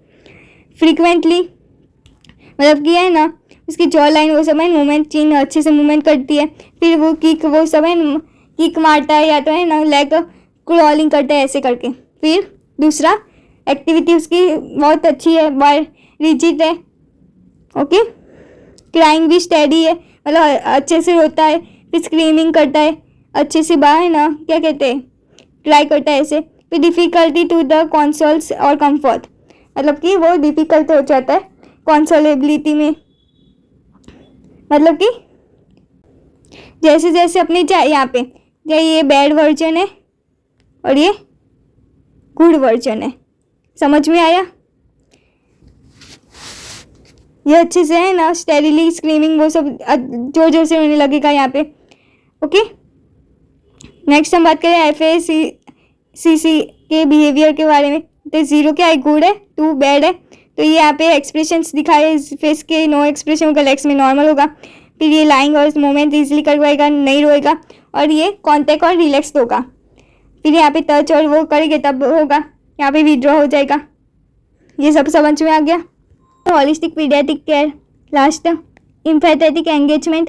फ्रीक्वेंटली मतलब कि है ना उसकी जॉ लाइन वो सब है मूवमेंट, चीन अच्छे से मूवमेंट करती है, फिर वो किक वो सब है किक मारता है या तो है ना लेग क्रॉलिंग करता है ऐसे करके। फिर दूसरा एक्टिविटी उसकी बहुत अच्छी है, बार रिजिड है। ओके, क्राइंग भी स्टेडी है, मतलब अच्छे से रोता है, फिर स्क्रीमिंग करता है अच्छे से, बाहर ना क्या कहते हैं ट्राई करता है ऐसे। फिर डिफ़िकल्टी टू द कंसोल्स और कंफर्ट, मतलब कि वो डिफ़िकल्ट हो जाता है कंसोलेबिलिटी में, मतलब कि जैसे जैसे अपने यहाँ पे ये बैड वर्जन है और ये गुड वर्जन है, समझ में आया। ये अच्छे से है ना स्टेरिली स्क्रीमिंग वो सब जोर जोर से होने लगेगा यहाँ पे। ओके, नेक्स्ट हम बात करें FACC के बिहेवियर के बारे में। तो 0 क्या है, गुड है, 2 बैड है। तो ये यहाँ पे एक्सप्रेशंस दिखाए फेस के, नो एक्सप्रेशन होगा, लेग्स में नॉर्मल होगा, फिर ये लाइंग और मूवमेंट इजीली कर पाएगा, नहीं रोएगा, और ये कॉन्टैक्ट और रिलैक्स होगा। फिर यहाँ पे टच और वो करेंगे तब होगा, यहाँ पे विड्रॉ हो जाएगा। ये सब समझ में आ गया। Holistic paediatric care, last empathetic engagement,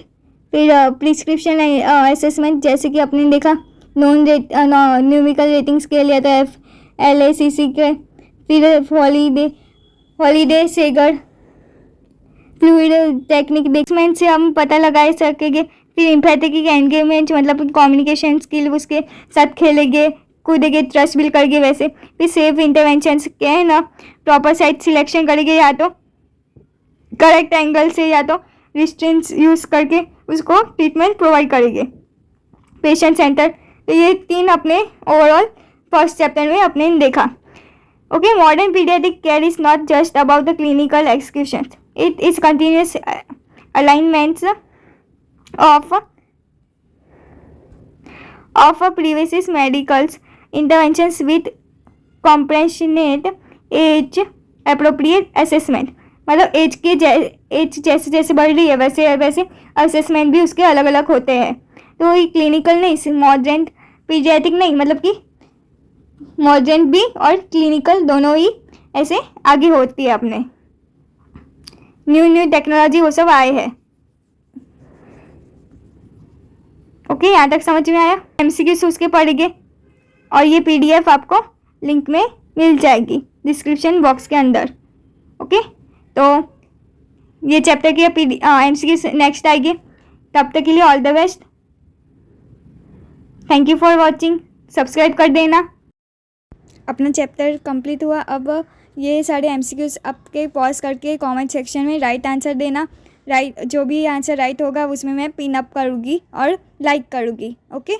फिर प्रिस्क्रिप्शन असेसमेंट जैसे कि आपने देखा, न्यूमेरिकल रेटिंग स्केल या तो FLACC के, फिर हॉलीडे सेगर फ्लूइड टेक्निक देखमेंट से हम पता लगा सकेंगे। फिर एम्पैथेटिक एंगेजमेंट मतलब कम्युनिकेशन स्किल उसके साथ खेलेंगे, कूदेंगे, ट्रस्ट बिल्ड करेंगे वैसे। फिर सेफ इंटरवेंशन क्या है ना, प्रॉपर साइट सिलेक्शन करेंगे, या तो करेक्ट एंगल से या तो रिस्ट्रेंट्स यूज़ करके उसको ट्रीटमेंट प्रोवाइड करेंगे। पेशेंट सेंटर, तो ये 3 अपने ओवरऑल फर्स्ट चैप्टर में अपने देखा। Okay, modern paediatric care is not just about the clinical execution, it is continuous alignments of previous medical interventions with compassionate age appropriate assessment, मतलब as जैसे जैसे बढ़ रही है वैसे वैसे असेसमेंट भी उसके अलग अलग होते हैं। तो ये क्लिनिकल नहीं, मॉडर्न पीडियाट्रिक नहीं, मतलब कि मॉडर्न भी और क्लिनिकल दोनों ही ऐसे आगे होती है, अपने न्यू टेक्नोलॉजी वो सब आए हैं। ओके, यहाँ तक समझ में आया। MCQs उसके पढ़ेंगे और ये PDF आपको लिंक में मिल जाएगी डिस्क्रिप्शन बॉक्स के अंदर। ओके, तो ये चैप्टर की MCQs नेक्स्ट आएगी। तब तक के लिए all the best, thank you for watching, subscribe कर देना। अपना चैप्टर कंप्लीट हुआ। अब ये सारे MCQs आपके पॉज करके कमेंट सेक्शन में राइट आंसर देना। जो भी आंसर राइट होगा उसमें मैं पिन अप करूँगी और लाइक करूँगी। ओके।